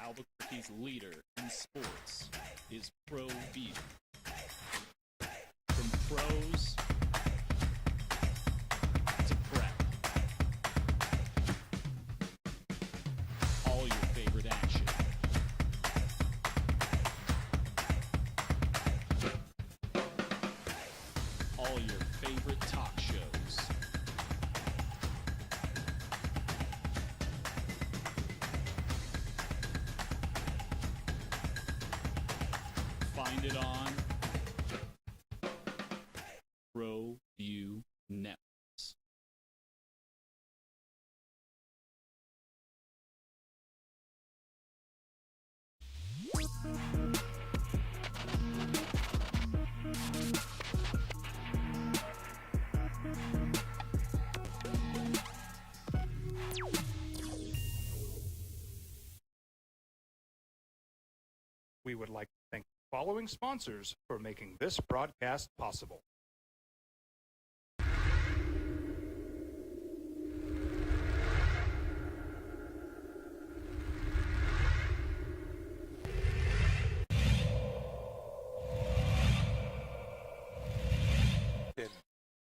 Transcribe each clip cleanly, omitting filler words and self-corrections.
Albuquerque's leader in sports is ProView. From pros to prep, all your favorite action. All your favorite talk shows. Find it on ProView Networks. We would like to thank the following sponsors for making this broadcast possible.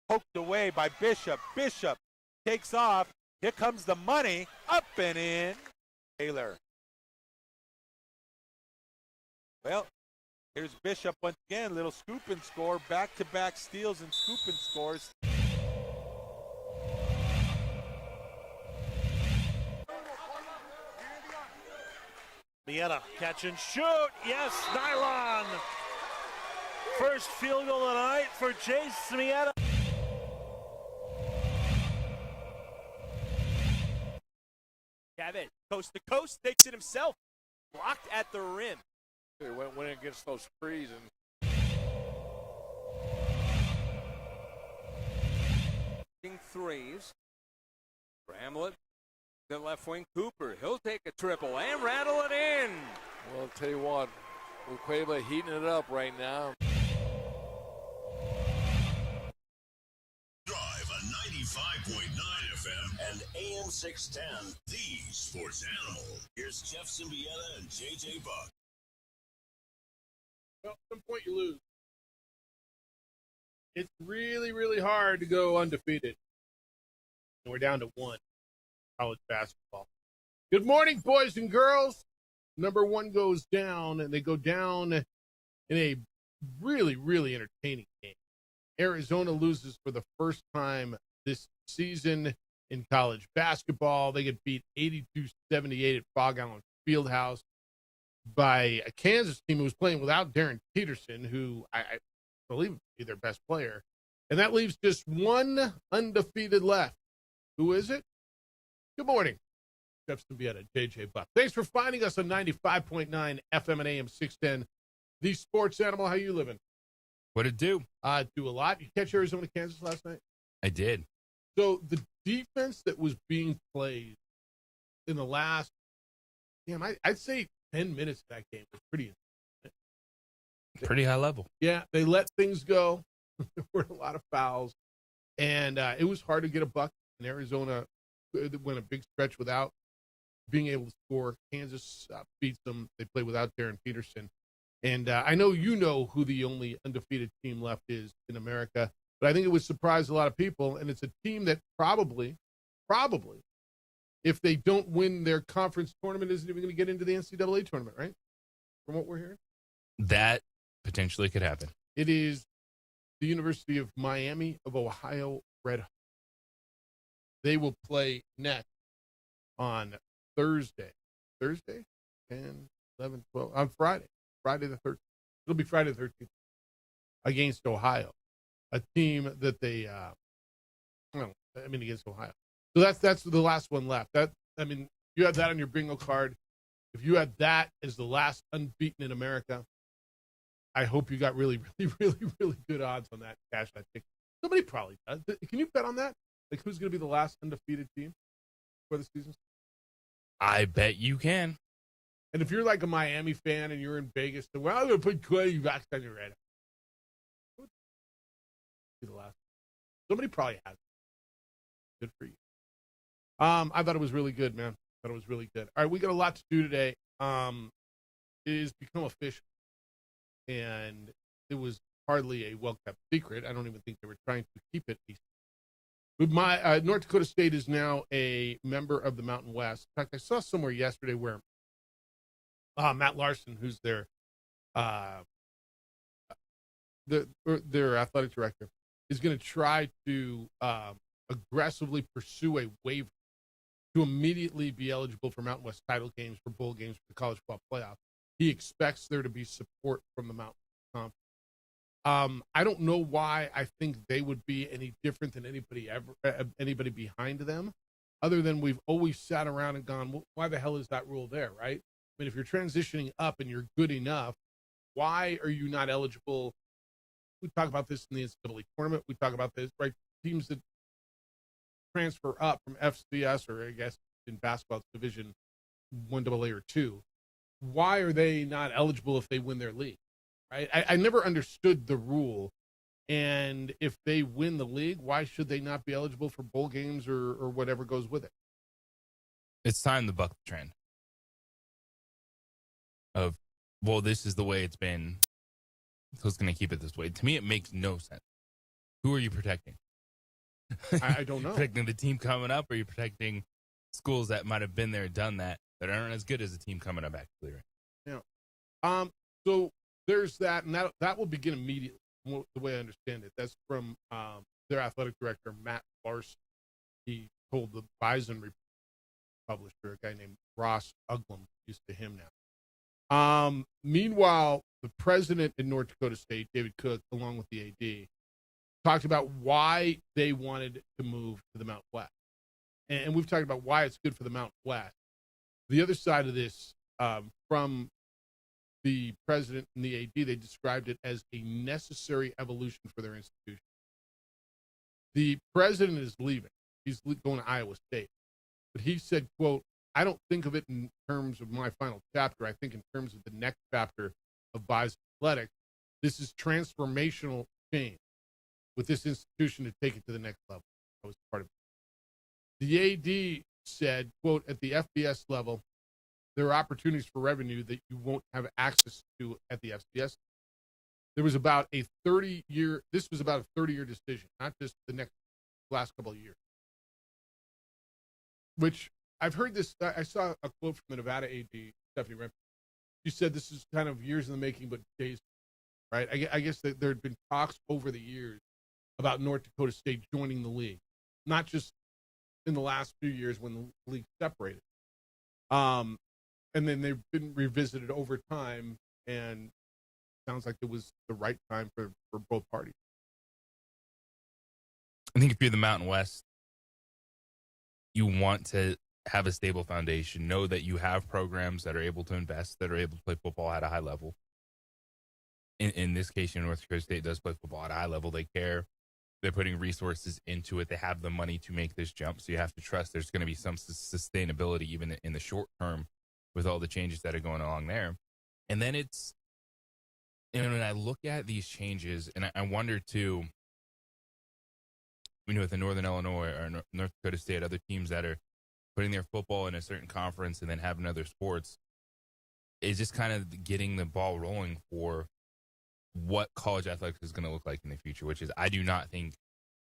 Poked away by Bishop. Bishop takes off. Here comes the money. Up and in. Taylor. Well, here's Bishop once again. Little scoop and score. Back-to-back steals and scoop and scores. Mieta, catch and shoot. Yes, nylon. First field goal of the night for Jace Mieta. Kevin, coast to coast, takes it himself. Blocked at the rim. He went against those screens and threes. Bramlett, the left wing. Cooper, he'll take a triple and rattle it in. well, I'll tell you what, Cueva heating it up right now. Drive on 95.9 FM and AM 610, the sports animal. Here's Jeff Symbieta and JJ Buck. Well, at some point you lose. It's really, really hard to go undefeated. And we're down to one. College basketball. Good morning, boys and girls. Number one goes down, and they go down in a really, really entertaining game. Arizona loses for the first time this season in college basketball. They get beat 82-78 at Fog Allen Fieldhouse by a Kansas team who was playing without Darren Peterson, who I believe would be their best player. And that leaves just one undefeated left. Who is it? Good morning. Jeff Symbieta, JJ Buck. Thanks for finding us on 95.9 FM and AM 610. The sports animal, how you living? What'd it do? Do a lot. You catch Arizona, Kansas last night? I did. So the defense that was being played in the last, I'd say 10 minutes of that game was Pretty high level. Yeah, they let things go. There were a lot of fouls. And it was hard to get a buck. And Arizona went a big stretch without being able to score. Kansas beats them. They play without Darren Peterson. And I know you know who the only undefeated team left is in America. But I think it would surprise a lot of people. And it's a team that probably, if they don't win their conference tournament, isn't even going to get into the NCAA tournament, right? From what we're hearing? That potentially could happen. It is the University of Miami of Ohio Red Hawks. They will play next on Thursday. 10, 11, 12, on Friday the 13th. It'll be Friday the 13th against Ohio, a team that they, against Ohio. So that's the last one left. You had that on your bingo card. If you had that as the last unbeaten in America, I hope you got really, really, really, really good odds on that cash that ticket. Somebody probably does. Can you bet on that? Like, who's going to be the last undefeated team for the season? I bet you can. And if you're like a Miami fan and you're in Vegas, then, well, I'm going to put 20 bucks on your red. Be the last. Somebody probably has. Good for you. I thought it was really good, man. Thought it was really good. All right, we got a lot to do today. It has become official, and it was hardly a well-kept secret. I don't even think they were trying to keep it a secret. But my North Dakota State is now a member of the Mountain West. In fact, I saw somewhere yesterday where Matt Larson, who's their athletic director, is going to try to aggressively pursue a waiver to immediately be eligible for Mountain West title games, for bowl games, for the college football playoff. He expects there to be support from the Mountain West Conference. I don't know why I think they would be any different than anybody behind them, other than we've always sat around and gone, well, why the hell is that rule there, right? I mean, if you're transitioning up and you're good enough, why are you not eligible? We talk about this in the NCAA tournament. We talk about this, right? Teams that transfer up from FCS, or I guess in basketball Division 1AA or 2, why are they not eligible if they win their league, right? I never understood the rule. And if they win the league, why should they not be eligible for bowl games or whatever goes with it? It's time to buck the trend of, well, this is the way it's been, so it's going to keep it this way. To me, it makes no sense. Who are you protecting? I don't know. Protecting the team coming up, or are you protecting schools that might have been there, done that aren't as good as the team coming up, actually, right? Yeah. So there's that, and that will begin immediately, the way I understand it. That's from their athletic director, Matt Larson. He told the Bison publisher, a guy named Ross Uglum, used to him now. Meanwhile, the president in North Dakota State, David Cook, along with the AD, talked about why they wanted to move to the Mountain West. And we've talked about why it's good for the Mountain West. The other side of this, from the president and the AD, they described it as a necessary evolution for their institution. The president is leaving. He's going to Iowa State. But he said, quote, I don't think of it in terms of my final chapter. I think in terms of the next chapter of Bison Athletics. This is transformational change with this institution to take it to the next level. That was part of it. The AD said, quote, at the FBS level, there are opportunities for revenue that you won't have access to at the FCS. There was about a 30-year, this was about a 30-year decision, not just the last couple of years. Which I've heard this, I saw a quote from the Nevada AD, Stephanie Rempe. She said this is kind of years in the making, but days, right? I guess that there had been talks over the years about North Dakota State joining the league, not just in the last few years when the league separated. And then they've been revisited over time, and sounds like it was the right time for both parties. I think if you're the Mountain West, you want to have a stable foundation, know that you have programs that are able to invest, that are able to play football at a high level. In this case, North Dakota State does play football at a high level. They care. They're putting resources into it. They have the money to make this jump. So you have to trust there's going to be some sustainability even in the short term with all the changes that are going along there. And then it's, and when I look at these changes, and I wonder too, with the Northern Illinois or North Dakota State, other teams that are putting their football in a certain conference and then having other sports, is just kind of getting the ball rolling for what college athletics is going to look like in the future, which is, I do not think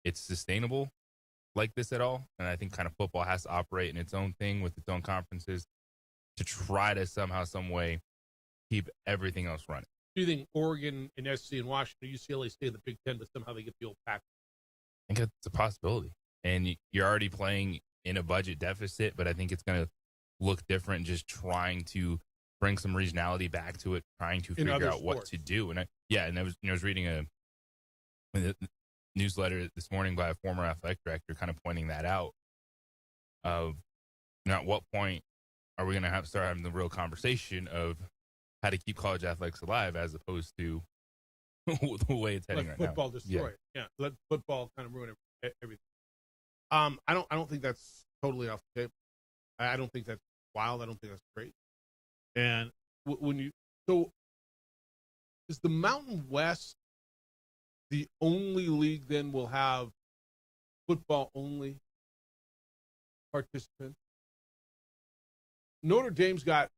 it's sustainable like this at all. And I think kind of football has to operate in its own thing with its own conferences to try to somehow, some way keep everything else running. Do you think Oregon and SC and Washington, UCLA stay in the Big Ten, but somehow they get the old pack? I think it's a possibility. And you're already playing in a budget deficit, but I think it's going to look different just trying to bring some regionality back to it, trying to figure out what to do. And I was reading a newsletter this morning by a former athletic director kind of pointing that out of, at what point are we going to start having the real conversation of how to keep college athletics alive as opposed to the way it's heading let right football now. Destroy it. Yeah, let football kind of ruin everything. I don't think that's totally off the table. I don't think that's wild. I don't think that's great. And so is the Mountain West the only league then will have football only participants? Notre Dame's got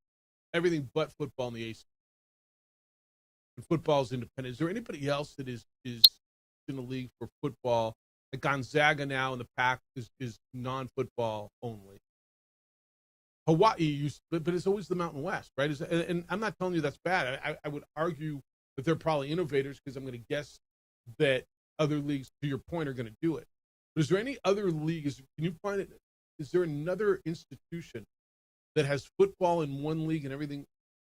everything but football in the ACC. And football's independent. Is there anybody else that is in the league for football? Like Gonzaga now in the Pac is non-football only. Hawaii but it's always the Mountain West, right? And I'm not telling you that's bad. I would argue that they're probably innovators because I'm going to guess that other leagues, to your point, are going to do it. But is there any other league? Can you find it? Is there another institution that has football in one league and everything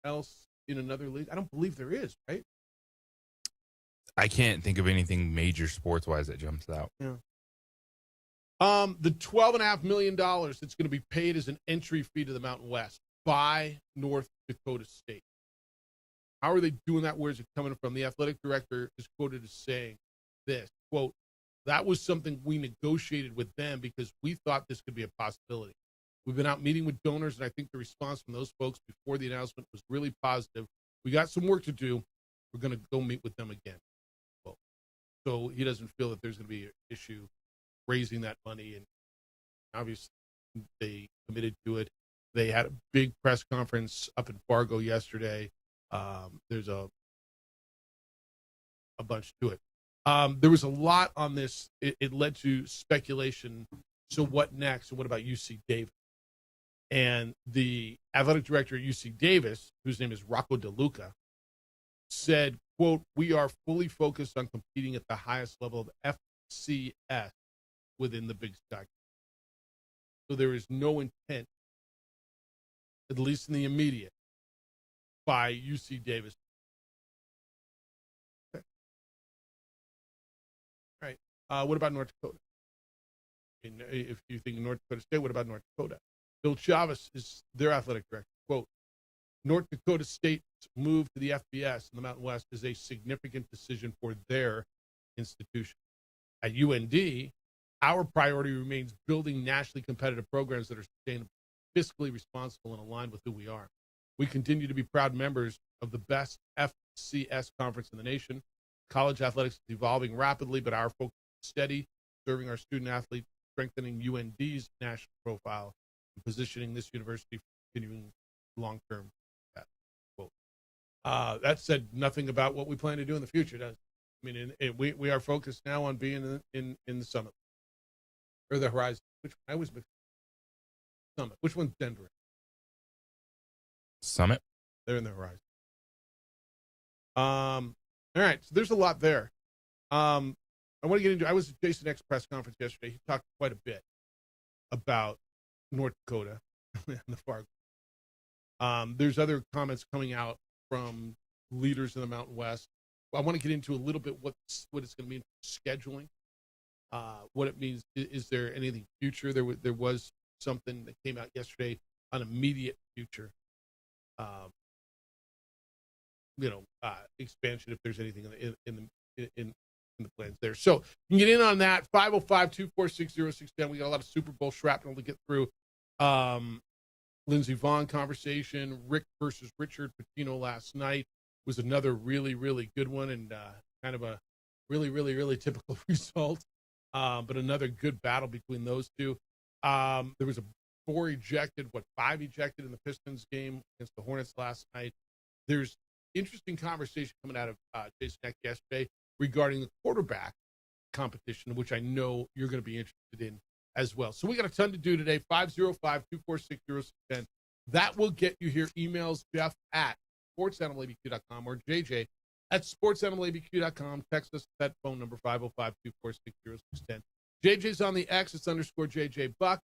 else in another league? I don't believe there is, right? I can't think of anything major sports-wise that jumps out. Yeah. The $12.5 million that's going to be paid as an entry fee to the Mountain West by North Dakota State. How are they doing that? Where is it coming from? The athletic director is quoted as saying this, quote, "That was something we negotiated with them because we thought this could be a possibility. We've been out meeting with donors, and I think the response from those folks before the announcement was really positive. We got some work to do. We're going to go meet with them again." Well, so he doesn't feel that there's going to be an issue raising that money, and obviously they committed to it. They had a big press conference up in Fargo yesterday. There's a bunch to it. There was a lot on this. It led to speculation. So what next? And what about UC Davis? And the athletic director at UC Davis, whose name is Rocco DeLuca, said, quote, "We are fully focused on competing at the highest level of FCS within the Big Sky." So there is no intent, at least in the immediate, by UC Davis. Okay. All right. What about North Dakota? And if you think North Dakota State, what about North Dakota? Bill Chavez is their athletic director. Quote, "North Dakota State's move to the FBS in the Mountain West is a significant decision for their institution. At UND, our priority remains building nationally competitive programs that are sustainable, fiscally responsible, and aligned with who we are. We continue to be proud members of the best FCS conference in the nation. College athletics is evolving rapidly, but our focus is steady, serving our student athletes, strengthening UND's national profile, and positioning this university for continuing long-term success." Quote. That said nothing about what we plan to do in the future, does it? I mean, we are focused now on being in the Summit or the Horizon. Which I was Summit. Which one's Denver? Summit. They're in the Horizon. All right, so there's a lot there. I want to get into. I was at Jason X press conference yesterday. He talked quite a bit about North Dakota and the Fargo. There's other comments coming out from leaders in the Mountain West. I want to get into a little bit what it's going to mean for scheduling, what it means. Is there anything future? There was something that came out yesterday on immediate future, expansion if there's anything in the plans there. So you can get in on that. 505-246-0610. We got a lot of Super Bowl shrapnel to get through. Lindsey Vonn conversation, Rick versus Richard Pitino last night was another really, really good one, and kind of a really, really, really typical result. But another good battle between those two. There was five ejected in the Pistons game against the Hornets last night. There's interesting conversation coming out of Jason Eck yesterday regarding the quarterback competition, which I know you're going to be interested in as well. So we got a ton to do today. 505-246-0610. That will get you here. Emails Jeff at sportsanimalabq.com or JJ at sportsanimalabq.com. Text us at that phone number 505-246-0610. JJ's on the X. It's _JJ Buck.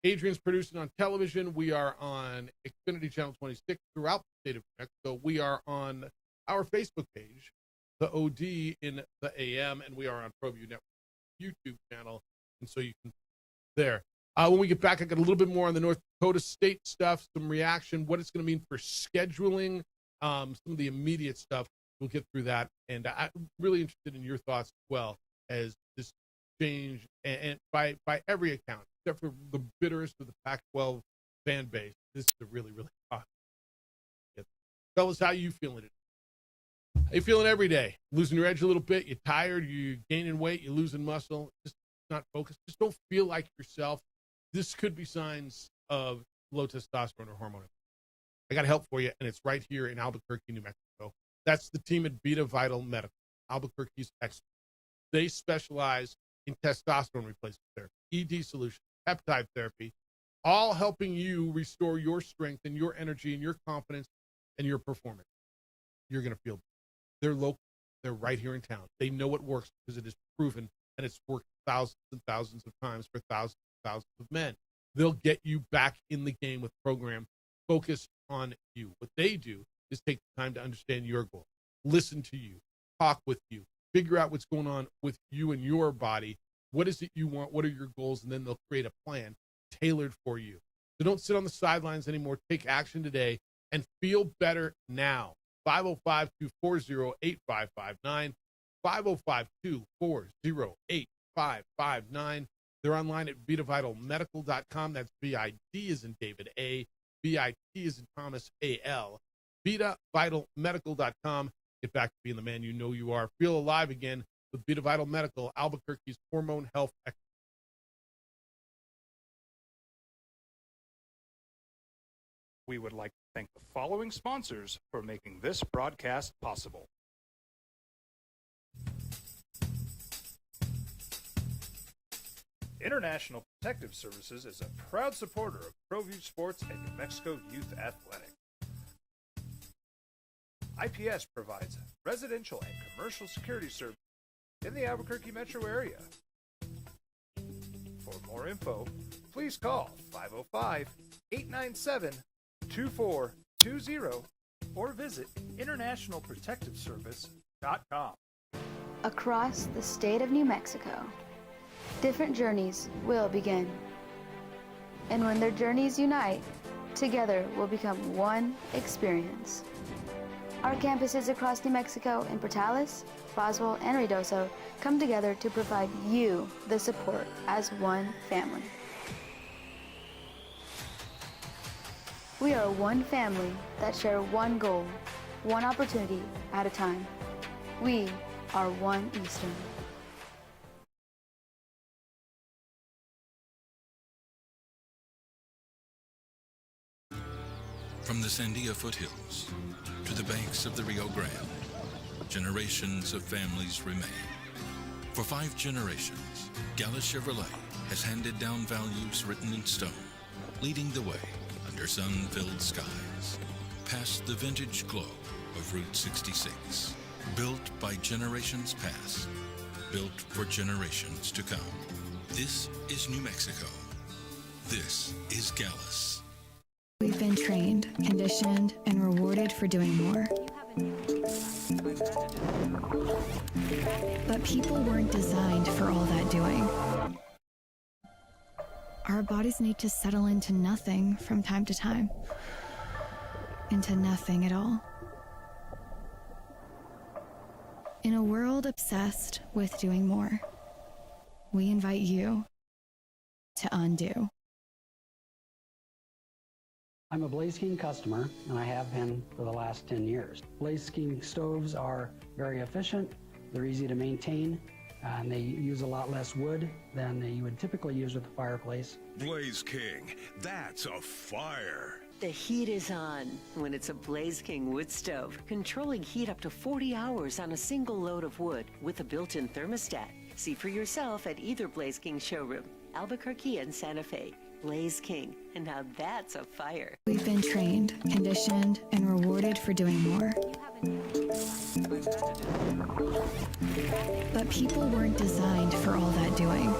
Adrian's producing on television. We are on Xfinity Channel 26 throughout the state of New Mexico. We are on our Facebook page, the OD in the AM, and we are on ProView Network YouTube channel, and so you can there. When we get back, I got a little bit more on the North Dakota State stuff, some reaction, what it's going to mean for scheduling, some of the immediate stuff. We'll get through that, and I'm really interested in your thoughts as well as this change, and by every account, except for the bitterest of the Pac-12 fan base, this is a really, really hot. Fellas, how you feeling today? How you feeling every day? Losing your edge a little bit? You're tired? You're gaining weight? You're losing muscle? Just not focused? Just don't feel like yourself. This could be signs of low testosterone or hormone. I got help for you, and it's right here in Albuquerque, New Mexico. That's the team at Vita Vital Medical, Albuquerque's experts. They specialize in testosterone replacement therapy, ED solutions, peptide therapy, all helping you restore your strength and your energy and your confidence and your performance. You're going to feel better. They're local. They're right here in town. They know it works because it is proven, and it's worked thousands and thousands of times for thousands and thousands of men. They'll get you back in the game with a program focused on you. What they do is take the time to understand your goal, listen to you, talk with you, figure out what's going on with you and your body. What is it you want? What are your goals? And then they'll create a plan tailored for you. So don't sit on the sidelines anymore. Take action today and feel better now. 505-240-8559, 505-240-8559. They're online at VitaVitalMedical.com. That's V-I-D as in David A, V-I-T as in Thomas A-L. VitaVitalMedical.com. Get back to being the man you know you are. Feel alive again with Vita Vital Medical, Albuquerque's hormone health expert. We would like to thank the following sponsors for making this broadcast possible. International Protective Services is a proud supporter of ProView Sports and New Mexico Youth Athletic. IPS provides residential and commercial security services in the Albuquerque metro area. For more info, please call 505-897-2420 or visit internationalprotectiveservice.com. Across the state of New Mexico, different journeys will begin. And when their journeys unite, together will become one experience. Our campuses across New Mexico in Portales, Roswell, and Ruidoso come together to provide you the support as one family. We are one family that share one goal, one opportunity at a time. We are One Eastern. From the Sandia foothills to the banks of the Rio Grande, generations of families remain. For 5 generations, Gallus Chevrolet has handed down values written in stone, leading the way under sun-filled skies, past the vintage glow of Route 66. Built by generations past, built for generations to come. This is New Mexico. This is Gallus. We've been trained, conditioned, and rewarded for doing more. But people weren't designed for all that doing. Our bodies need to settle into nothing from time to time. Into nothing at all. In a world obsessed with doing more, we invite you to undo. I'm a Blaze King customer, and I have been for the last 10 years. Blaze King stoves are very efficient, they're easy to maintain, and they use a lot less wood than you would typically use with a fireplace. Blaze King, that's a fire. The heat is on when it's a Blaze King wood stove, controlling heat up to 40 hours on a single load of wood with a built-in thermostat. See for yourself at either Blaze King showroom, Albuquerque and Santa Fe. Blaze King, and now that's a fire. We've been trained, conditioned, and rewarded for doing more. But people weren't designed for all that doing.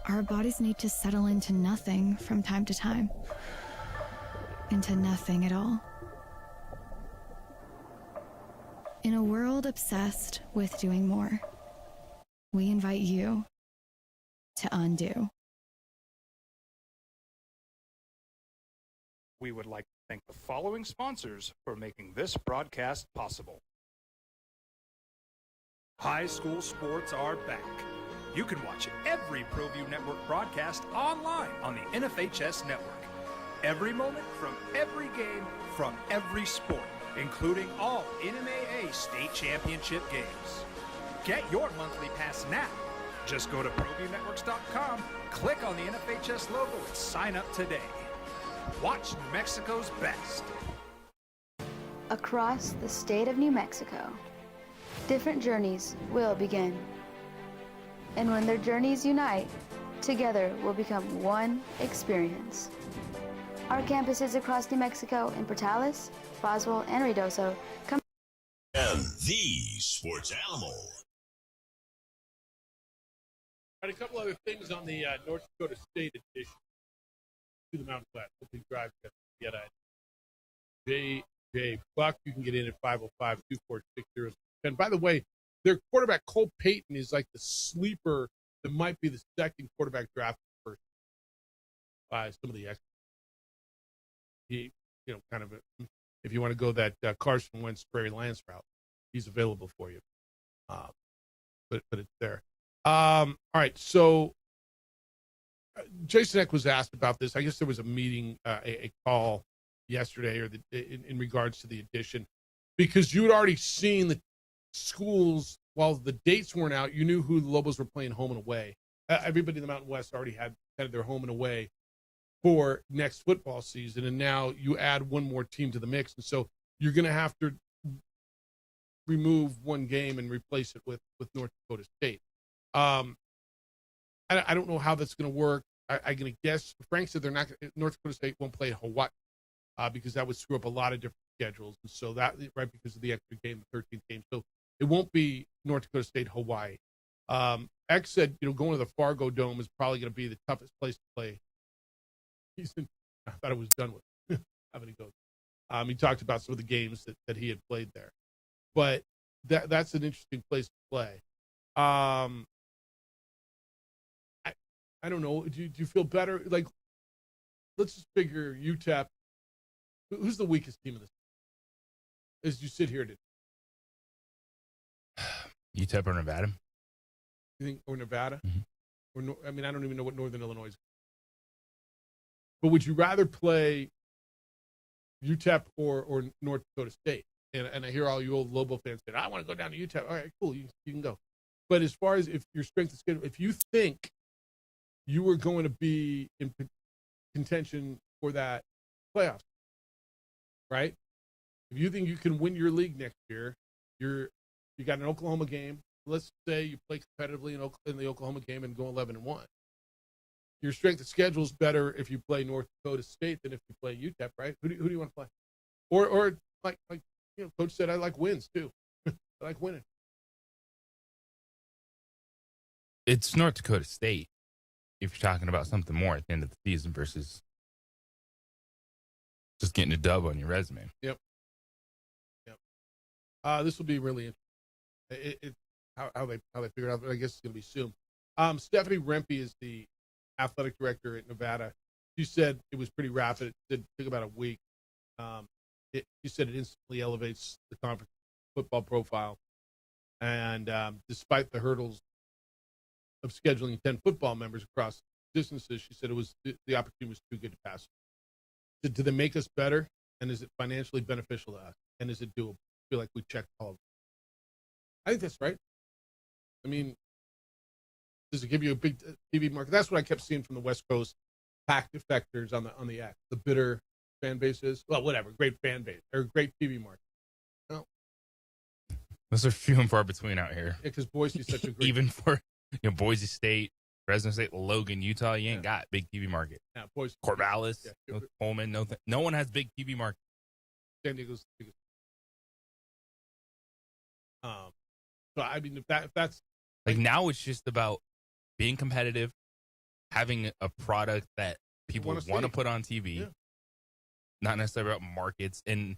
Our bodies need to settle into nothing from time to time. Into nothing at all. In a world obsessed with doing more, we invite you to undo. We would like to thank the following sponsors for making this broadcast possible. High school sports are back. You can watch every ProView Network broadcast online on the NFHS network. Every moment from every game from every sport, including all NMAA state championship games. Get your monthly pass now Just go to ProViewNetworks.com, click on the NFHS logo, and sign up today. Watch New Mexico's best. Across the state of New Mexico, different journeys will begin. And when their journeys unite, together will become one experience. Our campuses across New Mexico in Portales, Boswell, and Ruidoso come. And the sports animal. All right, a couple other things on the North Dakota State edition to the Mountain West. Opening drive get at J.J. Buck. You can get in at 505-246-0010. And by the way, their quarterback, Cole Payton, is like the sleeper that might be the second quarterback drafted first by some of the experts. He, kind of, if you want to go that Carson Wentz Prairie Lance route, he's available for you. But it's there. All right, so Jason Eck was asked about this. I guess there was a meeting, a call yesterday, or in regards to the addition, because you had already seen the schools while the dates weren't out. You knew who the Lobos were playing home and away. Everybody in the Mountain West already had their home and away for next football season, and now you add one more team to the mix, and so you're going to have to remove one game and replace it with North Dakota State. I don't know how that's going to work. I'm going to guess. Frank said North Dakota State won't play Hawaii because that would screw up a lot of different schedules, and so that because of the extra game, the 13th game, so it won't be North Dakota State Hawaii. X said going to the Fargo Dome is probably going to be the toughest place to play. I thought it was done with having to go. He talked about some of the games that he had played there, but that's an interesting place to play. I don't know. Do you feel better? Like, let's just figure UTEP. Who's the weakest team in this? As you sit here today, UTEP or Nevada? You think, or Nevada? Mm-hmm. Or I don't even know what Northern Illinois is. But would you rather play UTEP or North Dakota State? And I hear all you old Lobo fans say, I want to go down to UTEP. All right, cool, you can go. But as far as if your strength of schedule, if you think you were going to be in contention for that playoffs, right? If you think you can win your league next year, you got an Oklahoma game. Let's say you play competitively in the Oklahoma game and go 11-1. Your strength of schedule is better if you play North Dakota State than if you play UTEP, right? Who do you want to play? Or like Coach said, I like wins too. I like winning. It's North Dakota State if you're talking about something more at the end of the season versus just getting a dub on your resume. Yep. This will be really interesting. How they figure it out. But I guess it's going to be soon. Stephanie Rempe is the athletic director at Nevada. She said it was pretty rapid. It took about a week. She said it instantly elevates the conference football profile. And despite the hurdles of scheduling 10 football members across distances, she said the opportunity was too good to pass. Did they make us better? And is it financially beneficial to us? And is it doable? I feel like we checked all of it. I think that's right. I mean, does it give you a big TV market? That's what I kept seeing from the West Coast pack defectors on the X. The bitter fan bases. Well, whatever. Great fan base or great TV market. No. Those are few and far between out here. Yeah, because Boise's such a great. Even for Boise State, Fresno State, Logan, Utah, you ain't got big TV market. Yeah, Boise. Corvallis, Pullman, no one has big TV market. San Diego's biggest. So I mean, if that's like now, it's just about being competitive, having a product that people want to put on TV, not necessarily about markets. And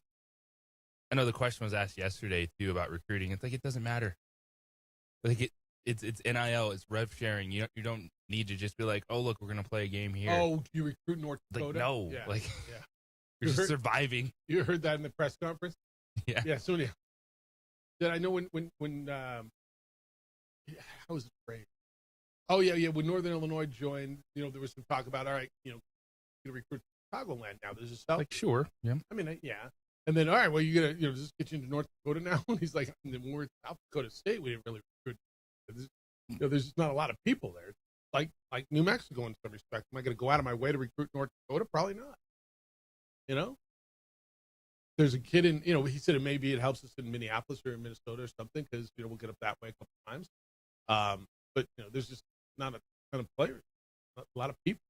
I know the question was asked yesterday too about recruiting. It's like it doesn't matter. Like it's NIL, it's rev sharing. You don't need to just be like, oh look, we're gonna play a game here. Oh, you recruit North Dakota? Like, no, you're just surviving. You heard that in the press conference? Yeah. Yeah. So yeah. That I know when how was it phrased? Oh yeah. When Northern Illinois joined, there was some talk about, all right, you recruit Chicagoland now. There's a South. Like sure, yeah. I mean, yeah. And then all right, well, you gonna does this get you into North Dakota now? And he's like, when we're at South Dakota State, we didn't really recruit. there's not a lot of people there. Like New Mexico in some respects. Am I going to go out of my way to recruit North Dakota? Probably not. There's a kid in, he said maybe it helps us in Minneapolis or in Minnesota or something because, we'll get up that way a couple times. But, there's just not a ton of players, not a lot of people.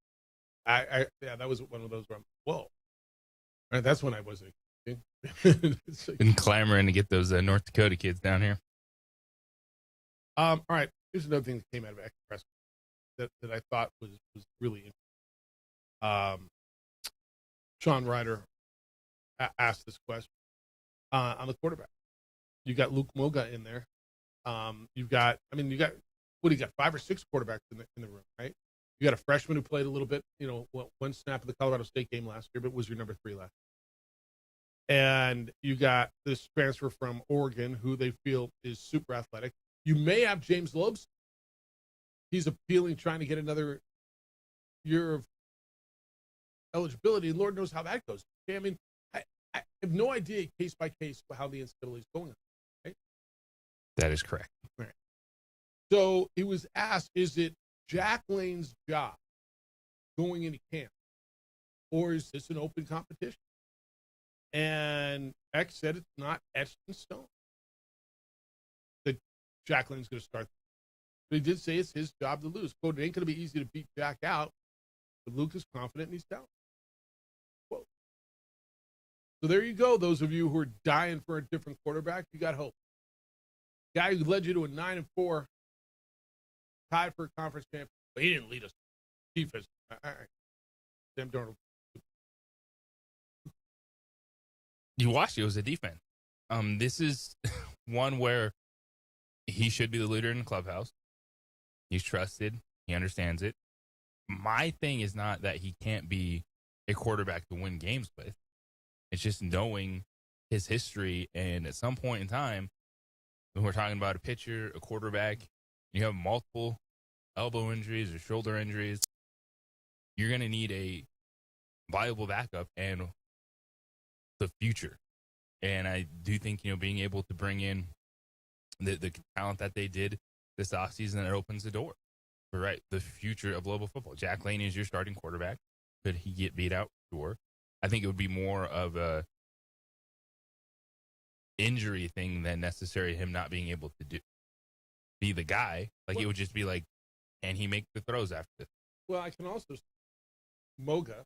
That was one of those where I'm, whoa. Right, that's when I was been clamoring to get those North Dakota kids down here. All right. Here's another thing that came out of Express that I thought was really interesting. Sean Ryder asked this question on the quarterback. You got Luke Moga in there. You got 5 or 6 quarterbacks in the room, right? You got a freshman who played a little bit, one snap of the Colorado State game last year, but was your number 3 last year. And you got this transfer from Oregon who they feel is super athletic. You may have James Lobes. He's appealing, trying to get another year of eligibility, and Lord knows how that goes. Okay? I mean, I have no idea case by case how the NCAA is going. Right? That is correct. Right. So he was asked, is it Jack Lane's job going into camp, or is this an open competition? And X said it's not etched in stone that Jack Lane's going to start. But he did say it's his job to lose. Quote, it ain't going to be easy to beat Jack out, but Luke is confident in his talent. Quote. So there you go. Those of you who are dying for a different quarterback, you got hope. Guy who led you to a 9-4, tied for a conference championship, but he didn't lead us. Defense. All right. Sam Darnold. You watched it was a defense. This is one where he should be the leader in the clubhouse. He's trusted. He understands it. My thing is not that he can't be a quarterback to win games with. It's just knowing his history. And at some point in time, when we're talking about a pitcher, a quarterback, you have multiple elbow injuries or shoulder injuries, you're going to need a viable backup and the future. And I do think, being able to bring in the talent that they did this offseason, that opens the door for the future of global football. Jack Lane is your starting quarterback. Could he get beat out? Sure. I think it would be more of a injury thing than necessarily him not being able to be the guy. It would just be like, can he make the throws after this? Well, I can also Moga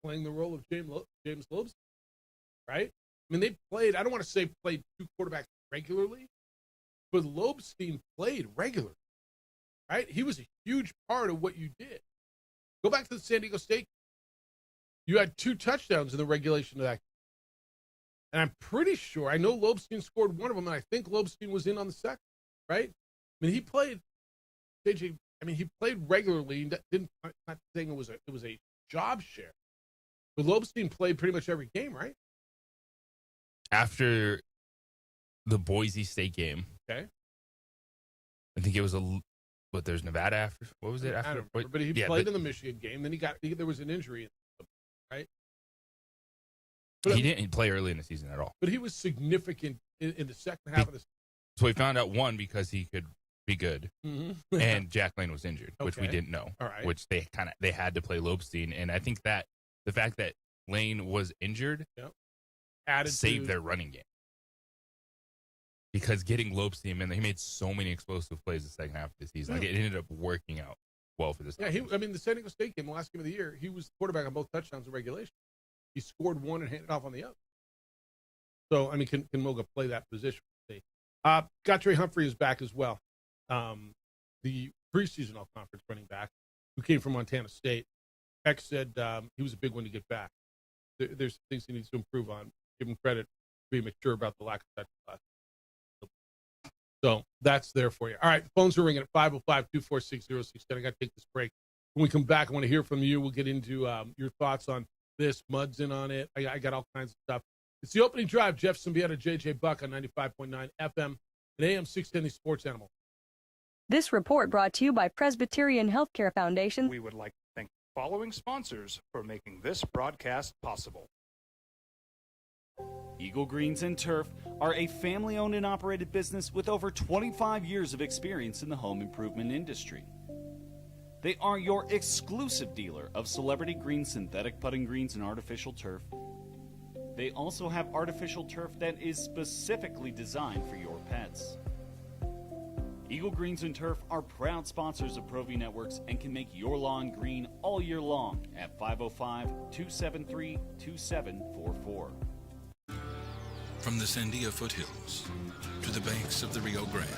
playing the role of James Lobes, right? I mean, they played, I don't want to say played 2 quarterbacks regularly, but Lobestein played regularly, right? He was a huge part of what you did. Go back to the San Diego State. You had 2 touchdowns in the regulation of that. And I'm pretty sure, I know Lobestein scored one of them, and I think Lobestein was in on the second, right? I mean, he played, JJ, he played regularly. Not saying it was a job share. But Lobestein played pretty much every game, right? After the Boise State game. Okay. I think it was there's Nevada after. What was it after? I don't remember, but he played in the Michigan game. Then there was an injury, right? But he didn't play early in the season at all. But he was significant in the second half of the season. So we found out, one, because he could be good, and Jack Lane was injured, which we didn't know. All right. Which they had to play Lobestein, and I think that the fact that Lane was injured saved their running game. Because getting Lobestein in there, he made so many explosive plays the second half of the season. It ended up working out well for this. Yeah, the San Diego State game, the last game of the year, he was the quarterback on both touchdowns in regulation. He scored one and handed off on the other. So, can Moga play that position? Gatre Humphrey is back as well. The preseason all-conference running back who came from Montana State. X said he was a big one to get back. There's things he needs to improve on. Give him credit for being mature about the lack of touch class. So that's there for you. All right, phones are ringing at 505-246-0610. I got to take this break. When we come back, I want to hear from you. We'll get into your thoughts on this. Mud's in on it. I got all kinds of stuff. It's the opening drive. Jeff Symbieta, JJ Buck on 95.9 FM and AM 610, the Sports Animal. This report brought to you by Presbyterian Healthcare Foundation. We would like to thank the following sponsors for making this broadcast possible. Eagle Greens and Turf are a family-owned and operated business with over 25 years of experience in the home improvement industry. They are your exclusive dealer of Celebrity Green synthetic putting greens and artificial turf. They also have artificial turf that is specifically designed for your pets. Eagle Greens and Turf are proud sponsors of ProView Networks and can make your lawn green all year long at 505-273-2744. From the Sandia foothills to the banks of the Rio Grande,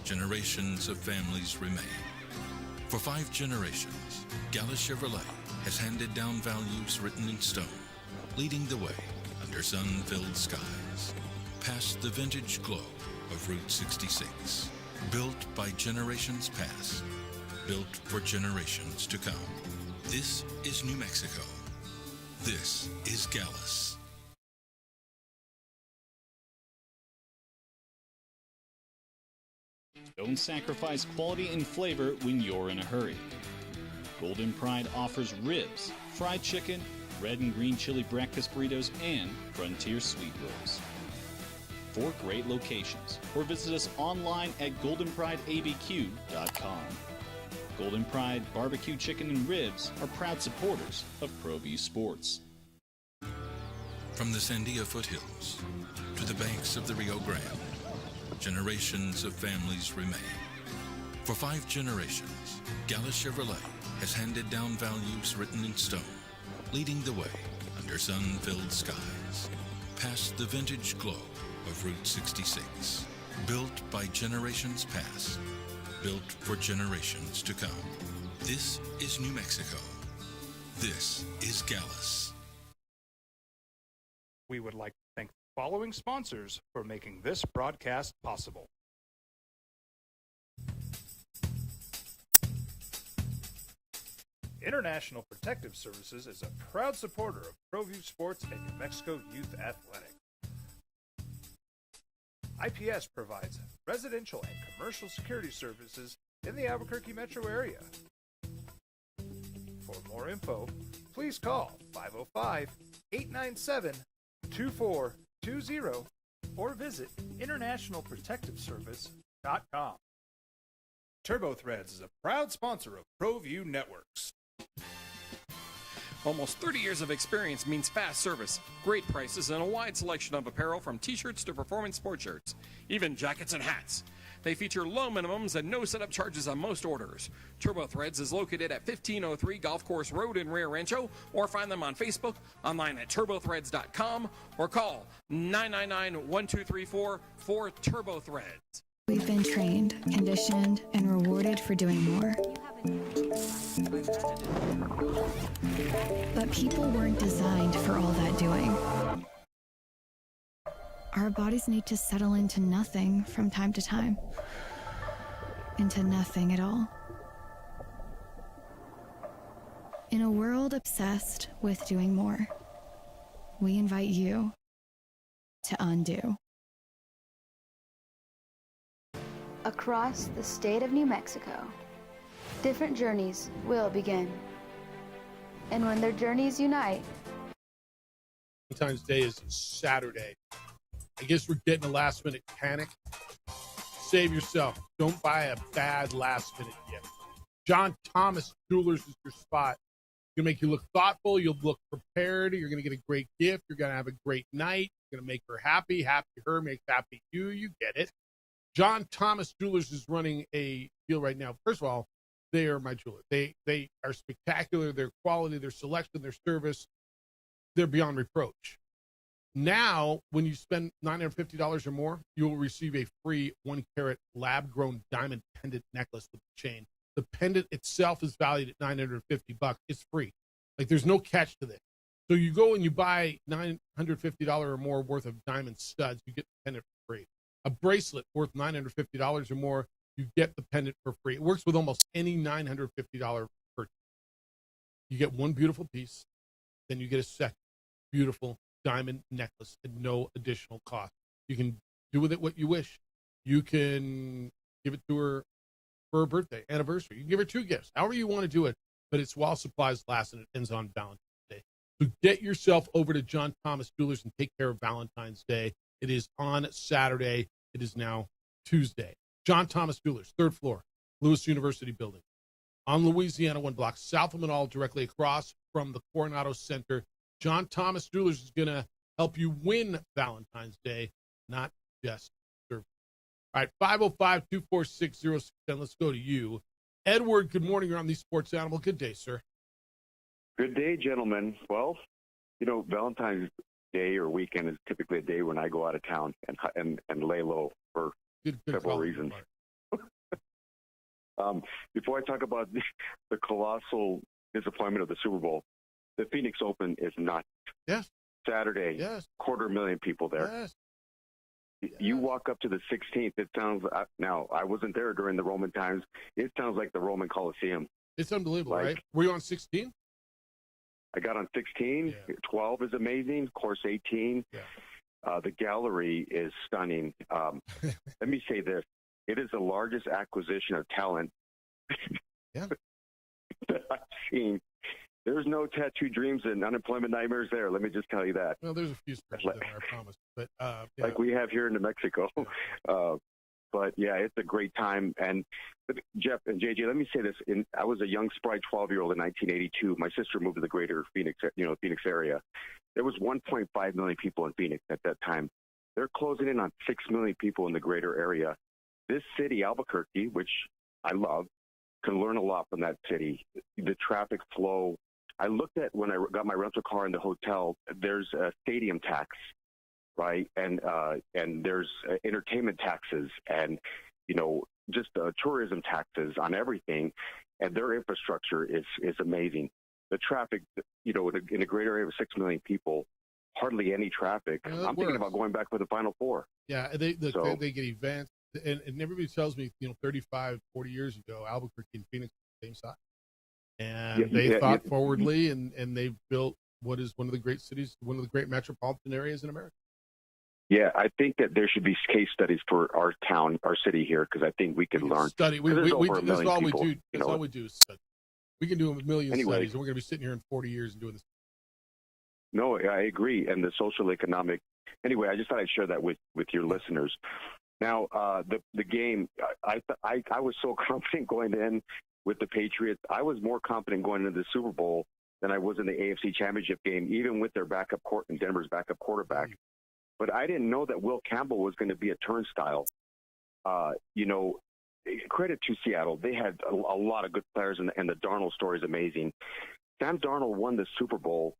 generations of families remain. For 5 generations, Gallus Chevrolet has handed down values written in stone, leading the way under sun-filled skies, past the vintage glow of Route 66. Built by generations past, built for generations to come. This is New Mexico. This is Gallus. Don't sacrifice quality and flavor when you're in a hurry. Golden Pride offers ribs, fried chicken, red and green chili breakfast burritos, and Frontier sweet rolls. 4 great locations, or visit us online at goldenprideabq.com. Golden Pride Barbecue Chicken and Ribs are proud supporters of ProView Sports. From the Sandia foothills to the banks of the Rio Grande, generations of families remain. For 5 generations, Gallus Chevrolet has handed down values written in stone, leading the way under sun-filled skies, past the vintage glow of Route 66. Built by generations past, built for generations to come. This is New Mexico. This is Gallus. We would like to thank the following sponsors for making this broadcast possible. International Protective Services is a proud supporter of ProView Sports and New Mexico Youth Athletics. IPS provides residential and commercial security services in the Albuquerque metro area. For more info, please call 505-897-2420 or visit internationalprotectiveservice.com. Turbo Threads is a proud sponsor of ProView Networks. Almost 30 years of experience means fast service, great prices, and a wide selection of apparel from t-shirts to performance sport shirts, even jackets and hats. They feature low minimums and no setup charges on most orders. Turbo Threads is located at 1503 Golf Course Road in Rio Rancho, or find them on Facebook, online at turbothreads.com, or call 999-1234 for Turbo Threads. We've been trained, conditioned, and rewarded for doing more. But people weren't designed for all that doing. Our bodies need to settle into nothing from time to time. Into nothing at all. In a world obsessed with doing more, we invite you to undo. Across the state of New Mexico, different journeys will begin. And when their journeys unite, Valentine's Day is Saturday. I guess we're getting a last minute panic. Save yourself. Don't buy a bad last minute gift. John Thomas Jewelers is your spot. It's going to make you look thoughtful. You'll look prepared. You're going to get a great gift. You're going to have a great night. You're going to make her happy. Happy her makes happy you. You get it. John Thomas Jewelers is running a deal right now. First of all, they are my jewelers. They are spectacular. Their quality, their selection, their service, they're beyond reproach. Now, when you spend $950 or more, you will receive a free 1-carat lab-grown diamond pendant necklace with the chain. The pendant itself is valued at $950. It's free. Like, there's no catch to this. So you go and you buy $950 or more worth of diamond studs, you get the pendant for free. A bracelet worth $950 or more, you get the pendant for free. It works with almost any $950 purchase. You get one beautiful piece, then you get a second beautiful diamond necklace at no additional cost. You can do with it what you wish. You can give it to her for her birthday, anniversary. You can give her 2 gifts, however you want to do it, but it's while supplies last and it ends on Valentine's Day. So get yourself over to John Thomas Jewelers and take care of Valentine's Day. It is on Saturday. It is now Tuesday. John Thomas Jewelers, 3rd floor, Lewis University building. On Louisiana, 1 block south of Manal, directly across from the Coronado Center. John Thomas Jewelers is going to help you win Valentine's Day, not just serve. All right, 505-246-0610. Let's go to you. Edward, good morning. You're on the Sports Animal. Good day, sir. Good day, gentlemen. Well, Valentine's Day or weekend is typically a day when I go out of town and lay low for several reasons. Before I talk about the colossal disappointment of the Super Bowl, the Phoenix Open is nuts. Yes. Saturday, 250,000 people there. Yes. You walk up to the 16th, it sounds, now, I wasn't there during the Roman times. It sounds like the Roman Coliseum. It's unbelievable, right? Were you on 16? I got on 16. 12 is amazing. Of course, 18. The gallery is stunning. Let me say this. It is the largest acquisition of talent that I've seen. There's no tattoo dreams and unemployment nightmares there. Let me just tell you that. Well, there's a few specials in there, I promise. But, like we have here in New Mexico. But, yeah, it's a great time. And, Jeff and JJ, let me say this. I was a young, spry 12-year-old in 1982. My sister moved to the greater Phoenix area. There was 1.5 million people in Phoenix at that time. They're closing in on 6 million people in the greater area. This city, Albuquerque, which I love, can learn a lot from that city. The traffic flow. I looked at when I got my rental car in the hotel, there's a stadium tax, right? And there's entertainment taxes and, just tourism taxes on everything. And their infrastructure is amazing. The traffic, in a greater area of 6 million people, hardly any traffic. I'm thinking about going back for the Final Four. Yeah, they get events. And everybody tells me, 35, 40 years ago, Albuquerque and Phoenix were the same size. And they thought forwardly, and they've built what is one of the great cities, one of the great metropolitan areas in America. Yeah, I think that there should be case studies for our town, our city here, because I think we could learn. Study. That's all we do. That's all we do is study. We can do a million studies, and we're going to be sitting here in 40 years and doing this. No, I agree. And the social economic. Anyway, I just thought I'd share that with your listeners. Now, the game, I was so confident going in with the Patriots. I was more confident going into the Super Bowl than I was in the AFC Championship game, even with their Denver's backup quarterback. But I didn't know that Will Campbell was going to be a turnstile. Credit to Seattle. They had a lot of good players, and the Darnold story is amazing. Sam Darnold won the Super Bowl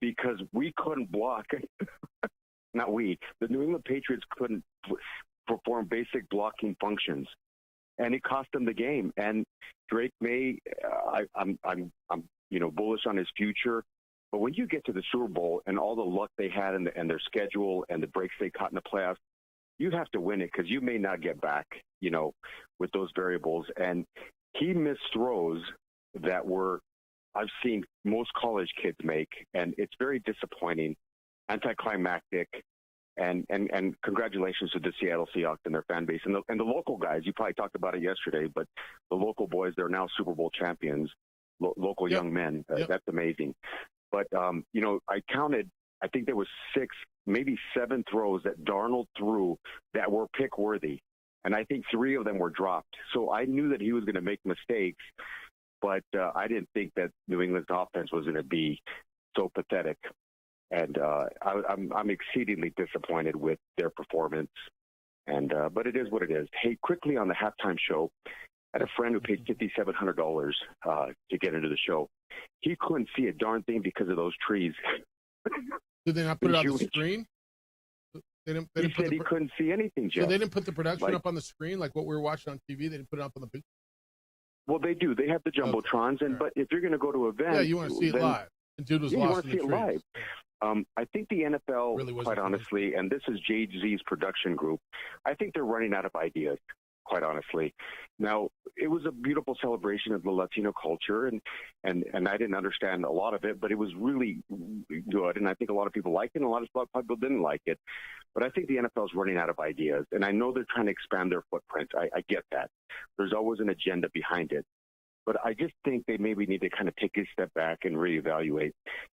because we couldn't block. Not we. The New England Patriots couldn't perform basic blocking functions, and it cost them the game. And Drake May, I'm bullish on his future. But when you get to the Super Bowl and all the luck they had and their schedule and the breaks they caught in the playoffs, you have to win it because you may not get back, with those variables. And he missed throws that I've seen most college kids make, and it's very disappointing, anticlimactic. And congratulations to the Seattle Seahawks and their fan base and the local guys. You probably talked about it yesterday, but the local boys, they're now Super Bowl champions, local young men. That's amazing. But, I counted, I think there was 6, maybe 7 throws that Darnold threw that were pick worthy. And I think 3 of them were dropped. So I knew that he was going to make mistakes, but I didn't think that New England's offense was going to be so pathetic. And I'm exceedingly disappointed with their performance. And but it is what it is. Hey, quickly on the halftime show, I had a friend who paid $5,700 to get into the show. He couldn't see a darn thing because of those trees. Did they not put it on the screen? He said he couldn't see anything, Jeff. So they didn't put the production up on the screen like what we were watching on TV? They didn't put it up on the big. Well, they do. They have the Jumbotrons, but if you're going to go to events, you want to see it live. And dude was you lost want to see it live. I think the NFL, really quite honestly, and this is Jay-Z's production group, I think they're running out of ideas, quite honestly. Now, it was a beautiful celebration of the Latino culture, and I didn't understand a lot of it, but it was really good, and I think a lot of people liked it, and a lot of people didn't like it. But I think the NFL is running out of ideas, and I know they're trying to expand their footprint. I get that. There's always an agenda behind it. But I just think they maybe need to kind of take a step back and reevaluate.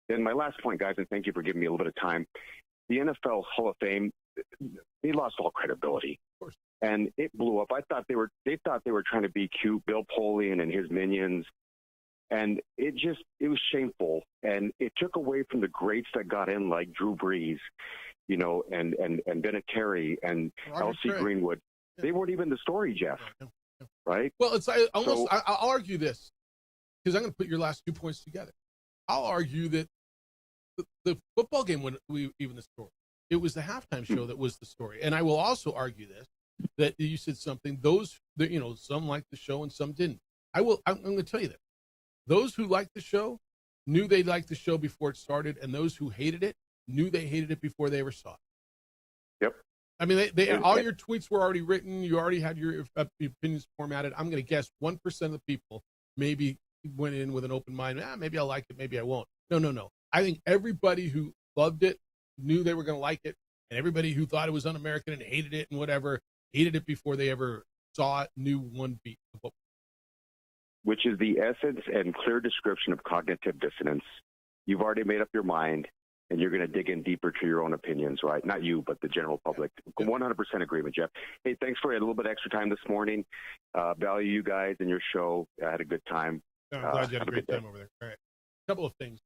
Then my last point, guys, and thank you for giving me a little bit of time. The NFL Hall of Fame, they lost all credibility, and it blew up. They thought they were trying to be cute, Bill Polian and his minions, and it was shameful, and it took away from the greats that got in, like Drew Brees, you know, and Vinatieri and L.C. Greenwood. They weren't even the story, Jeff. Right? Well, I'll argue this, because I'm going to put your last 2 points together. I'll argue that the football game wasn't even the story. It was the halftime show that was the story. And I will also argue this, that you said something, some liked the show and some didn't. I'm going to tell you that. Those who liked the show knew they liked the show before it started, and those who hated it knew they hated it before they ever saw it. Yep. I mean, all your tweets were already written. You already had your opinions formatted. I'm going to guess 1% of the people maybe went in with an open mind. Maybe I'll like it, maybe I won't. No. I think everybody who loved it knew they were going to like it, and everybody who thought it was un-American and hated it and whatever, hated it before they ever saw it, knew one beat of what. Which is the essence and clear description of cognitive dissonance. You've already made up your mind, and you're going to dig in deeper to your own opinions, right? Not you, but the general public. 100% agreement, Jeff. Hey, thanks for a little bit extra time this morning. Value you guys and your show. I had a good time. I'm glad you had a great time over there. All right. A couple of things.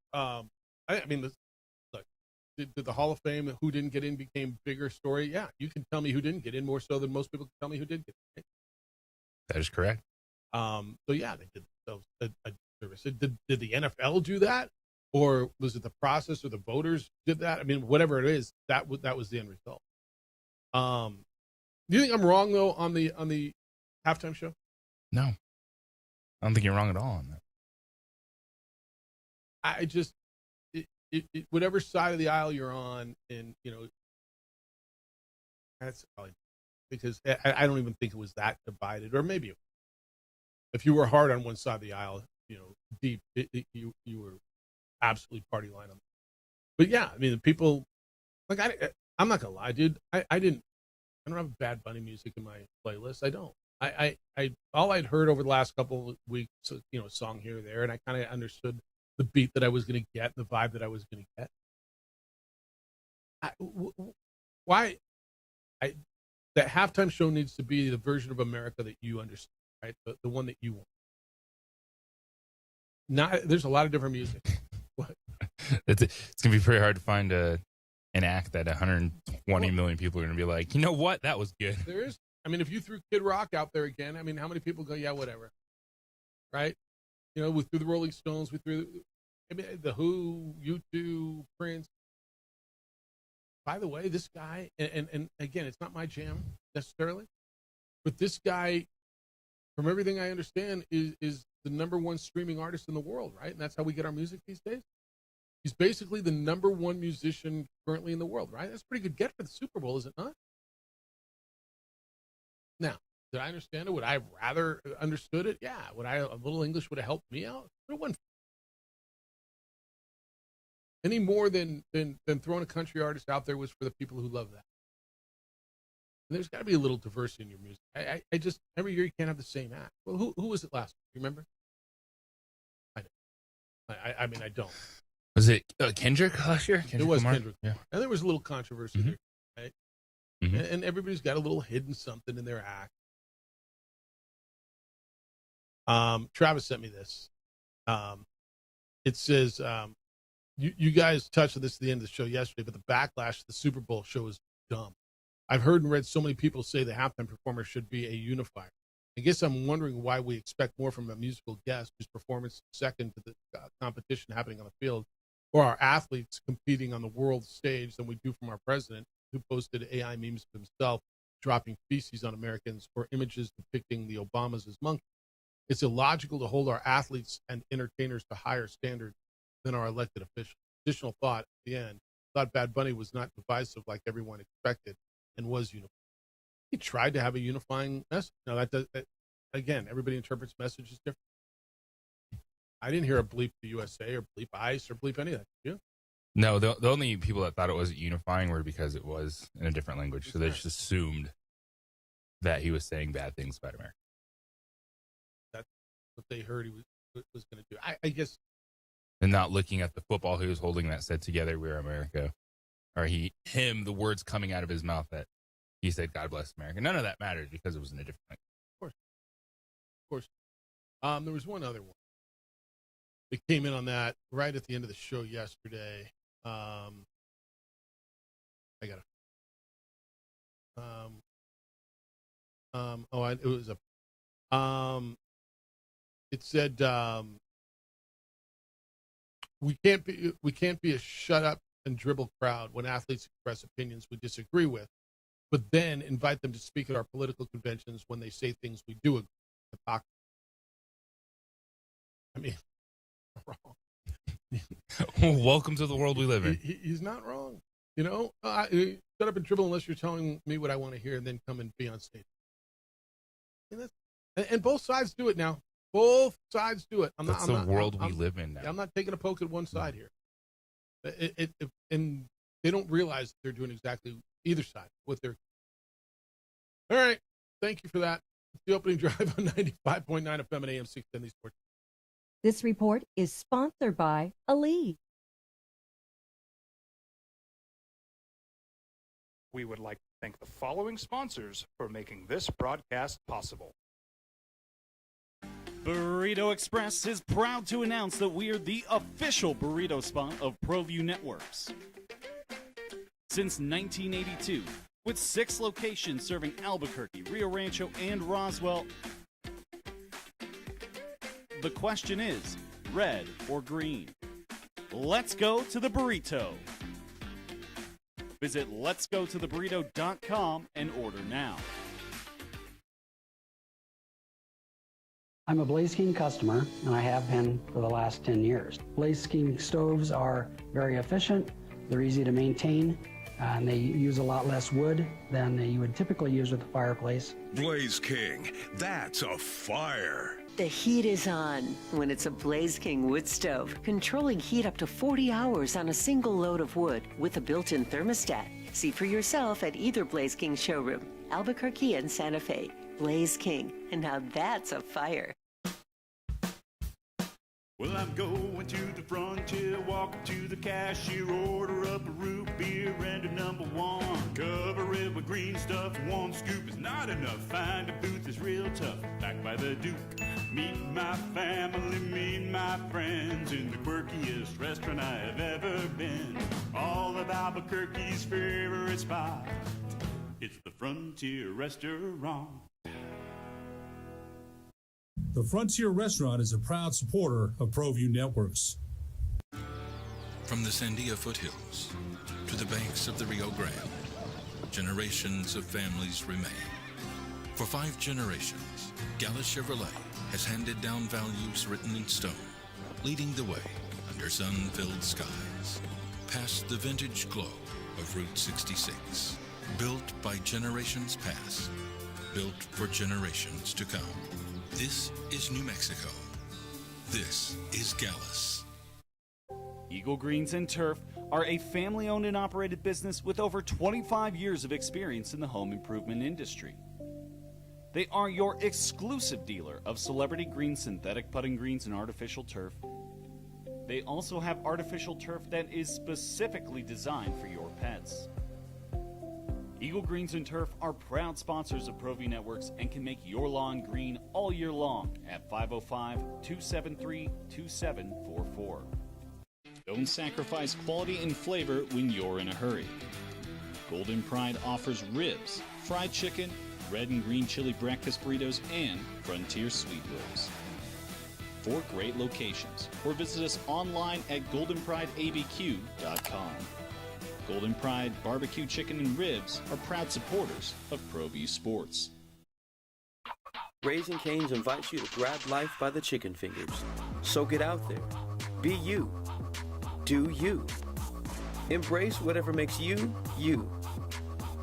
Did the Hall of Fame, who didn't get in, became bigger story? Yeah, you can tell me who didn't get in more so than most people can tell me who did get in. That is correct. So yeah, they did themselves a service. Did the NFL do that, or was it the process, or the voters did that? I mean, whatever it is, that was the end result. Do you think I'm wrong though on the halftime show? No, I don't think you're wrong at all on that. I just whatever side of the aisle you're on, and that's probably because I don't even think it was that divided, or maybe if you were hard on one side of the aisle, deep, you were absolutely party line on. But yeah, I mean, the people, like, I'm not gonna lie, dude. I don't have Bad Bunny music in my playlist. I don't. I all I'd heard over the last couple of weeks, a song here or there, and I kind of understood the beat that I was going to get, the vibe that I was going to get. That halftime show needs to be the version of America that you understand, right? The one that you want. There's a lot of different music. It's going to be pretty hard to find an act that 120 million people are going to be like, you know what? That was good. There is. I mean, if you threw Kid Rock out there again, I mean, how many people go, yeah, whatever, right? We threw the Rolling Stones, we threw the Who, U2, Prince. By the way, this guy, and again, it's not my jam necessarily, but this guy, from everything I understand, is the number one streaming artist in the world, right? And that's how we get our music these days. He's basically the number one musician currently in the world, right? That's a pretty good get for the Super Bowl, is it not? Now, did I understand it? Would I have rather understood it? Yeah. A little English would have helped me out? But it wasn't any more than throwing a country artist out there was for the people who love that. And there's got to be a little diversity in your music. I just, every year you can't have the same act. Well, who was it last year? You remember? I mean, I don't. Was it Kendrick last year? It was Lamar? Kendrick. Yeah. And there was a little controversy there, right? Mm-hmm. And everybody's got a little hidden something in their act. Travis sent me this. It says, you guys touched on this at the end of the show yesterday, but the backlash to the Super Bowl show is dumb. I've heard and read so many people say the halftime performer should be a unifier. I guess I'm wondering why we expect more from a musical guest whose performance is second to the competition happening on the field, or our athletes competing on the world stage than we do from our president, who posted AI memes of himself dropping feces on Americans or images depicting the Obamas as monkeys. It's illogical to hold our athletes and entertainers to higher standards than our elected officials. Additional thought at the end, thought Bad Bunny was not divisive like everyone expected and was unified. He tried to have a unifying message. Now, that again, everybody interprets messages different. I didn't hear a bleep the USA or bleep ICE or bleep any of that. Did you? No, the only people that thought it wasn't unifying were because it was in a different language. So they just assumed that he was saying bad things about America. what they heard he was going to do. I guess. And not looking at the football he was holding that said "Together We Are America," or the words coming out of his mouth that he said "God bless America." None of that mattered because it was in a different language. Of course. There was one other one that came in on that right at the end of the show yesterday. I got it. It was it said we can't be a shut up and dribble crowd when athletes express opinions we disagree with, but then invite them to speak at our political conventions when they say things we do agree with. I mean, wrong. Welcome to the world we live in. He's not wrong. You know, shut up and dribble unless you're telling me what I want to hear, and then come and be on stage. And both sides do it now. Both sides do it. That's the world we live in now. I'm not taking a poke at one side here. And they don't realize they're doing exactly either side what they're. All right. Thank you for that. It's the opening drive on 95.9 FM and AM 610 Sports. This report is sponsored by Ali. We would like to thank the following sponsors for making this broadcast possible. Burrito Express is proud to announce that we are the official burrito spot of ProView Networks. Since 1982, with 6 locations serving Albuquerque, Rio Rancho, and Roswell, the question is, red or green? Let's go to the burrito. Visit letsgototheburrito.com and order now. I'm a Blaze King customer, and I have been for the last 10 years. Blaze King stoves are very efficient, they're easy to maintain, and they use a lot less wood than you would typically use with a fireplace. Blaze King, that's a fire. The heat is on when it's a Blaze King wood stove, controlling heat up to 40 hours on a single load of wood with a built-in thermostat. See for yourself at either Blaze King showroom, Albuquerque and Santa Fe. Blaze King, and now that's a fire. Well, I'm going to the frontier, walking to the cashier, order up a root beer and a number 1. Cover it with green stuff, 1 scoop is not enough. Find a booth that's real tough, back by the Duke. Meet my family, meet my friends in the quirkiest restaurant I have ever been. All of Albuquerque's favorite spot, it's the Frontier Restaurant. The Frontier Restaurant is a proud supporter of ProView Networks. From the Sandia foothills to the banks of the Rio Grande, generations of families remain. For 5 generations, Gala Chevrolet has handed down values written in stone, leading the way under sun-filled skies, past the vintage glow of Route 66. Built by generations past, built for generations to come. This is New Mexico. This is Gallus. Eagle Greens and Turf are a family-owned and operated business with over 25 years of experience in the home improvement industry. They are your exclusive dealer of celebrity green, synthetic putting greens, and artificial turf. They also have artificial turf that is specifically designed for your pets. Eagle Greens and Turf are proud sponsors of ProView Networks and can make your lawn green all year long at 505-273-2744. Don't sacrifice quality and flavor when you're in a hurry. Golden Pride offers ribs, fried chicken, red and green chili breakfast burritos, and Frontier sweet rolls. 4 great locations, or visit us online at goldenprideabq.com. Golden Pride Barbecue Chicken and Ribs are proud supporters of ProView Sports. Raising Cane's invites you to grab life by the chicken fingers. So get out there. Be you. Do you. Embrace whatever makes you, you.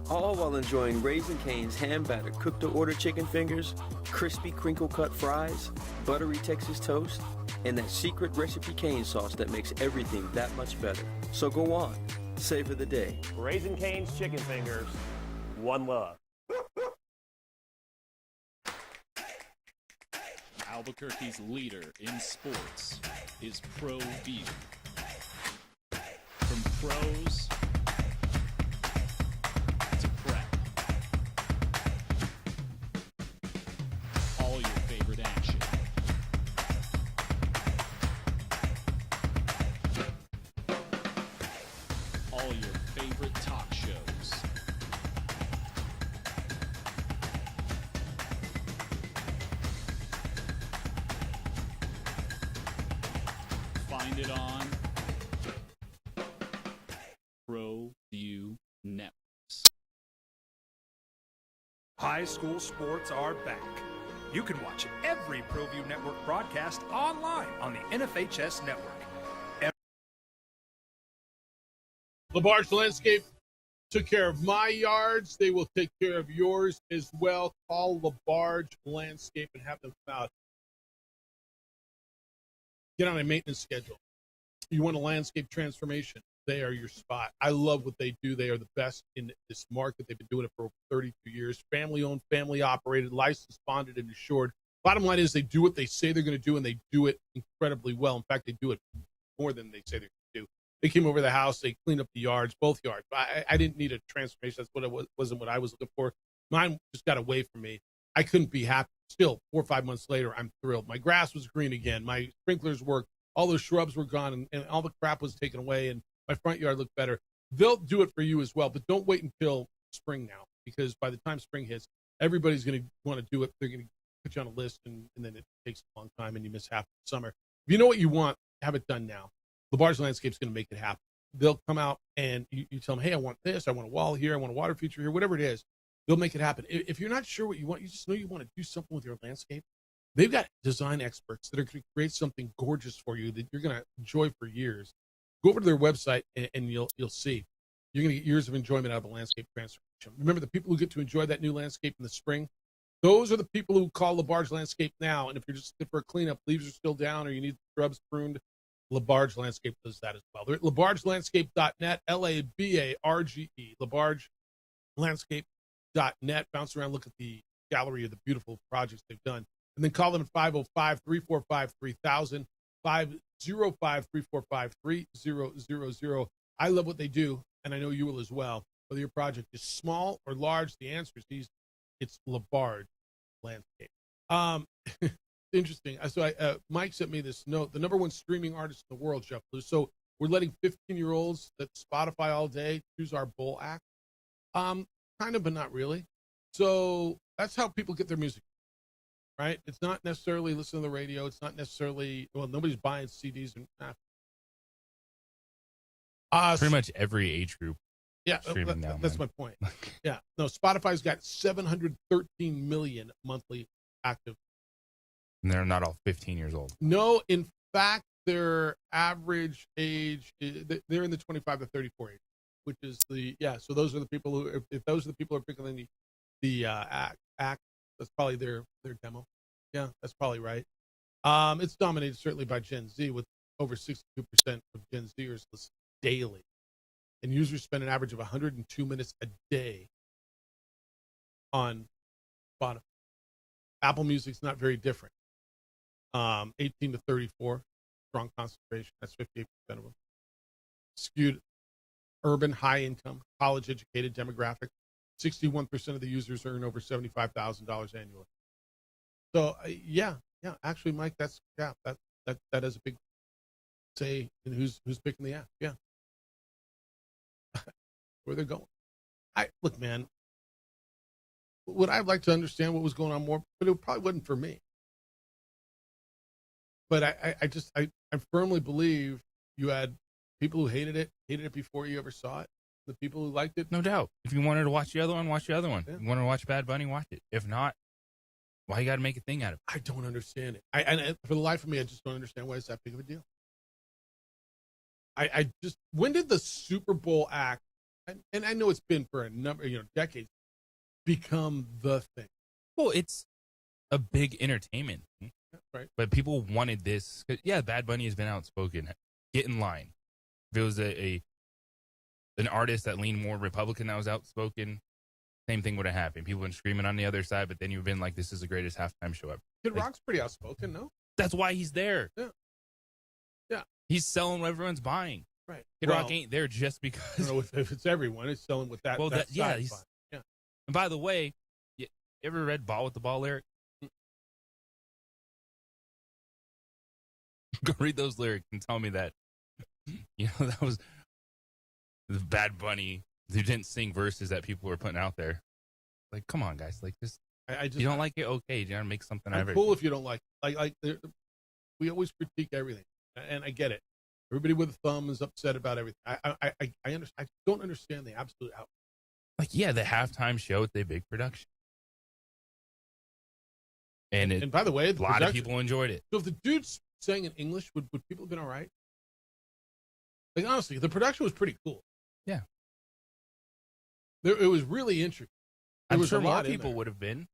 All while enjoying Raising Cane's hand-battered cooked-to-order chicken fingers, crispy crinkle-cut fries, buttery Texas toast, and that secret recipe cane sauce that makes everything that much better. So go on. Savor the day. Raising Cane's chicken fingers. One love. Albuquerque's leader in sports is ProView. From pros to prep, all your favorite action. All your favorite talk shows. Find it on ProView Networks. High school sports are back. You can watch every ProView Network broadcast online on the NFHS network. LaBarge Landscape took care of my yards. They will take care of yours as well. Call LaBarge Landscape and have them out. Get on a maintenance schedule. You want a landscape transformation, they are your spot. I love what they do. They are the best in this market. They've been doing it for over 32 years. Family-owned, family-operated, licensed, bonded, and insured. Bottom line is they do what they say they're going to do, and they do it incredibly well. In fact, they do it more than they say they're going to do. They came over the house. They cleaned up the yards, both yards. I didn't need a transformation. That's what it wasn't what I was looking for. Mine just got away from me. I couldn't be happy. Still, 4 or 5 months later, I'm thrilled. My grass was green again. My sprinklers worked. All those shrubs were gone, and all the crap was taken away, and my front yard looked better. They'll do it for you as well, but don't wait until spring now, because by the time spring hits, everybody's going to want to do it. They're going to put you on a list, and then it takes a long time, and you miss half the summer. If you know what you want, have it done now. LaBarge Landscape's going to make it happen. They'll come out, and you tell them, hey, I want this. I want a wall here. I want a water feature here, whatever it is. They'll make it happen. If you're not sure what you want, you just know you want to do something with your landscape. They've got design experts that are going to create something gorgeous for you that you're going to enjoy for years. Go over to their website, and you'll see. You're going to get years of enjoyment out of a landscape transformation. Remember, the people who get to enjoy that new landscape in the spring, those are the people who call LaBarge Landscape now. And if you're just looking for a cleanup, leaves are still down, or you need shrubs pruned, LaBarge Landscape does that as well. They're at LaBargeLandscape.net, L-A-B-A-R-G-E, LaBargeLandscape.net. Bounce around, look at the gallery of the beautiful projects they've done. And then call them at 505-345-3000, 505-345-3000. I love what they do, and I know you will as well. Whether your project is small or large, the answer is easy. It's LaBarge Landscape. Interesting. So Mike sent me this note. The #1 streaming artist in the world, Jeff Lewis. So we're letting 15-year-olds that Spotify all day choose our Bull act. Kind of, but not really. So that's how people get their music. Right? It's not necessarily listening to the radio. It's not necessarily, well, nobody's buying CDs. Pretty much every age group. Yeah, streaming now, that's my point. Yeah. No, Spotify's got 713 million monthly active. And they're not all 15 years old. No, in fact, their average age, they're in the 25 to 34 age, which is so those are the people who, if those are the people who are picking the act, that's probably their demo. Yeah, that's probably right. It's dominated certainly by Gen Z, with over 62% of Gen Zers listen daily. And users spend an average of 102 minutes a day on Spotify. Apple Music's not very different. 18 to 34, strong concentration. That's 58% of them. Skewed urban, high income, college educated demographic. 61% of the users earn over $75,000 annually. So yeah. Actually, Mike, that is a big say in who's picking the app. Yeah, where they're going. Look, man. Would I like to understand what was going on more? But it probably wasn't for me. But I firmly believe you had people who hated it before you ever saw it. The people who liked it, no doubt. If you wanted to watch the other one, watch the other one. Yeah. If you wanted to watch Bad Bunny, watch it. If not, why you got to make a thing out of it? I don't understand it. And for the life of me, I just don't understand why it's that big of a deal. I just, when did the Super Bowl act, and I know it's been for a number, decades, become the thing? Well, it's a big entertainment thing. Right. But people wanted this. Yeah, Bad Bunny has been outspoken. Get in line. If it was an artist that leaned more Republican that was outspoken, same thing would have happened. People been screaming on the other side, but then you've been like, this is the greatest halftime show ever. Kid Like, Rock's pretty outspoken, no? that's why he's there. Yeah. Yeah. He's selling what everyone's buying. Right. Kid Rock ain't there just because. I don't know if it's everyone. It's selling with that. Well, that yeah, side he's, buy. Yeah. And by the way, you ever read Ball with the Ball lyric? Go read those lyrics and tell me that. That was the Bad Bunny who didn't sing verses that people were putting out there. Like, come on, guys. Like, this. I just, you don't like it? Okay, you gotta make something out of I'm it. cool if you don't like it. We always critique everything, and I get it. Everybody with a thumb is upset about everything. I understand. I don't understand the absolute outrage. Like, yeah, the halftime show, it's a big production. And by the way, a lot of people enjoyed it. So if the dudes sang in English, would people have been all right? Like, honestly, the production was pretty cool. Yeah. It was really interesting. I'm sure more people would have been.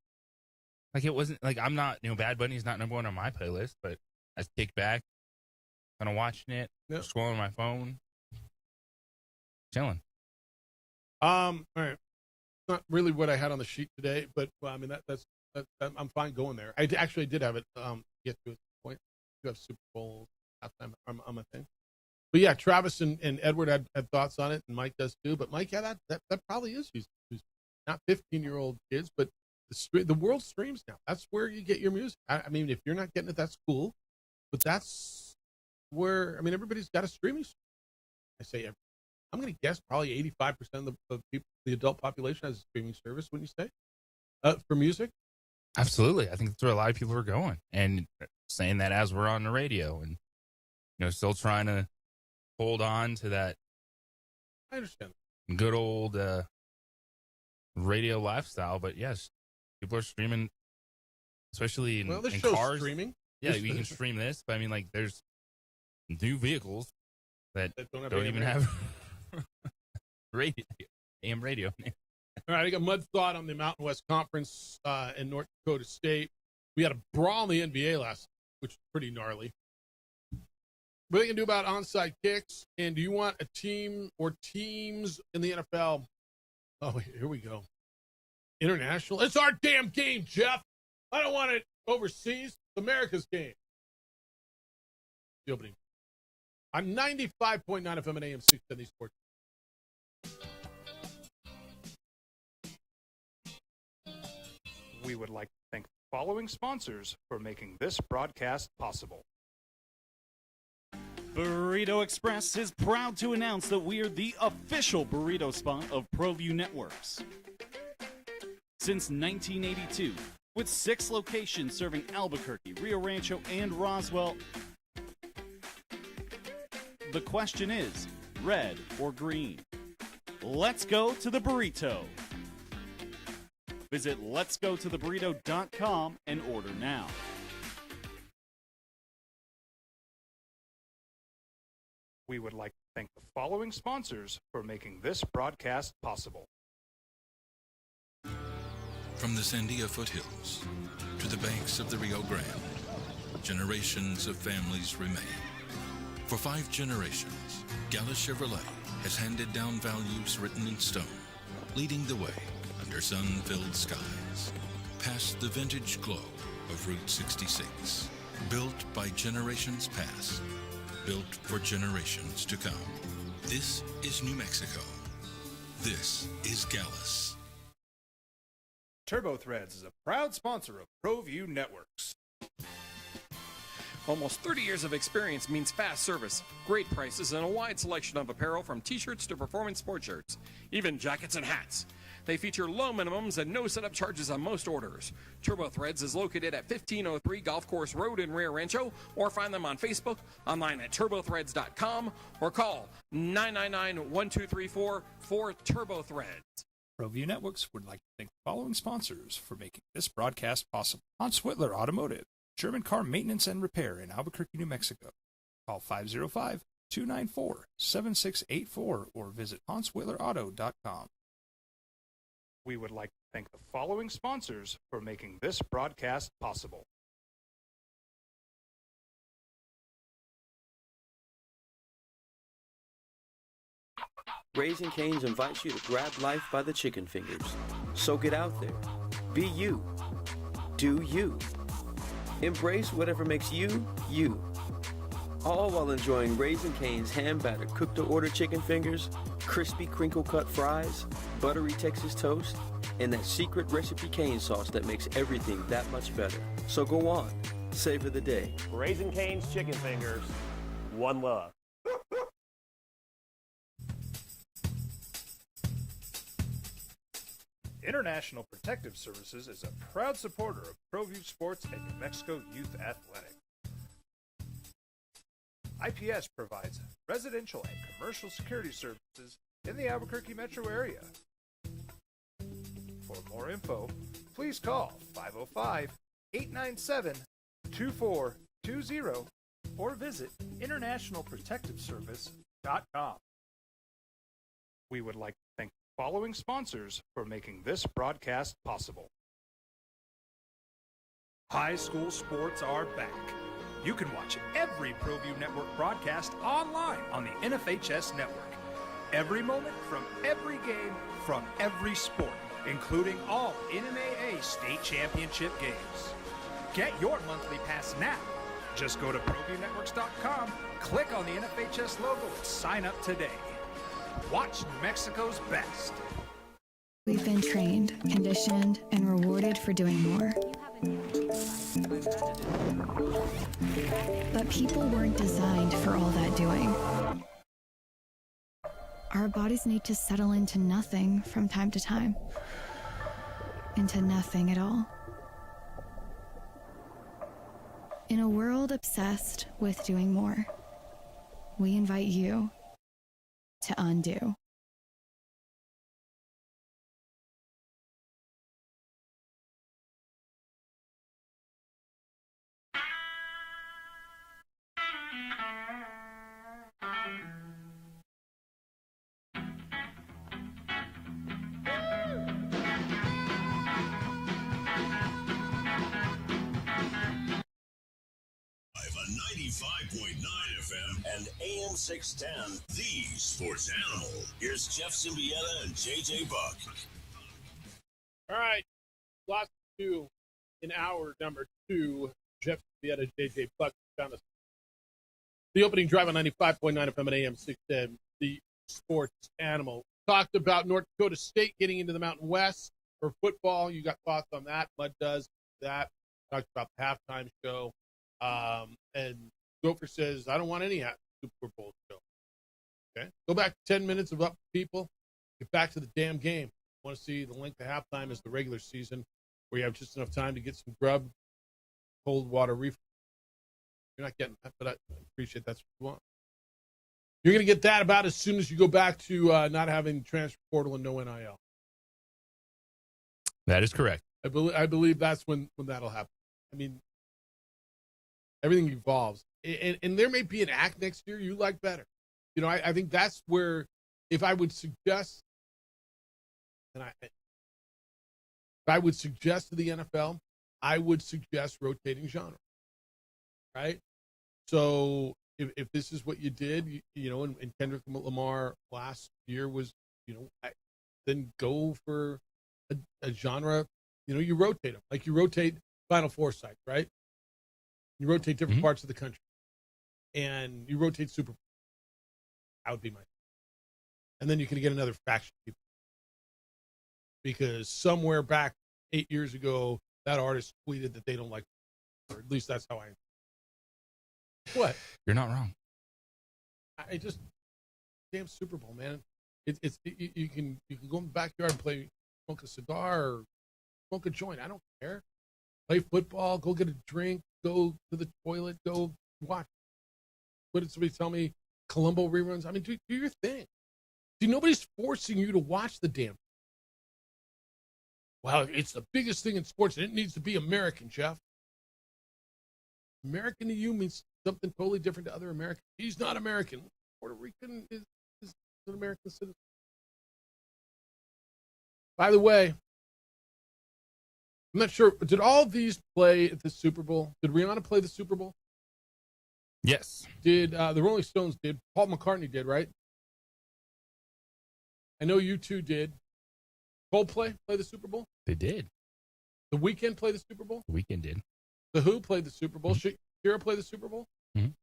Like, it wasn't, like, I'm not, Bad Bunny's not number one on my playlist, but I kicked back, kind of watching it, scrolling my phone, chilling. All right. Not really what I had on the sheet today, but well, I mean that's I'm fine going there. I actually did have it get to a point. You have Super Bowl halftime. I'm a thing. But yeah, Travis and Edward had thoughts on it, and Mike does too. But Mike, yeah, that probably is who's not 15-year-old kids, but the world streams now. That's where you get your music. I mean, if you're not getting it, that's cool. But that's where, I mean, everybody's got a streaming service. I say I'm going to guess probably 85% of the adult population has a streaming service, wouldn't you say, for music? Absolutely. I think that's where a lot of people are going. And saying that as we're on the radio and, still trying to hold on to that. I understand. Good old radio lifestyle. But yes, people are streaming, especially in cars. Streaming. Yeah, you can stream this. But I mean, like, there's new vehicles that don't even have radio, AM radio. All right, I got Mud Thought on the Mountain West Conference in North Dakota State. We had a brawl in the NBA last night, which was pretty gnarly. What are you going to do about onside kicks? And do you want a team or teams in the NFL? Oh, here we go. International. It's our damn game, Jeff. I don't want it overseas. It's America's game. The opening. On 95.9 FM and AM 670 Sports. We would like to thank the following sponsors for making this broadcast possible. Burrito Express is proud to announce that we are the official burrito spot of ProView Networks. Since 1982, with 6 locations serving Albuquerque, Rio Rancho, and Roswell, the question is, red or green? Let's go to the burrito. Visit letsgototheburrito.com and order now. We would like to thank the following sponsors for making this broadcast possible. From the Sandia foothills to the banks of the Rio Grande, generations of families remain. For 5 generations, Gallus Chevrolet has handed down values written in stone, leading the way under sun-filled skies, past the vintage glow of Route 66, built by generations past, built for generations to come. This is New Mexico. This is Gallus. TurboThreads is a proud sponsor of ProView Networks. Almost 30 years of experience means fast service, great prices, and a wide selection of apparel from t-shirts to performance sport shirts, even jackets and hats. They feature low minimums and no setup charges on most orders. TurboThreads is located at 1503 Golf Course Road in Rio Rancho, or find them on Facebook, online at turbothreads.com, or call 999-1234 for TurboThreads. ProView Networks would like to thank the following sponsors for making this broadcast possible. Hans Whitler Automotive, German car maintenance and repair in Albuquerque, New Mexico. Call 505-294-7684 or visit HansWhitlerAuto.com. We would like to thank the following sponsors for making this broadcast possible. Raising Cane's invites you to grab life by the chicken fingers. So get out there. Be you. Do you. Embrace whatever makes you, you. All while enjoying Raising Cane's hand-battered cooked-to-order chicken fingers, crispy crinkle-cut fries, buttery Texas toast, and that secret recipe cane sauce that makes everything that much better. So go on. Savor the day. Raising Cane's chicken fingers. One love. International Protective Services is a proud supporter of ProView Sports and New Mexico Youth Athletic. IPS provides residential and commercial security services in the Albuquerque metro area. For more info, please call 505-897-2420 or visit internationalprotectiveservice.com. We would like to thank the following sponsors for making this broadcast possible. High school sports are back. You can watch every ProView Network broadcast online on the NFHS network. Every moment from every game from every sport, including all NMAA state championship games. Get your monthly pass now. Just go to ProViewNetworks.com, click on the NFHS logo, and sign up today. Watch New Mexico's best. We've been trained, conditioned, and rewarded for doing more. But people weren't designed for all that doing. Our bodies need to settle into nothing from time to time. Into nothing at all. In a world obsessed with doing more, we invite you to undo. On 95.9 FM and AM 610, the sports animal. Here's Jeff Symbieta and JJ Buck. All right. Lost two in hour number 2. Jeff Symbieta, JJ Buck found us. The opening drive on 95.9 FM and AM 610, the sports animal. Talked about North Dakota State getting into the Mountain West for football. You got thoughts on that? Bud does that. Talked about the halftime show. And Gopher says, I don't want any Super Bowl show. Okay. Go back 10 minutes of up people. Get back to the damn game. I want to see the length of halftime as the regular season, where you have just enough time to get some grub, cold water refill. You're not getting that, but I appreciate that's what you want. You're going to get that about as soon as you go back to not having transfer portal and no NIL. That is correct. I believe that's when that'll happen. I mean, everything evolves. And there may be an act next year you like better. You know, I think that's where, if I would suggest, if I would suggest to the NFL, I would suggest rotating genre. Right? So if this is what you did, you know, and Kendrick Lamar last year was, you know, then go for a genre. You know, you rotate them. Like you rotate Final Four sites, right? You rotate different parts of the country. And you rotate Super Bowl. That would be my. And then you can get another faction of people. Because somewhere back 8 years ago, that artist tweeted that they don't like, or at least that's how I. What? You're not wrong. I just damn Super Bowl, man. You can go in the backyard and smoke a cigar or smoke a joint. I don't care. Play football. Go get a drink. Go to the toilet. Go watch. What did somebody tell me? Columbo reruns. I mean, do your thing. See, nobody's forcing you to watch the damn. Well, it's the biggest thing in sports, and it needs to be American, Jeff. American to you means something totally different to other Americans. He's not American. Puerto Rican is an American citizen. By the way, I'm not sure. Did all of these play at the Super Bowl? Did Rihanna play the Super Bowl? Yes. Did the Rolling Stones did? Paul McCartney did, right? I know you two did. Coldplay play the Super Bowl? They did. The Weeknd play the Super Bowl? The Weeknd did. The Who played the Super Bowl? Shakira played the Super Bowl? Mhm.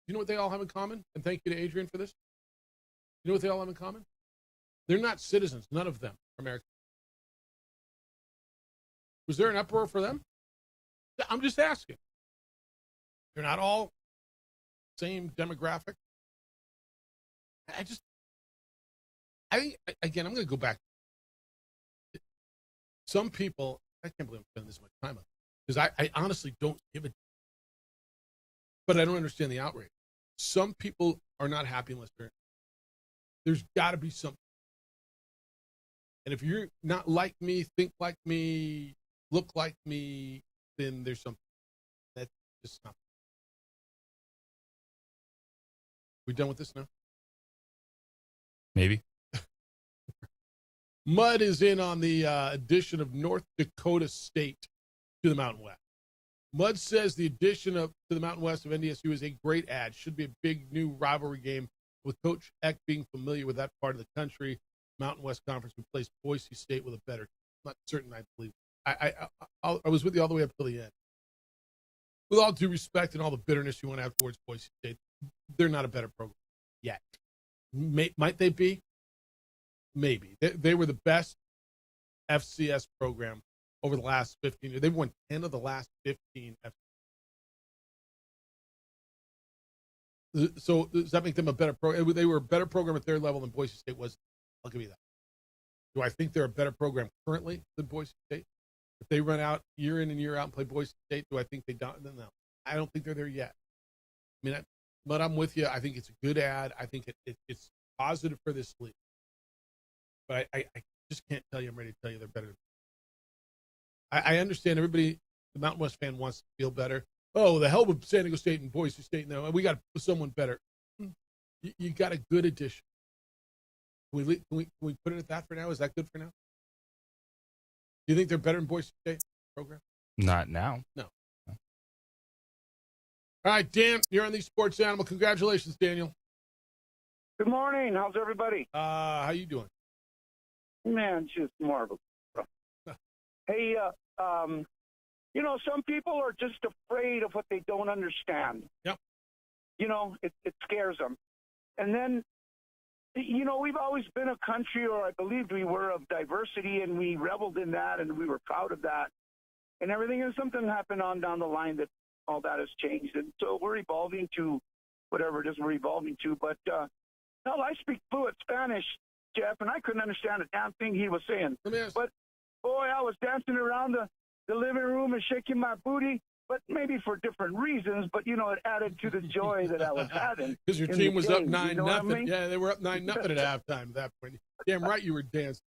You know what they all have in common? And thank you to Adrian for this. You know what they all have in common? They're not citizens. None of them are American. Was there an uproar for them? I'm just asking. They're not all same demographic. I think, again, I'm going to go back. Some people, I can't believe I'm spending this much time on it, because I honestly don't give a, but I don't understand the outrage. Some people are not happy unless there's got to be something. And if you're not like me, think like me, look like me, then there's something. That's just not. We done with this now? Maybe. Mud is in on the addition of North Dakota State to the Mountain West. Mud says the addition to the Mountain West of NDSU is a great add. Should be a big new rivalry game with Coach Eck being familiar with that part of the country. Mountain West Conference replaced Boise State with a better. I'm not certain I believe. I was with you all the way up till the end. With all due respect and all the bitterness you want to have towards Boise State, they're not a better program yet. Might they be? Maybe. They were the best FCS program over the last 15 years. They've won 10 of the last 15 FCS. So does that make them a better program? They were a better program at their level than Boise State was. I'll give you that. Do I think they're a better program currently than Boise State? If they run out year in and year out and play Boise State, do I think they don't? No. I don't think they're there yet. I mean, but I'm with you. I think it's a good ad. I think it's positive for this league. But I just can't tell you. I'm ready to tell you they're better. I understand everybody, the Mountain West fan wants to feel better. Oh, the hell with San Diego State and Boise State now. We got someone better. You got a good addition. Can we put it at that for now? Is that good for now? Do you think they're better than Boise State program? Not now. No. All right, Dan, you're on the Sports Animal. Congratulations, Daniel. Good morning. How's everybody? How you doing? Man, just marvelous. Hey, some people are just afraid of what they don't understand. Yep. It scares them. And then, we've always been a country, or I believed we were, of diversity, and we reveled in that, and we were proud of that. And everything, and something happened on down the line that all that has changed. And so we're evolving to whatever it is we're evolving to. But, hell, I speak fluent Spanish, Jeff, and I couldn't understand a damn thing he was saying. But, boy, I was dancing around the living room and shaking my booty, but maybe for different reasons. But, it added to the joy that I was having. Because your team was up 9-0. You know what I mean? Yeah, they were up 9-0 at halftime at that point. Damn right you were dancing.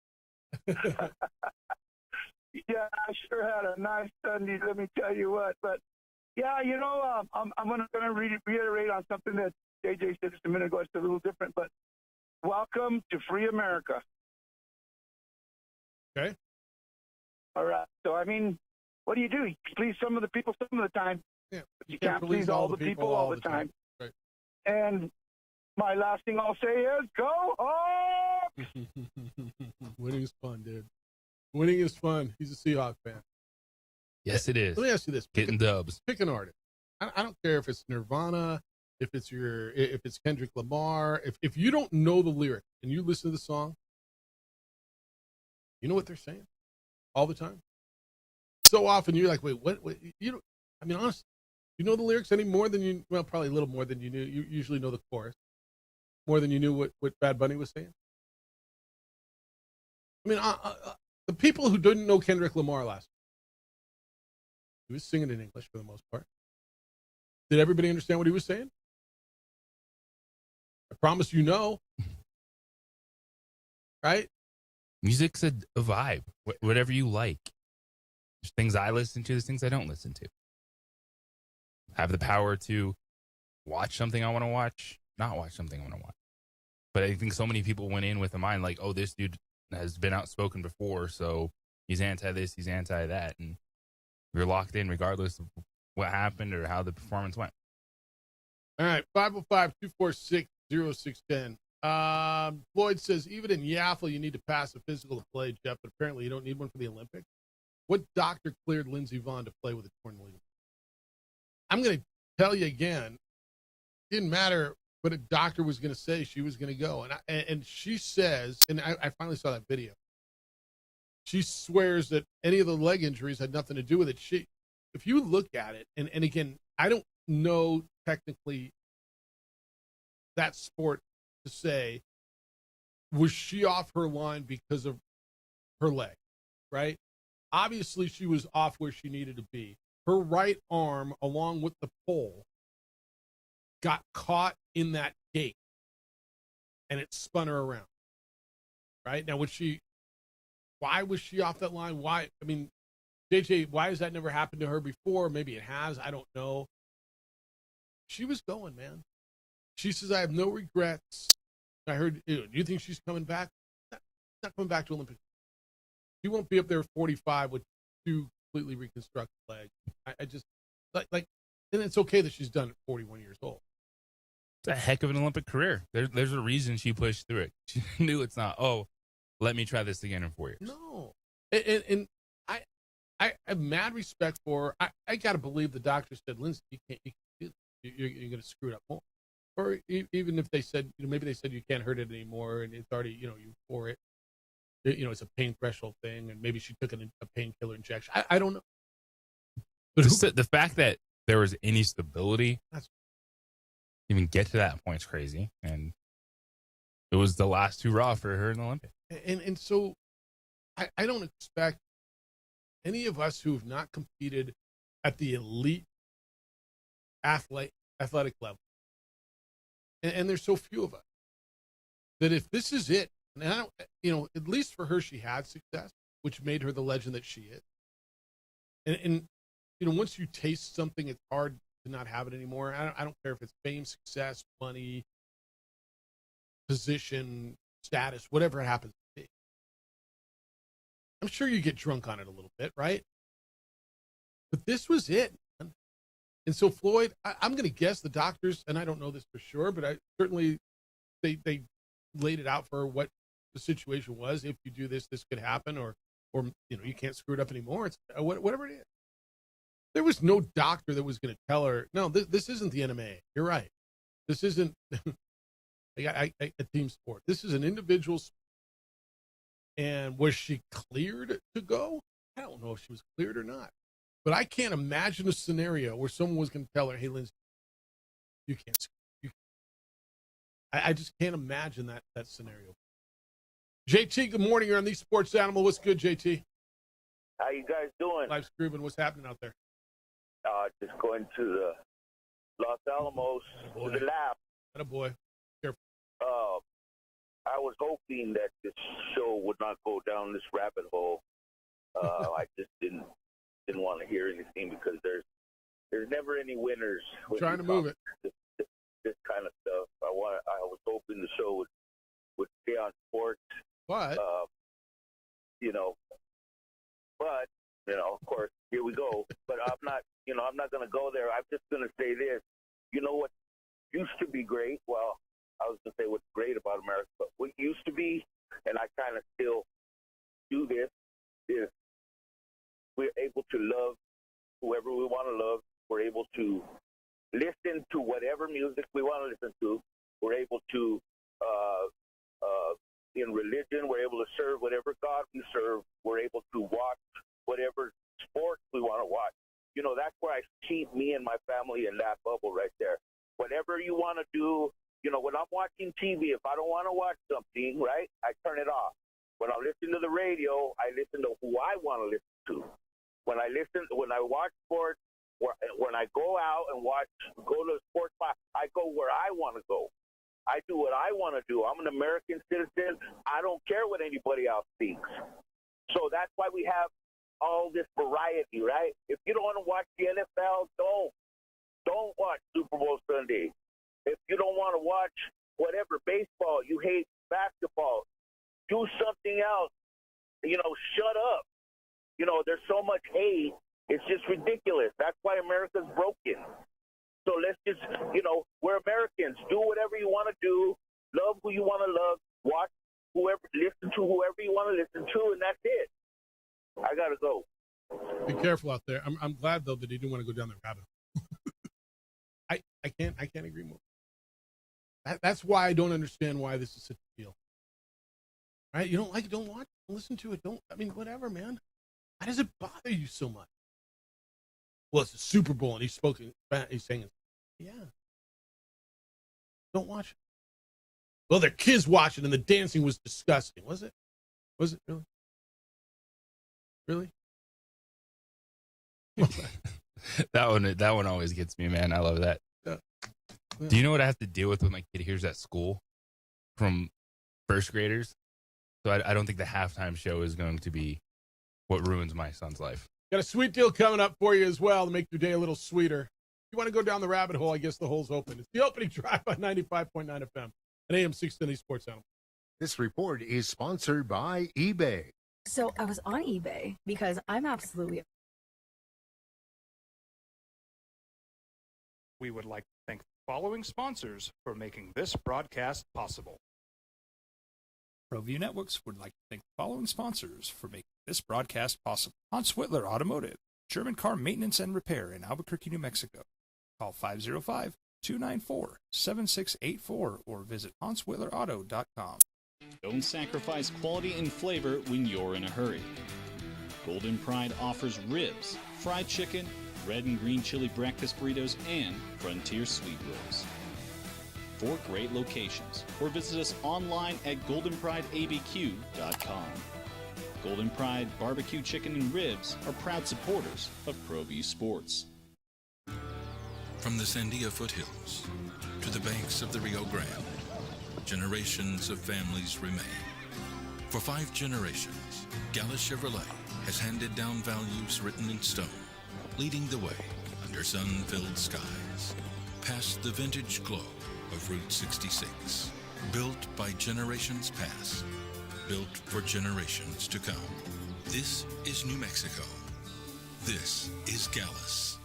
Yeah, I sure had a nice Sunday, let me tell you what. But, yeah, I'm going to reiterate on something that JJ said just a minute ago. It's a little different, but welcome to free America. Okay. All right. So, I mean, what do? You please some of the people some of the time. Yeah. But you can't please all the people all the time. Right. And my last thing I'll say is, go home! Winning is fun, dude. Winning is fun. He's a Seahawks fan. Yes, it is. Let me ask you this. Getting dubs. Pick an artist. I don't care if it's Nirvana, if it's Kendrick Lamar. If you don't know the lyric and you listen to the song, you know what they're saying all the time. So often you're like, wait, what? You don't. I mean, honestly, you know the lyrics any more than you? Well, probably a little more than you knew. You usually know the chorus more than you knew what Bad Bunny was saying. I mean, the people who didn't know Kendrick Lamar last week, he was singing in English for the most part. Did everybody understand what he was saying? I promise you know. Right? Music's a vibe. Whatever you like. There's things I listen to, there's things I don't listen to. I have the power to watch something I want to watch, not watch something I want to watch. But I think so many people went in with a mind like, oh, this dude has been outspoken before, so he's anti this, he's anti that. And we're locked in regardless of what happened or how the performance went. All right, 505-246-0610. Floyd says, even in Yaffle, you need to pass a physical to play, Jeff, but apparently you don't need one for the Olympics. What doctor cleared Lindsey Vonn to play with a torn ligament? I'm going to tell you again, it didn't matter what a doctor was going to say, she was going to go. And she says, and I finally saw that video, she swears that any of the leg injuries had nothing to do with it. If you look at it, and again, I don't know technically that sport to say, was she off her line because of her leg, right? Obviously, she was off where she needed to be. Her right arm, along with the pole, got caught in that gate, and it spun her around, right? Now, why was she off that line? Why? I mean, JJ, why has that never happened to her before? Maybe it has. I don't know. She was going, man. She says, I have no regrets. I heard, do you think she's coming back? Not coming back to Olympics. She won't be up there at 45 with two completely reconstructed legs. I just, like, and it's okay that she's done it at 41 years old. It's a heck of an Olympic career. There's a reason she pushed through it. She knew it's not, let me try this again in 4 years. No. And I have mad respect for her. I got to believe the doctor said, Lindsey, you can't do this. You're going to screw it up more. Or even if they said, maybe they said you can't hurt it anymore and it's already, you for it. It's a pain threshold thing, and maybe she took a painkiller injection. I don't know. But the fact that there was any stability, even get to that point is crazy. And it was the last hurrah for her in the Olympics. And so I don't expect any of us who have not competed at the elite athletic level, and there's so few of us, that if this is it, and I don't, at least for her, she had success, which made her the legend that she is. And once you taste something, it's hard to not have it anymore. I don't care if it's fame, success, money, position, status, whatever it happens to be. I'm sure you get drunk on it a little bit, right? But this was it, man. And so Floyd, I'm going to guess the doctors, and I don't know this for sure, but I certainly they laid it out for what the situation was. If you do this, this could happen, or you can't screw it up anymore. It's whatever it is. There was no doctor that was going to tell her, no, this isn't the NMA. You're right. This isn't a team sport. This is an individual sport. And was she cleared to go? I don't know if she was cleared or not. But I can't imagine a scenario where someone was going to tell her, hey, Lindsey, you can't. I just can't imagine that scenario. JT, good morning. You're on the Sports Animal. What's good, JT? How you guys doing? Life's grooving. What's happening out there? Just going to the Los Alamos to the lab. Attaboy. Careful. I was hoping that this show would not go down this rabbit hole. I just didn't want to hear anything because there's never any winners. Trying to move it. This kind of stuff. I was hoping the show would stay on sports. But of course, here we go. But I'm not going to go there. I'm just going to say this. You know what used to be great? Well, I was going to say what's great about America, but what used to be, and I kind of still do this, is we're able to love whoever we want to love. We're able to listen to whatever music we want to listen to. We're able to, in religion, we're able to serve whatever God we serve. We're able to watch whatever sports we want to watch. That's where I keep me and my family in that bubble right there. Whatever you want to do, when I'm watching TV, if I don't want to watch something, right, I turn it off. When I listen to the radio, I listen to who I want to listen to. When I watch sports, when I go out and go to a sports bar, I go where I want to go. I do what I want to do. I'm an American citizen. I don't care what anybody else thinks. So that's why we have all this variety, right? If you don't want to watch the NFL, don't watch Super Bowl Sunday. If you don't want to watch whatever baseball, you hate basketball, do something else. Shut up. There's so much hate. It's just ridiculous. That's why America's broken. So let's just, we're Americans. Do whatever you want to do. Love who you want to love. Watch whoever, listen to whoever you want to listen to, and that's it. I gotta go. Be careful out there. I'm glad though that he didn't want to go down the rabbit hole. I can't agree more. That's why I don't understand why this is such a deal. Right? You don't like it, don't watch it, don't listen to it, whatever, man. Why does it bother you so much? Well, it's the Super Bowl and he's saying it. Yeah. Don't watch it. Well, their kids watched it and the dancing was disgusting. Was it? Was it really? Really? That one always gets me, man. I love that. Yeah. Do you know what I have to deal with when my kid hears at school from first graders? So I don't think the halftime show is going to be what ruins my son's life. Got a sweet deal coming up for you as well to make your day a little sweeter. If you want to go down the rabbit hole, I guess the hole's open. It's the opening drive on 95.9 FM and AM 610 Sports Animal. This report is sponsored by eBay. So I was on eBay because I'm absolutely... We would like to thank the following sponsors for making this broadcast possible. ProView Networks would like to thank the following sponsors for making this broadcast possible. Hans Whitler Automotive, German car maintenance and repair in Albuquerque, New Mexico. Call 505-294-7684 or visit HansWhitlerAuto.com. Don't sacrifice quality and flavor when you're in a hurry. Golden Pride offers ribs, fried chicken, red and green chili breakfast burritos, and frontier sweet rolls. 4 great locations, or visit us online at goldenprideabq.com. Golden Pride Barbecue Chicken and Ribs are proud supporters of ProView Sports. From the Sandia foothills to the banks of the Rio Grande, generations of families remain. For 5 generations, Gala Chevrolet has handed down values written in stone, leading the way under sun-filled skies, past the vintage glow of Route 66. Built by generations past, built for generations to come. This is New Mexico. This is Gallus.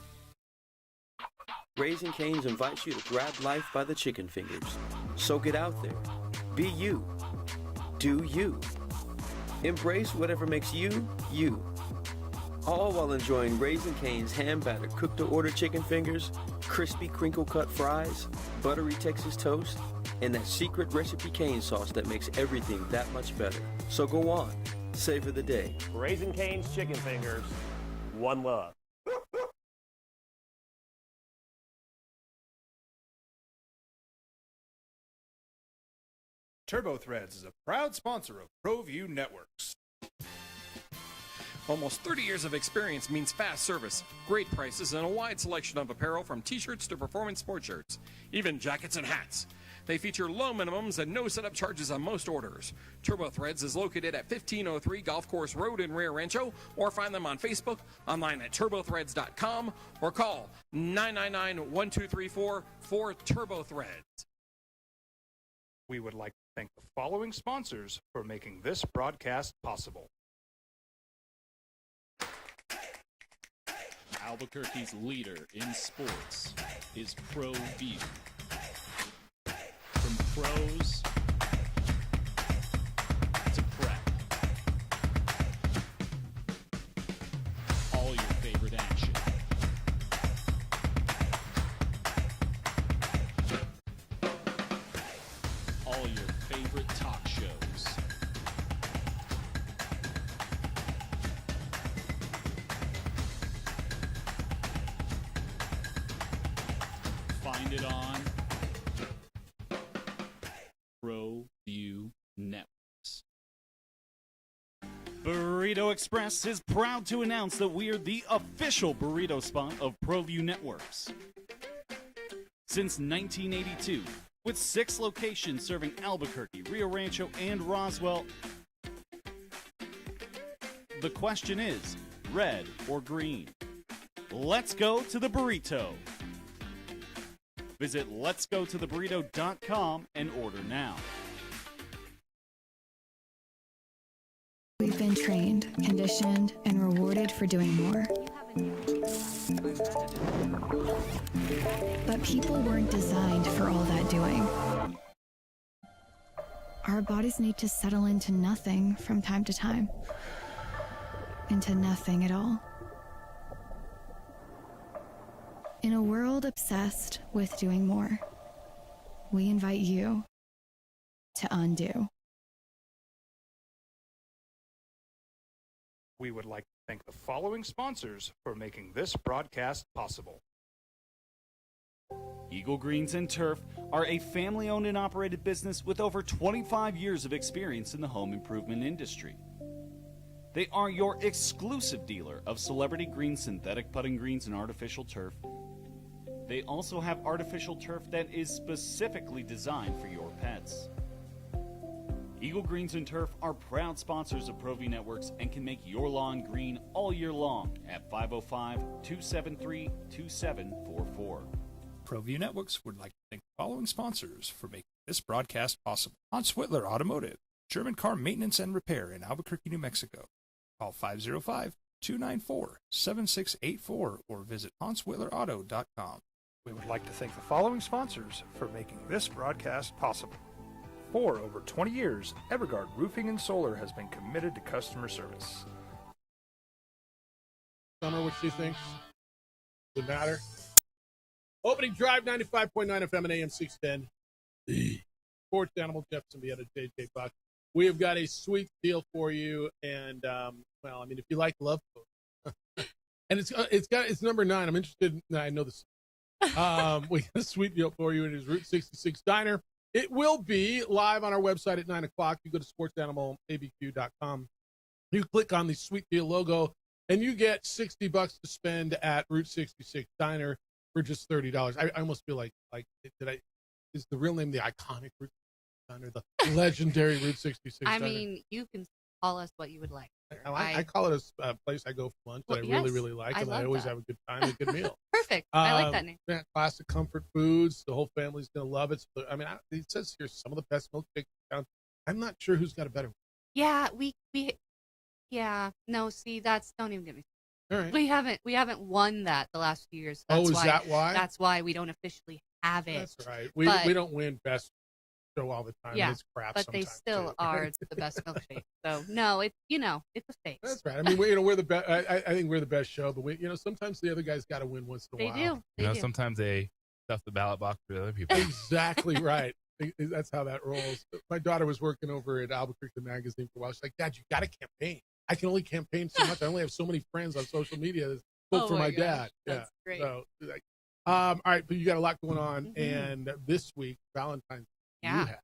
Raising Cane's invites you to grab life by the chicken fingers. So get out there. Be you. Do you. Embrace whatever makes you, you. All while enjoying Raising Cane's hand-battered cooked-to-order chicken fingers, crispy crinkle-cut fries, buttery Texas toast, and that secret recipe cane sauce that makes everything that much better. So go on. Savor the day. Raising Cane's chicken fingers. One love. TurboThreads is a proud sponsor of ProView Networks. Almost 30 years of experience means fast service, great prices, and a wide selection of apparel from t-shirts to performance sport shirts, even jackets and hats. They feature low minimums and no setup charges on most orders. TurboThreads is located at 1503 Golf Course Road in Rio Rancho, or find them on Facebook, online at turbothreads.com, or call 999-1234 for TurboThreads. We would like to thank the following sponsors for making this broadcast possible. Albuquerque's leader in sports is ProView. From pros to prep, all your favorite action. All your favorite talk shows. Find it on ProView Networks. Burrito Express is proud to announce that we are the official burrito spot of ProView Networks. Since 1982, with 6 locations serving Albuquerque, Rio Rancho, and Roswell, the question is, red or green? Let's go to the burrito. Visit letsgototheburrito.com and order now. We've been trained, conditioned, and rewarded for doing more. But people weren't designed for all that doing. our bodies need to settle into nothing from time to time. Into nothing at all. In a world obsessed with doing more, we invite you to undo. We would like to thank the following sponsors for making this broadcast possible. Eagle Greens and Turf are a family-owned and operated business with over 25 years of experience in the home improvement industry. They are your exclusive dealer of celebrity green synthetic putting greens and artificial turf. They also have artificial turf that is specifically designed for your pets. Eagle Greens and Turf are proud sponsors of ProView Networks and can make your lawn green all year long at 505-273-2744. ProView Networks would like to thank the following sponsors for making this broadcast possible. Hans Whitler Automotive, German car maintenance and repair in Albuquerque, New Mexico. Call 505-294-7684 or visit HansWhitlerAuto.com. We would like to thank the following sponsors for making this broadcast possible. For over 20 years, Evergard Roofing and Solar has been committed to customer service. Summer, what she thinks? Doesn't matter. Opening drive, 95.9 FM and AM 610. The Sports Animal, Jeff Symbieta, JJ Buck. We have got a sweet deal for you, and well, I mean, if you like Love Potion, and it's number 9. I'm interested. I know this. We got a sweet deal for you. It is Route 66 Diner. It will be live on our website at 9 o'clock. You go to sportsanimalabq.com. You click on the sweet deal logo, and you get $60 to spend at Route 66 Diner for just $30. I almost feel like is the real name the iconic Route 66 Diner, the legendary Route 66 I Diner? mean, you can call us what you would like. I call it a place I go for lunch that I really, really like, and I always have a good time and a good meal. Perfect. I like that name. Yeah, classic comfort foods. The whole family's going to love it. So, I mean, it says here some of the best milkshakes in town. I'm not sure who's got a better one. Yeah, no, see, don't even get me. All right. We haven't won that the last few years. Is that why? That's why we don't officially have it. That's right. We don't win best show all the time. Yeah, it's crap but they still too. are the best milkshake. So no, it's a face. That's right. I mean, we're the best. I think we're the best show, but sometimes the other guys got to win once in a while. They do. Sometimes they stuff the ballot box for other people. Exactly right. That's how that rolls. My daughter was working over at Albuquerque Magazine for a while. She's like, "Dad, you got to campaign. I can only campaign so much. I only have so many friends on social media that vote for my dad." That's great. So, all right, but you got a lot going on, and this week, Valentine's. Yeah.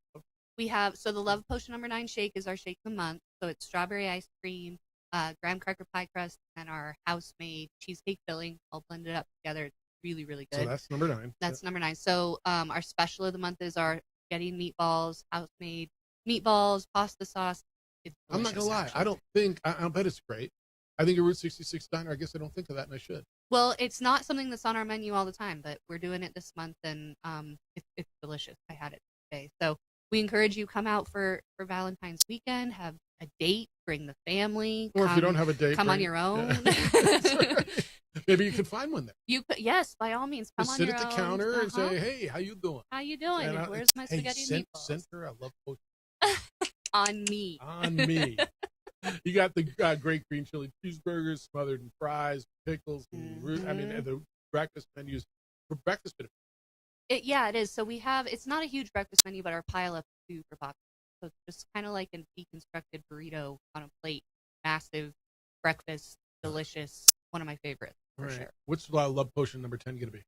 We have, so the Love Potion number 9 shake is our shake of the month. So it's strawberry ice cream, graham cracker pie crust, and our house-made cheesecake filling all blended up together. It's really, really good. So that's number 9. That's number 9. So our special of the month is our spaghetti meatballs, house-made meatballs, pasta sauce. It's I'm not going to lie. actually. I'll bet it's great. I think a Route 66 Diner, I guess I don't think of that, and I should. Well, it's not something that's on our menu all the time, but we're doing it this month, and it's delicious. I had it today. So we encourage you, come out for Valentine's weekend, have a date, bring the family. Or if you don't have a date, come on your own. Yeah. Maybe you can find one there. You could, yes, by all means, come Just on sit your at the own. counter and say, "Hey, how you doing? How you doing? And Where's my spaghetti and meatballs?" Send her a Love Potion. On me. On me. You got the great green chili cheeseburgers, smothered in fries, pickles, and I mean, the breakfast menus. For breakfast, It is. So we have, it's not a huge breakfast menu, but our pile up is super popular. So it's just kind of like a deconstructed burrito on a plate. Massive breakfast, delicious. One of my favorites for right. sure. What's Love Potion number 10 going to be?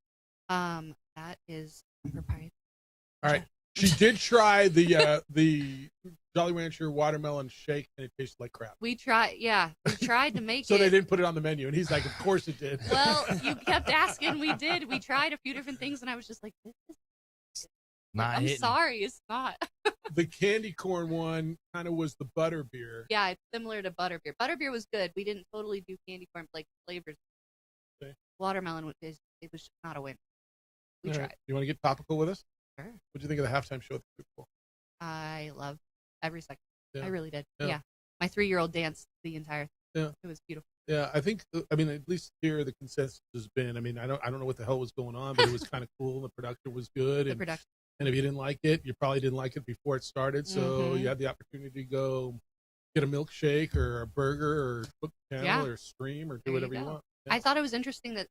That is proprietary. All right. She did try the Jolly Rancher watermelon shake, and it tasted like crap. We tried to make So it. they didn't put it on the menu, and he's like, "Of course it did." Well, you kept asking. We did. We tried a few different things, and I was just like, "This is not I'm hitting. sorry, it's not." The candy corn one kind of was the butter beer. Yeah, it's similar to butterbeer. Butterbeer was good. We didn't totally do candy corn like flavors. Okay. Watermelon was just not a win. We All tried. right. You want to get topical with us? Sure. What do you think of the halftime show at the Super Bowl? I loved every second. Yeah. I really did. Yeah. Yeah. My 3-year-old danced the entire thing. Yeah. It was beautiful. Yeah, I think. I mean, at least here the consensus has been. I mean, I don't know what the hell was going on, but it was kind of cool. The production was good. And if you didn't like it, you probably didn't like it before it started. So you had the opportunity to go get a milkshake or a burger or book the channel or stream or do whatever you want. Yeah. I thought it was interesting that,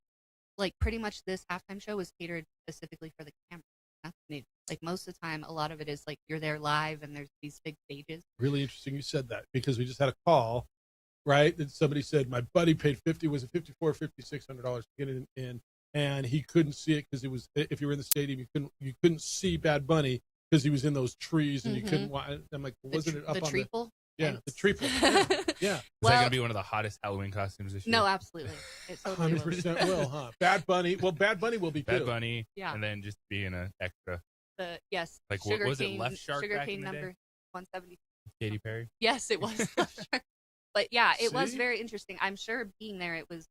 like, pretty much this halftime show was catered specifically for the camera. That's new. Like, most of the time, a lot of it is like you're there live and there's these big stages. Really interesting you said that, because we just had a call, right? And somebody said my buddy paid $5,600 to get it in, and he couldn't see it because it was, if you were in the stadium, you couldn't see Bad Bunny because he was in those trees and you couldn't. I'm like, well, wasn't it up the on treeple? Yeah, the treeple. Yeah. Is that going to be one of the hottest Halloween costumes this year? No, absolutely. It totally 100% will, huh? Bad Bunny. Well, Bad Bunny will be Bad too. Bunny. Yeah. And then just being an extra. Yes. Like, what was it? Left Shark Sugar back cane in the number day? 170. Katy Perry. Yes, it was Left Shark. But yeah, it was See? very interesting. I'm sure being there, it was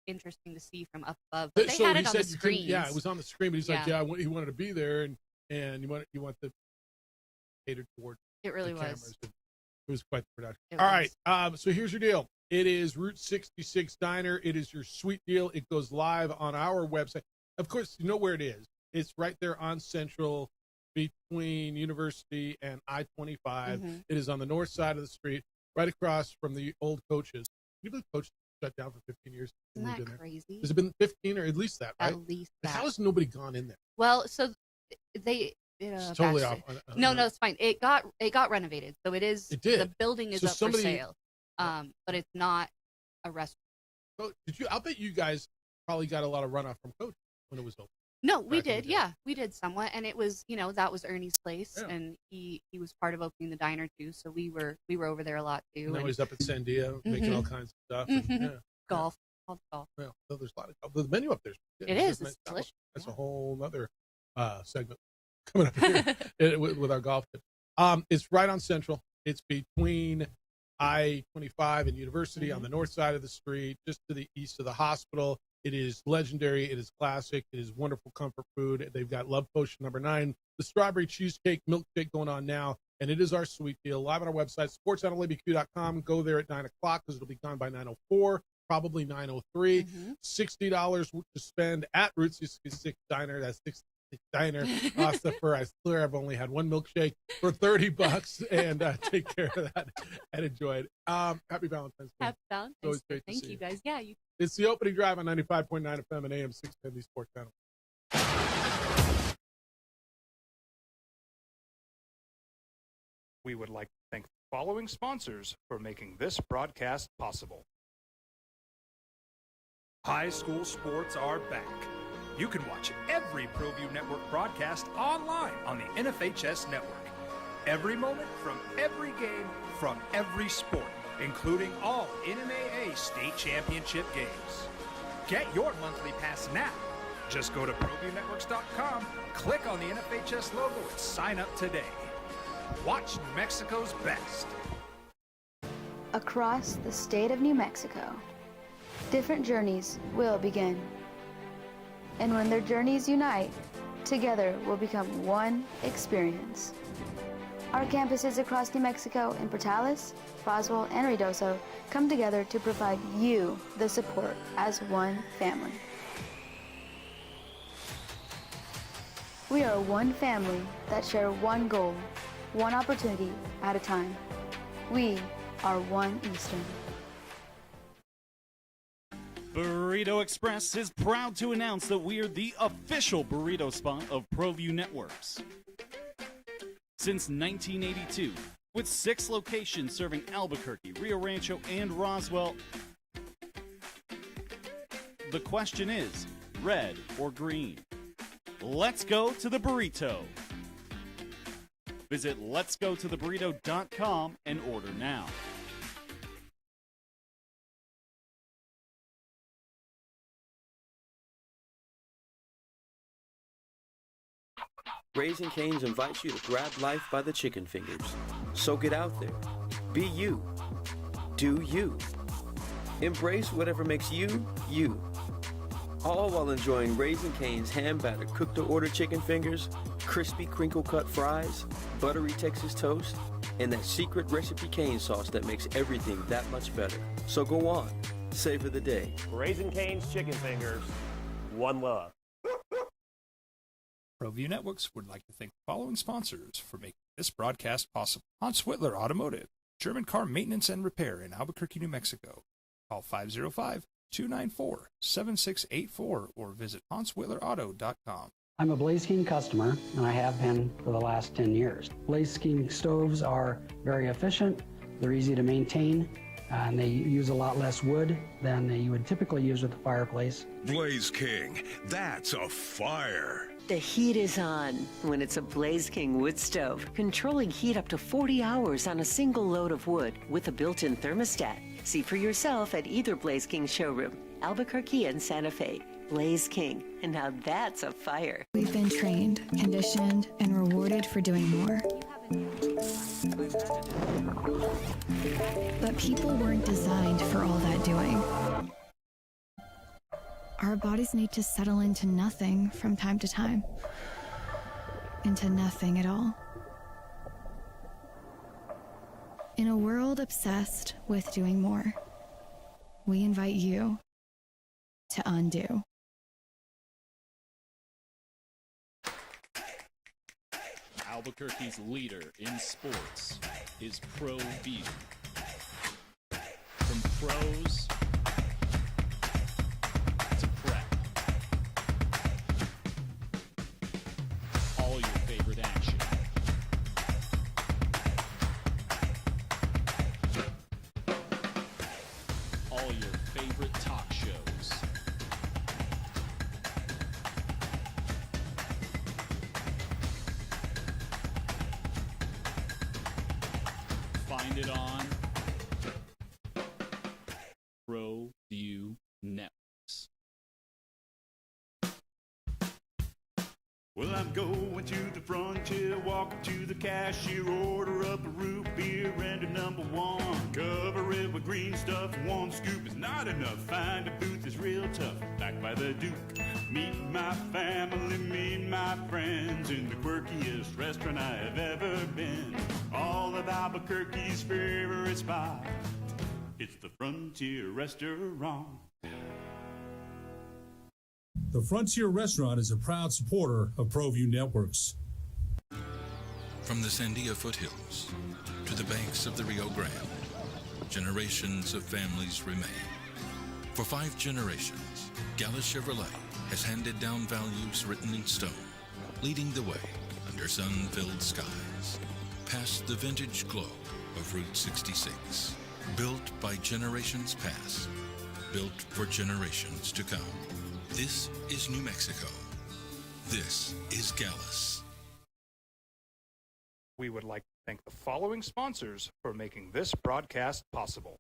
interesting to see from up above. But they So had he it on said the you couldn't- screens. Yeah, it was on the screen, but he's like, Yeah. he wanted to be there, and you want the catered toward. It really the was. cameras. It was quite the production. It All right, so here's your deal. It is Route 66 Diner. It is your sweet deal. It goes live on our website. Of course, you know where it is. It's right there on Central between University and I-25. It is on the north side of the street, right across from the old Coaches. Can you believe Coach shut down for 15 years? Isn't We've that been there. crazy? Has it been 15 or at least that, right? At least Like, that. how has nobody gone in there? Well, so they It's totally backstory. off. No, it's fine. It got renovated, so it is. It did. The building is So up somebody- for sale, but it's not a restaurant. So I'll bet you guys probably got a lot of runoff from Coach when it was open. No, we Back in the did. day. Yeah, we did somewhat, and it was, that was Ernie's place, Yeah. and he was part of opening the diner too. So we were over there a lot too. Now and he's up at Sandia making all kinds of stuff. And, yeah. golf, all the golf. Well, so there's a lot of golf. The menu up there. It is. It's delicious. That's a whole other segment coming up here with our golf tip. It's right on Central. It's between I-25 and University on the north side of the street, just to the east of the hospital. It is legendary. It is classic. It is wonderful comfort food. They've got Love Potion number 9, the strawberry cheesecake milkshake going on now, and it is our sweet deal. Live on our website, sportschannelabq.com. Go there at 9 o'clock because it'll be gone by 9:04, probably 9:03. $60 to spend at Route 66 Diner. That's 66 Diner. For I swear I've only had one milkshake for $30, and take care of that and enjoy it. Happy Valentine's Day. Happy Valentine's Always Day. great to Thank see you you. guys. Yeah, you. It's the opening drive on 95.9 FM and AM 610, the Sports Channel. We would like to thank the following sponsors for making this broadcast possible. High school sports are back. You can watch every ProView Network broadcast online on the NFHS network. Every moment from every game from every sport, including all NMAA state championship games. Get your monthly pass now. Just go to ProViewNetworks.com, click on the NFHS logo, and sign up today. Watch New Mexico's best. Across the state of New Mexico, different journeys will begin. And when their journeys unite, together will become one experience. Our campuses across New Mexico in Portales, Roswell, and Ruidoso come together to provide you the support as one family. We are one family that share one goal, one opportunity at a time. We are One Eastern. Burrito Express is proud to announce that we are the official burrito spot of ProView Networks. Since 1982, with 6 locations serving Albuquerque, Rio Rancho, and Roswell, the question is, red or green? Let's go to the burrito. Visit letsgototheburrito.com and order now. Raising Cane's invites you to grab life by the chicken fingers. So get out there. Be you. Do you. Embrace whatever makes you, you. All while enjoying Raising Cane's hand-battered cooked-to-order chicken fingers, crispy crinkle-cut fries, buttery Texas toast, and that secret recipe cane sauce that makes everything that much better. So go on. Savor the day. Raising Cane's chicken fingers. One love. ProView Networks would like to thank the following sponsors for making this broadcast possible. Hans Whitler Automotive, German car maintenance and repair in Albuquerque, New Mexico. Call 505-294-7684 or visit HansWhitlerAuto.com. I'm a Blaze King customer, and I have been for the last 10 years. Blaze King stoves are very efficient, they're easy to maintain, and they use a lot less wood than you would typically use with a fireplace. Blaze King, that's a fire. The heat is on when it's a Blaze King wood stove, controlling heat up to 40 hours on a single load of wood with a built-in thermostat. See for yourself at either Blaze King showroom, Albuquerque and Santa Fe. Blaze King, and now that's a fire. We've been trained, conditioned, and rewarded for doing more. But people weren't designed for all that doing. Our bodies need to settle into nothing from time to time. Into nothing at all. In a world obsessed with doing more, we invite you to undo. Albuquerque's leader in sports is ProView. From pros to prep, all your favorite action. All your favorite talk shows. Find it on ProView Networks. Well, I'm going to the frontier, walk up to the cashier, order up a root beer and a number one. Cover it with green stuff, one scoop is not enough. Find a booth is real tough, back by the Duke. Meet my family, meet my friends in the quirkiest restaurant I have ever been. All of Albuquerque's favorite spot, it's the Frontier Restaurant. The Frontier Restaurant is a proud supporter of ProView Networks. From the Sandia foothills to the banks of the Rio Grande, generations of families remain. For 5 generations, Gala Chevrolet has handed down values written in stone, leading the way under sun-filled skies, past the vintage glow of Route 66. Built by generations past, built for generations to come. This is New Mexico. This is Gallus. We would like to thank the following sponsors for making this broadcast possible.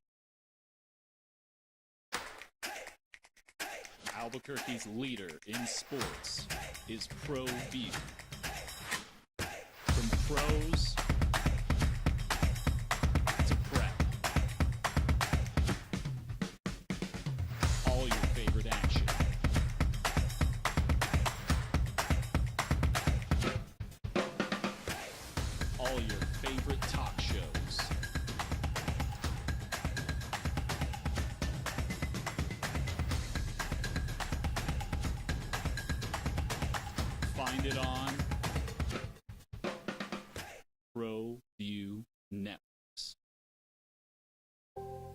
Albuquerque's leader in sports is ProView. From pros to prep, all your favorite action. All your favorite talk shows. Find it on ProView Networks.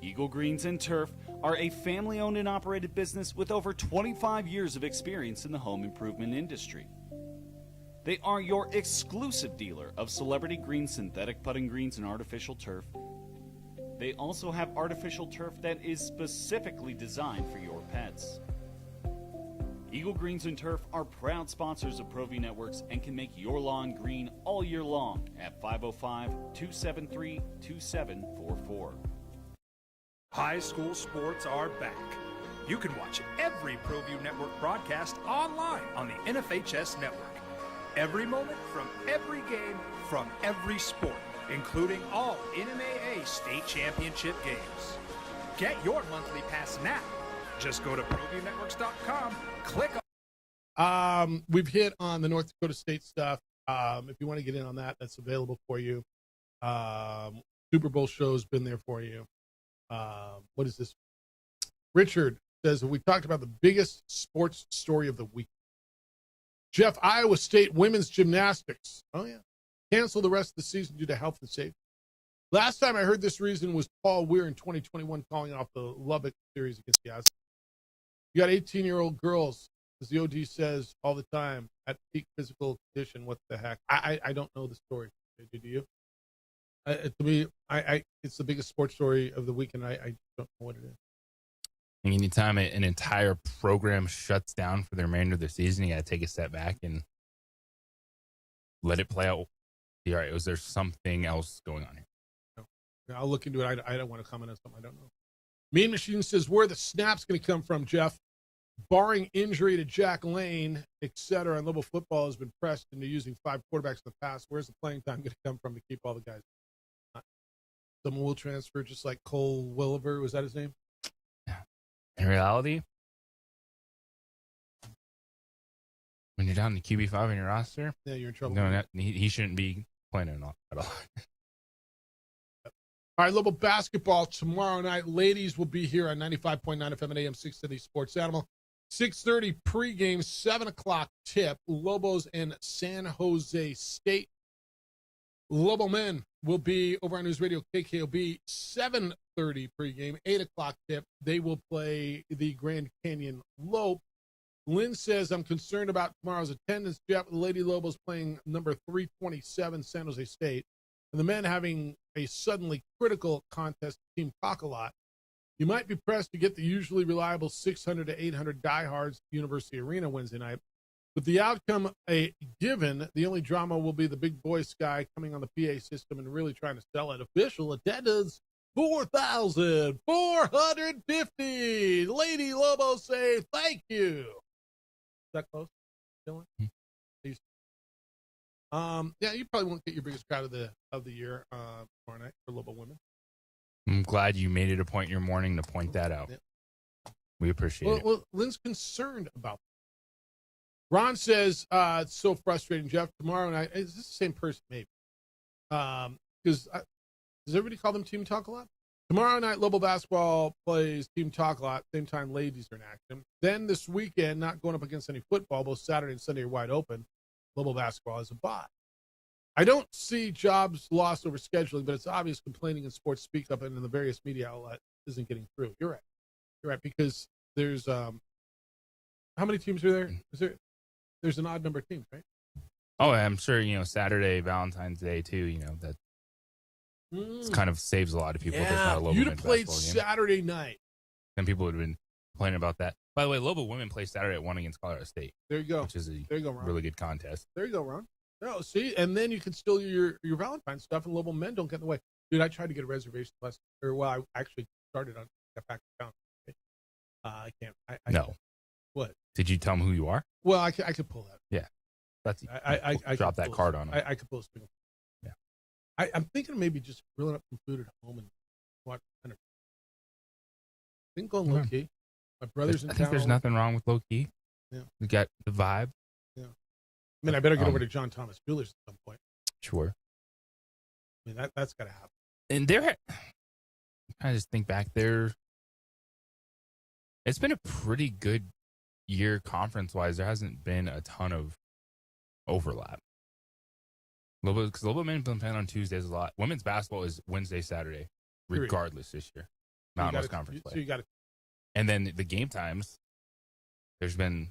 Eagle Greens and Turf are a family-owned and operated business with over 25 years of experience in the home improvement industry. They are your exclusive dealer of celebrity green synthetic putting greens and artificial turf. They also have artificial turf that is specifically designed for your pets. Eagle Greens and Turf are proud sponsors of ProView Networks and can make your lawn green all year long at 505-273-2744. High school sports are back. You can watch every ProView Network broadcast online on the NFHS network. Every moment from every game from every sport, including all NMAA state championship games. Get your monthly pass now. Just go to ProViewNetworks.com, click on. We've hit on the North Dakota State stuff. If you want to get in on that, that's available for you. Super Bowl show's been there for you. What is this? Richard says, we talked about the biggest sports story of the week. Jeff, Iowa State women's gymnastics. Oh, yeah. Cancel the rest of the season due to health and safety. Last time I heard this reason was Paul Weir in 2021 calling off the Lubbock series against the Aztecs. You got 18-year-old girls, as the OD says all the time, at peak physical condition. What the heck? I don't know the story. Do you? To me, it's the biggest sports story of the weekend. I don't know what it is. Anytime an entire program shuts down for the remainder of the season, you got to take a step back and let it play out. All right, was there something else going on here? No. I'll look into it. I don't want to comment on something I don't know. Mean Machine says, where are the snaps going to come from, Jeff? Barring injury to Jack Lane, etc., and Louisville football has been pressed into using 5 quarterbacks in the past. Where's the playing time going to come from to keep all the guys? Someone will transfer just like Cole Williver. Was that his name? In reality, when you're down to QB5 in your roster, yeah, you're in trouble. No, he shouldn't be playing at all. All right, Louisville basketball tomorrow night. Ladies will be here on 95.9 FM and AM 630 Sports Animal. 6:30 pregame, 7 o'clock tip. Lobos and San Jose State. Lobo men will be over on News Radio KKOB, 7:30 pregame, 8 o'clock tip. They will play the Grand Canyon Lope. Lynn says, I'm concerned about tomorrow's attendance. Jeff, the Lady Lobos playing number 327, San Jose State. And the men having a suddenly critical contest, Team Talk-A-Lot. You might be pressed to get the usually reliable 600 to 800 diehards at University Arena Wednesday night. With the outcome a given, the only drama will be the big boy Sky coming on the PA system and really trying to sell it. Official attendance, 4,450. Lady Lobos say thank you. Is that close, Dylan? Yeah, you probably won't get your biggest crowd of the year tomorrow night for Lobo women. I'm glad you made it a point in your morning to point that out. Yeah. We appreciate it. Well, Lynn's concerned about that. Ron says, it's so frustrating, Jeff. Tomorrow night, is this the same person? Maybe. Because does everybody call them Team Talk-A-Lot? Tomorrow night, Lobo basketball plays Team Talk-A-Lot. Same time, ladies are in action. Then this weekend, not going up against any football, both Saturday and Sunday are wide open. Lobo basketball is a bye. I don't see jobs lost over scheduling, but it's obvious complaining in sports speak up and in the various media outlet isn't getting through. You're right, because there's how many teams are there? There's an odd number of teams, right? Oh, I'm sure, Saturday, Valentine's Day too, that kind of saves a lot of people. Yeah, There's not a Lobo you'd have men's played basketball game. Saturday night. And people would have been complaining about that. By the way, Lobo women play Saturday at 1 against Colorado State. There you go. Which is a There you go, Ron. really good contest. There you go, Ron. No, see, and then you can still do your Valentine's stuff, and Lobo men don't get in the way. Dude, I tried to get a reservation I actually started on got back to town. I can't. No. What? Did you tell them who you are? Well, I could pull that. Yeah. That's I drop could that pull card on them. I could pull a string. Yeah. I'm thinking of maybe just grilling up some food at home and watch. I think going low key. My brother's in I town. think there's nothing wrong with low key. Yeah. We got the vibe. Yeah. I mean, I better get over to John Thomas Jewelers at some point. Sure. I mean, that's got to happen. And I just think back there. It's been a pretty good year conference-wise. There hasn't been a ton of overlap. Because Lobo men have been playing on Tuesdays a lot. Women's basketball is Wednesday, Saturday, regardless this year. Mountain West Conference play. So you got to. And then the game times, there's been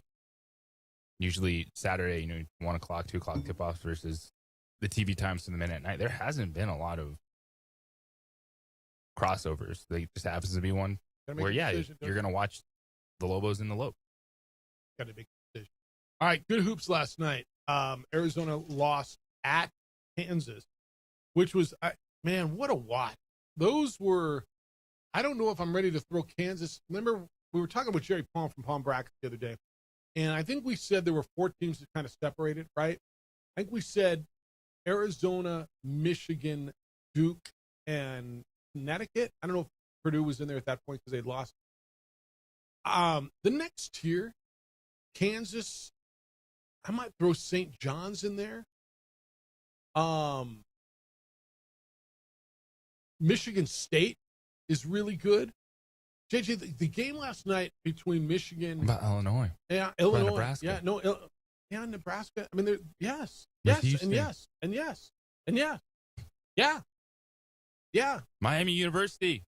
usually Saturday, 1 o'clock, 2 o'clock tip-offs versus the TV times to the minute at night. There hasn't been a lot of crossovers. There just happens to be one where, you're going to watch the Lobos in the Lobe. Got to make a decision. All right, good hoops last night. Arizona lost at Kansas, which was, man, what a watch. Those were, I don't know if I'm ready to throw Kansas. Remember, we were talking about Jerry Palm from Palm Brackets the other day, and I think we said there were 4 teams that kind of separated, right? I think we said Arizona, Michigan, Duke, and Connecticut. I don't know if Purdue was in there at that point because they'd lost. The next tier, Kansas, I might throw St. John's in there. Michigan State is really good. JJ, the game last night between Michigan, What about Illinois? yeah, Illinois, Nebraska? yeah, no, Yeah, Nebraska. I mean, yes, With and Houston. yes, and yes, and yeah, yeah, yeah. Miami University.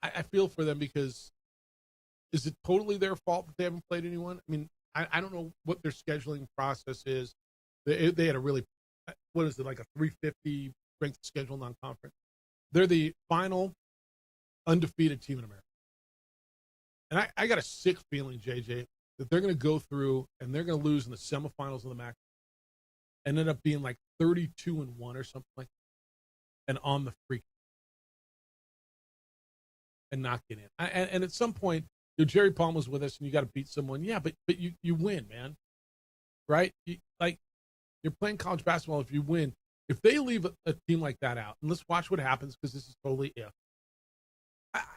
I feel for them because is it totally their fault that they haven't played anyone? I mean, I don't know what their scheduling process is. They had a really, what is it, like a 350 strength schedule non-conference. They're the final undefeated team in America. And I got a sick feeling, JJ, that they're going to go through and they're going to lose in the semifinals of the MAC and end up being like 32-1 or something like that, and on the freak and not get in. And at some point, Jerry Palm was with us, and you got to beat someone. Yeah, but you win, man. Right? You're playing college basketball. If you win, if they leave a team like that out, and let's watch what happens because this is totally if.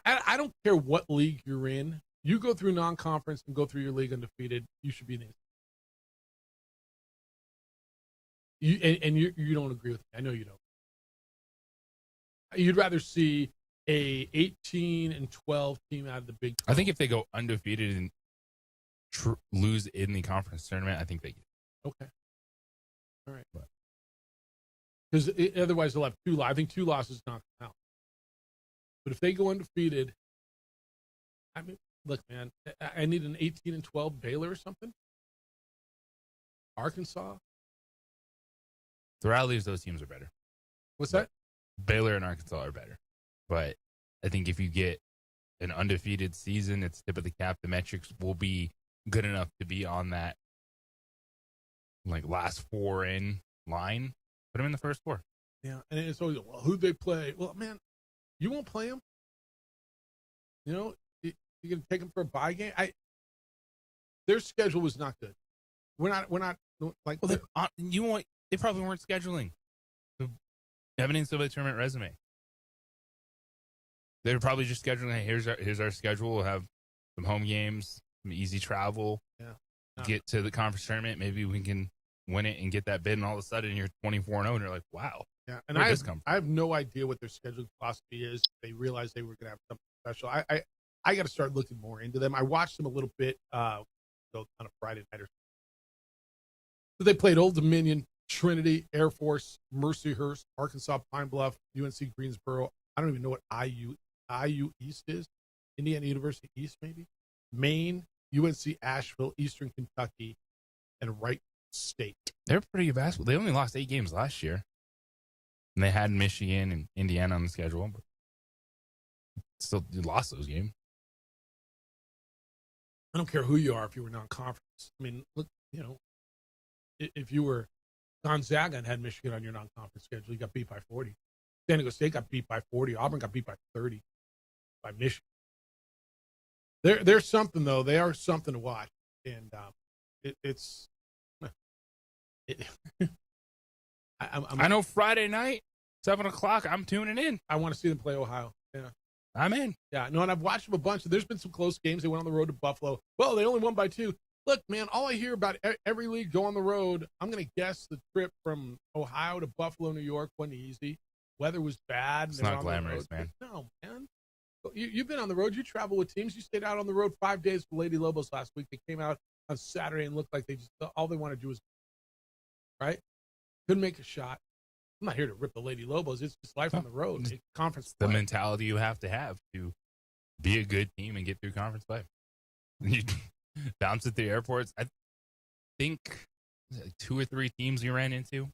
I don't care what league you're in. You go through non-conference and go through your league undefeated. You should be in it. You don't agree with me. I know you don't. You'd rather see a 18-12 team out of the Big 12. I think if they go undefeated and lose in the conference tournament, I think they get it. Okay. All right. Because otherwise they'll have two. I think 2 losses knock them out. But if they go undefeated, I mean, look, man, I need an 18-12 Baylor or something. Arkansas. The realities, those teams are better. What's that? Baylor and Arkansas are better. But I think if you get an undefeated season, it's tip of the cap. The metrics will be good enough to be on that like last 4 in line. Put them in the first 4. Yeah, and it's always, well, who'd they play? Well, man, you won't play them. You know, you're going to take them for a bye game. Their schedule was not good. We're not like. Well, they probably weren't scheduling. They have an NCAA tournament resume. They were probably just scheduling. Hey, here's our schedule. We'll have some home games, some easy travel. Yeah. Get to the conference tournament. Maybe we can win it and get that bid. And all of a sudden, you're 24-0, and you're like, wow. Yeah, and Where'd I this come from? have no idea what their scheduling philosophy is. They realized they were going to have something special. I got to start looking more into them. I watched them a little bit on a Friday night or so. They played Old Dominion, Trinity, Air Force, Mercyhurst, Arkansas Pine Bluff, UNC Greensboro. I don't even know what IU East is. Indiana University East, maybe. Maine, UNC Asheville, Eastern Kentucky, and Wright State. They're pretty good basketball. They only lost 8 games last year. And they had Michigan and Indiana on the schedule, but still lost those games. I don't care who you are if you were non-conference. I mean, look, you know, if you were Gonzaga and had Michigan on your non-conference schedule, you got beat by 40. San Diego State got beat by 40. Auburn got beat by 30 by Michigan. They're something, though. They are something to watch. And I know Friday night, 7 o'clock, I'm tuning in. I want to see them play Ohio. Yeah. I'm in. Yeah, no, and I've watched them a bunch. There's been some close games. They went on the road to Buffalo. Well, they only won by 2. Look, man, all I hear about every league go on the road, I'm going to guess the trip from Ohio to Buffalo, New York wasn't easy. Weather was bad. It's not glamorous, man. No, man. You've been on the road. You travel with teams. You stayed out on the road 5 days for Lady Lobos last week. They came out on Saturday and looked like all they want to do is, right? Couldn't make a shot. I'm not here to rip the Lady Lobos. It's just life on the road. It's conference The play. mentality you have to be a good team and get through conference play. You bounce at the airports. I think 2 or 3 teams you ran into.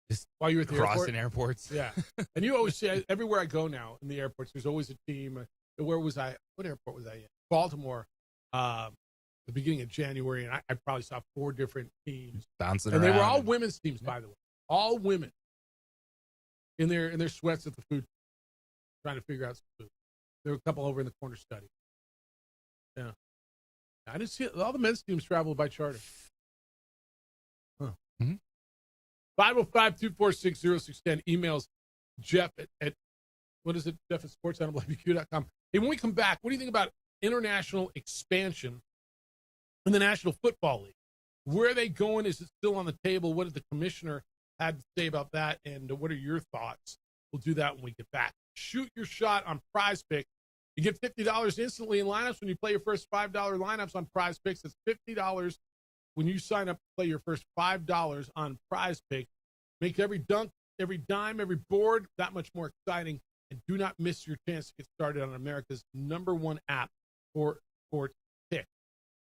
Just while you were at the crossing airport? airports. Yeah. And you always see, everywhere I go now in the airports, there's always a team. Where was I? What airport was I in? Baltimore. The beginning of January, and I probably saw 4 different teams. Bouncing and around. they were all women's teams, by the way. All women in their sweats at the food, trying to figure out some food. There were a couple over in the corner study. Yeah. I didn't see it. All the men's teams traveled by charter. Huh. 505-246-0610. Emails Jeff at what is it? Jeff at sports.wq.com. Hey, when we come back, what do you think about international expansion in the National Football League? Where are they going? Is it still on the table? What did the commissioner had to say about that? And what are your thoughts? We'll do that when we get back. Shoot your shot on Prize Pick. You get $50 instantly in lineups when you play your first $5 lineups on Prize Picks. That's $50 when you sign up to play your first $5 on Prize Picks. Make every dunk, every dime, every board that much more exciting. And do not miss your chance to get started on America's #1 app for sports picks.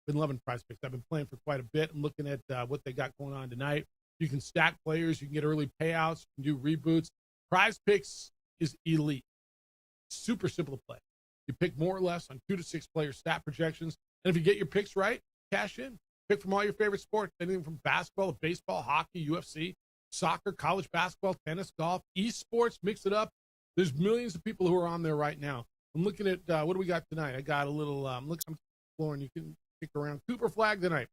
Been loving Prize Picks. I've been playing for quite a bit. I'm looking at what they got going on tonight. You can stack players. You can get early payouts. You can do reboots. Prize Picks is elite. Super simple to play. You pick more or less on 2 to 6 player stat projections. And if you get your picks right, cash in. Pick from all your favorite sports, anything from basketball, baseball, hockey, UFC, soccer, college basketball, tennis, golf, esports, mix it up. There's millions of people who are on there right now. I'm looking at what do we got tonight? I got a little, look, I'm exploring. You can kick around. Cooper Flag tonight.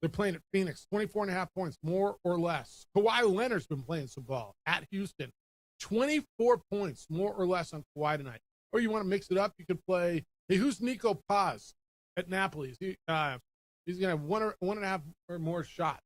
They're playing at Phoenix, 24.5 points, more or less. Kawhi Leonard's been playing some ball at Houston. 24 points, more or less on Kawhi tonight. Or you want to mix it up, you could play, hey, who's Nico Paz at Napoli? He's going to have one and a half or more shots.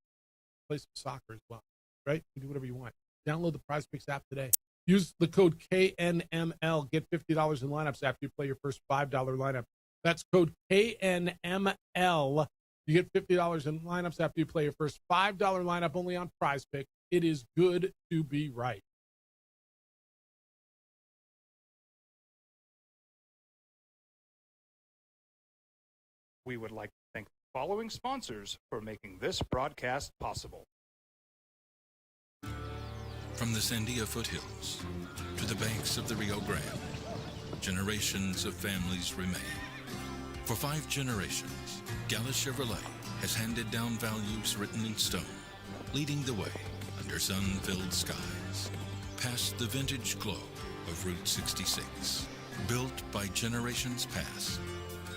Play some soccer as well, right? You can do whatever you want. Download the Prize Picks app today. Use the code KNML. Get $50 in lineups after you play your first $5 lineup. That's code KNML. You get $50 in lineups after you play your first $5 lineup only on Prize Picks. It is good to be right. We would like to thank the following sponsors for making this broadcast possible. From the Sandia foothills to the banks of the Rio Grande, generations of families remain. For 5 generations, Gallus Chevrolet has handed down values written in stone, leading the way under sun-filled skies, past the vintage glow of Route 66, built by generations past,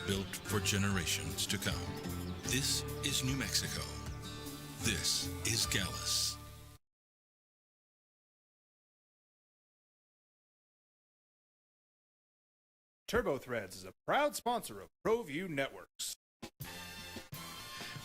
built for generations to come. This is New Mexico. This is Gallus. TurboThreads is a proud sponsor of ProView Networks.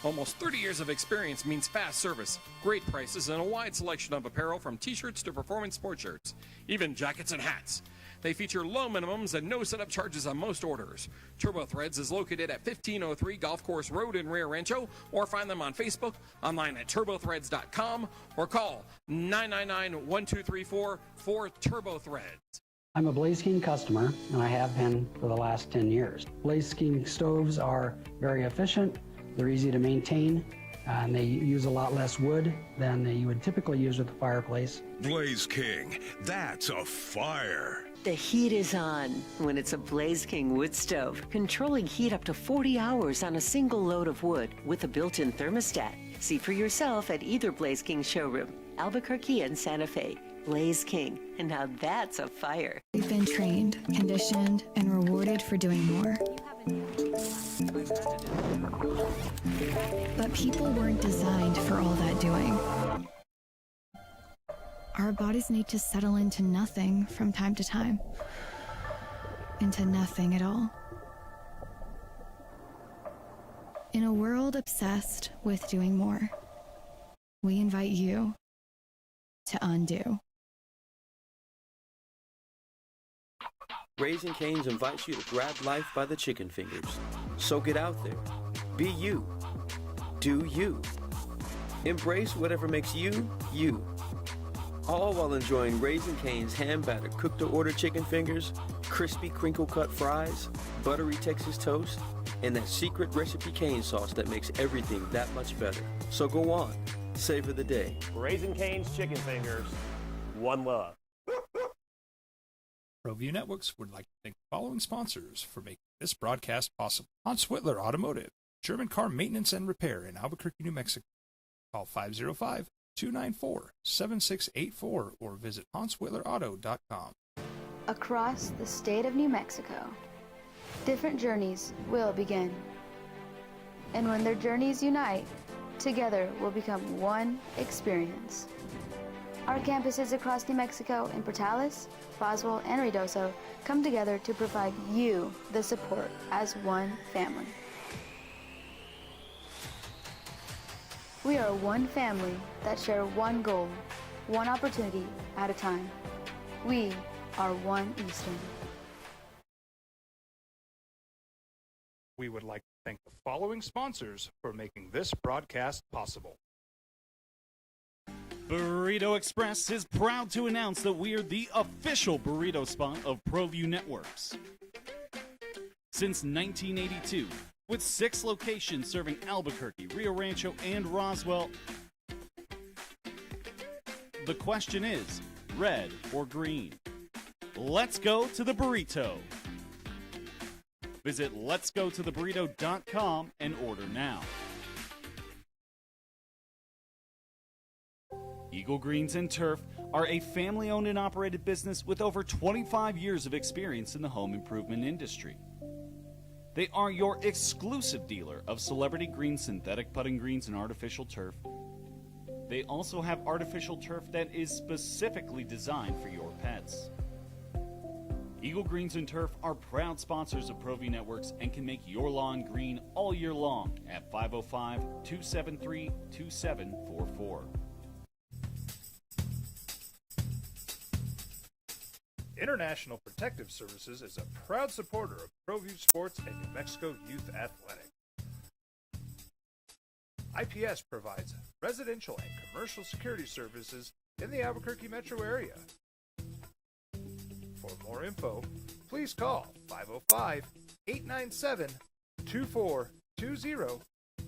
Almost 30 years of experience means fast service, great prices, and a wide selection of apparel from t-shirts to performance sports shirts, even jackets and hats. They feature low minimums and no setup charges on most orders. TurboThreads is located at 1503 Golf Course Road in Rio Rancho, or find them on Facebook, online at turbothreads.com, or call 999-1234 for TurboThreads. I'm a Blaze King customer, and I have been for the last 10 years. Blaze King stoves are very efficient, they're easy to maintain, and they use a lot less wood than you would typically use with a fireplace. Blaze King, that's a fire. The heat is on when it's a Blaze King wood stove, controlling heat up to 40 hours on a single load of wood with a built-in thermostat. See for yourself at either Blaze King showroom, Albuquerque and Santa Fe. Blaze King, and now that's a fire. We've been trained, conditioned, and rewarded for doing more. But people weren't designed for all that doing. Our bodies need to settle into nothing from time to time. Into nothing at all. In a world obsessed with doing more, we invite you to undo. Raising Cane's invites you to grab life by the chicken fingers. So get out there. Be you. Do you. Embrace whatever makes you, you. All while enjoying Raising Cane's hand-battered cooked-to-order chicken fingers, crispy crinkle-cut fries, buttery Texas toast, and that secret recipe cane sauce that makes everything that much better. So go on. Savor the day. Raising Cane's chicken fingers. One love. ProView Networks would like to thank the following sponsors for making this broadcast possible. Hans Whitler Automotive, German car maintenance and repair in Albuquerque, New Mexico. Call 505-294-7684 or visit HansWhitlerAuto.com. Across the state of New Mexico, different journeys will begin. And when their journeys unite, together will become one experience. Our campuses across New Mexico in Portales, Boswell, and Ruidoso come together to provide you the support as one family. We are one family that share one goal, one opportunity at a time. We are One Eastern. We would like to thank the following sponsors for making this broadcast possible. Burrito Express is proud to announce that we are the official burrito spot of ProView Networks. Since 1982, with 6 locations serving Albuquerque, Rio Rancho, and Roswell, the question is, red or green? Let's go to the burrito. Visit letsgototheburrito.com and order now. Eagle Greens and Turf are a family-owned and operated business with over 25 years of experience in the home improvement industry. They are your exclusive dealer of celebrity green synthetic putting greens and artificial turf. They also have artificial turf that is specifically designed for your pets. Eagle Greens and Turf are proud sponsors of ProView Networks and can make your lawn green all year long at 505-273-2744. International Protective Services is a proud supporter of ProView Sports and New Mexico Youth Athletic. IPS provides residential and commercial security services in the Albuquerque metro area. For more info, please call 505-897-2420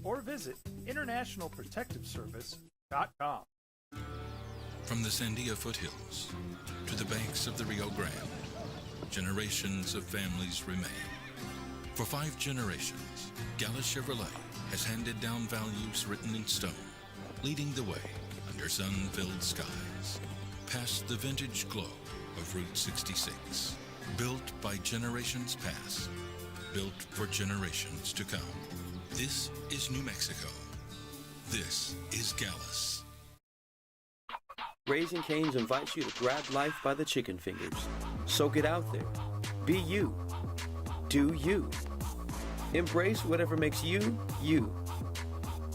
or visit internationalprotectiveservice.com. From the Sandia foothills to the banks of the Rio Grande, generations of families remain. For 5 generations, Gala Chevrolet has handed down values written in stone, leading the way under sun-filled skies, past the vintage glow of Route 66. Built by generations past, built for generations to come. This is New Mexico. This is Gallus. Raising Cane's invites you to grab life by the chicken fingers. So get out there. Be you. Do you. Embrace whatever makes you, you.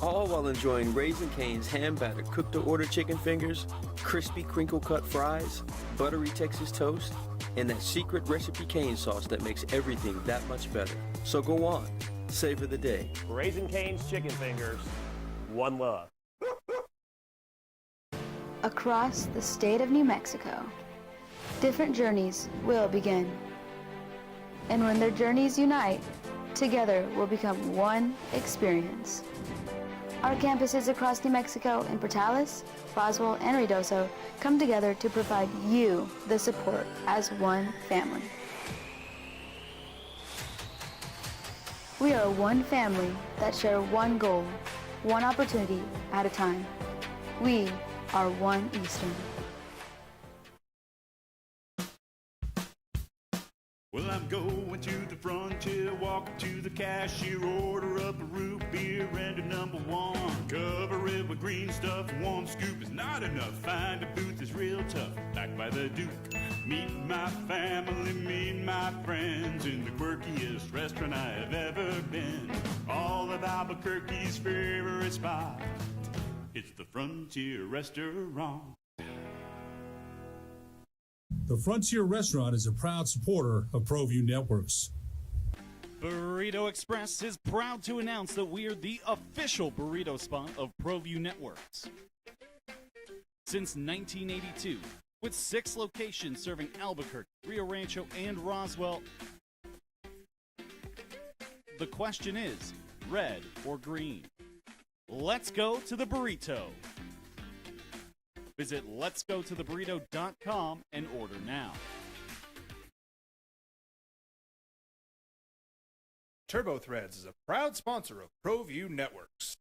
All while enjoying Raising Cane's hand-battered cooked-to-order chicken fingers, crispy crinkle-cut fries, buttery Texas toast, and that secret recipe cane sauce that makes everything that much better. So go on. Savor the day. Raising Cane's chicken fingers. One love. Across the state of New Mexico, different journeys will begin. And when their journeys unite, together will become one experience. Our campuses across New Mexico in Portales, Roswell, and Ruidoso come together to provide you the support as one family. We are one family that share one goal, one opportunity at a time. We are One Eastern. Well, I'm going to the frontier, walk to the cashier, order up a root beer and a number 1. Cover it with green stuff, 1 scoop is not enough. Find a booth is real tough, backed by the Duke. Meet my family, meet my friends in the quirkiest restaurant I have ever been. All of Albuquerque's favorite spot. It's the Frontier Restaurant. The Frontier Restaurant is a proud supporter of ProView Networks. Burrito Express is proud to announce that we are the official burrito spot of ProView Networks. Since 1982, with 6 locations serving Albuquerque, Rio Rancho, and Roswell, the question is, red or green? Let's go to the burrito. Visit letsgototheburrito.com and order now. Turbo Threads is a proud sponsor of ProView Networks.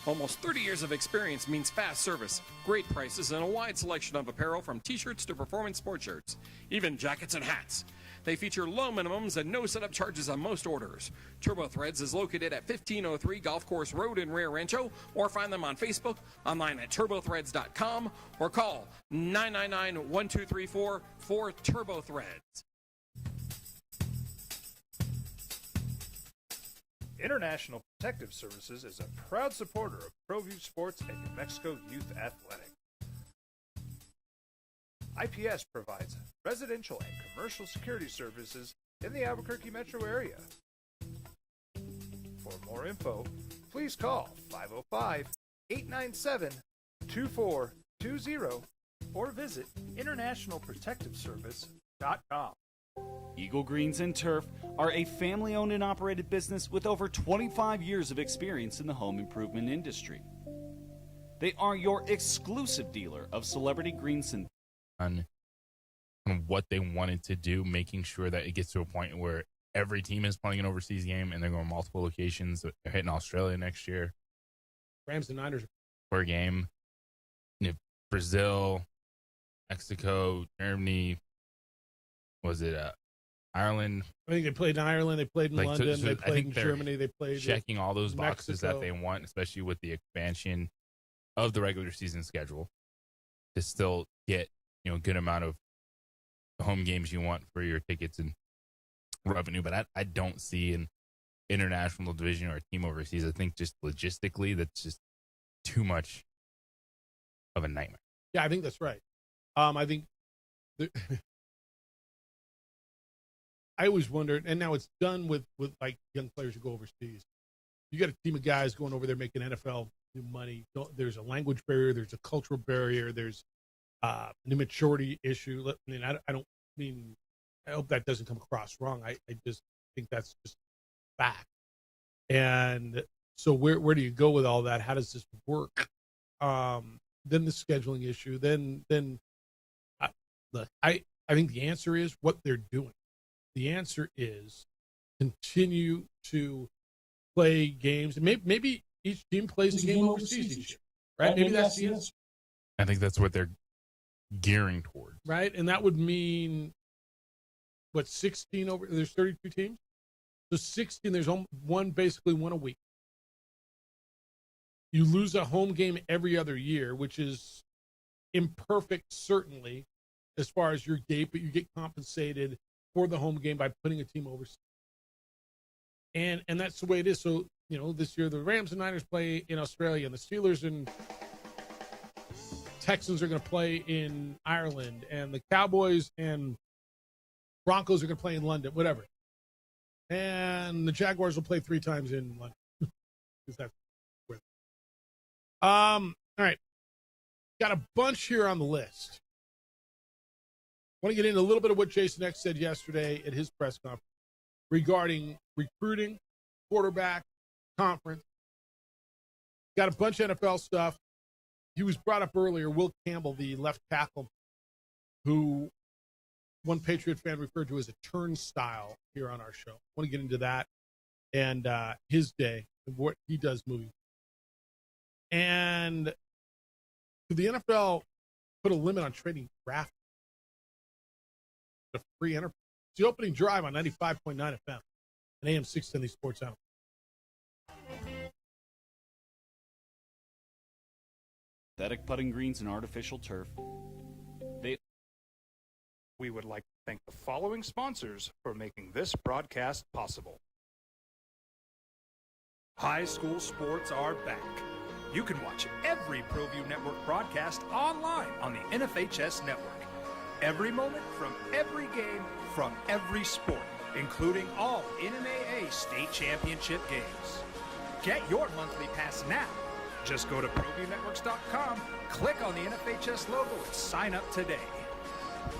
Almost 30 years of experience means fast service, great prices, and a wide selection of apparel from t-shirts to performance sport shirts, even jackets and hats. They feature low minimums and no setup charges on most orders. Turbo Threads is located at 1503 Golf Course Road in Rio Rancho, or find them on Facebook, online at turbothreads.com, or call 999-1234 for Turbo Threads. International Protective Services is a proud supporter of ProView Sports and New Mexico Youth Athletic. IPS provides residential and commercial security services in the Albuquerque metro area. For more info, please call 505-897-2420 or visit internationalprotectiveservice.com. Eagle Greens and Turf are a family-owned and operated business with over 25 years of experience in the home improvement industry. They are your exclusive dealer of celebrity greens and on what they wanted to do, making sure that it gets to a point where every team is playing an overseas game and they're going multiple locations. They're hitting Australia next year. Rams and Niners per game. You know, Brazil, Mexico, Germany. Was it Ireland? I think they played in Ireland. They played in London. They played in Germany. They played checking all those boxes Mexico. that they want, especially with the expansion of the regular season schedule, to still get a good amount of home games you want for your tickets and revenue. But I don't see an international division or a team overseas. I think just logistically, that's just too much of a nightmare. Yeah, I think that's right. I think I always wondered, and now it's done with like young players who go overseas. You got a team of guys going over there making NFL money. There's a language barrier. There's a cultural barrier. There's an immaturity issue. I mean, I don't mean, I hope that doesn't come across wrong. I just think that's just fact. And so where do you go with all that? How does this work? Then the scheduling issue. Then look, I think the answer is what they're doing. The answer is continue to play games. Maybe each team plays a game overseas each year, right? Maybe that's the answer. I think that's what they're gearing towards. Right? And that would mean, what, 16 over? There's 32 teams? So 16, there's basically one a week. You lose a home game every other year, which is imperfect, certainly, as far as your gate, but you get compensated for the home game by putting a team overseas. And that's the way it is. So, this year the Rams and Niners play in Australia, and the Steelers and Texans are going to play in Ireland, and the Cowboys and Broncos are going to play in London, whatever. And the Jaguars will play 3 times in London. Because that's where. All right. Got a bunch here on the list. I want to get into a little bit of what Jason X said yesterday at his press conference regarding recruiting, quarterback, conference. Got a bunch of NFL stuff. He was brought up earlier, Will Campbell, the left tackle, who one Patriot fan referred to as a turnstile here on our show. I want to get into that and his day and what he does moving. And the NFL put a limit on trading draft. A free enterprise. It's the opening drive on 95.9 FM and AM 610 Sports Out. synthetic putting greens and artificial turf. We would like to thank the following sponsors for making this broadcast possible. High school sports are back. You can watch every ProView Network broadcast online on the NFHS network. Every moment from every game from every sport, including all NMAA state championship games. Get your monthly pass now. Just go to ProViewNetworks.com, click on the NFHS logo, and sign up today.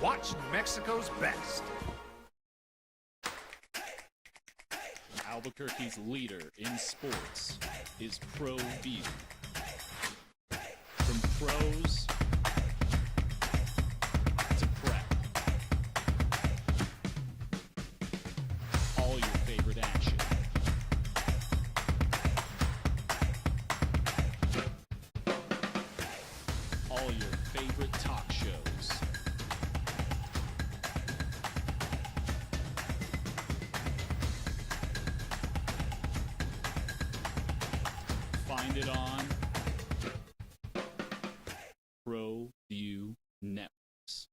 Watch New Mexico's best. Albuquerque's leader in sports is ProView. From pros to prep, all your favorite action. All your favorite talk shows. Find it on ProView Networks.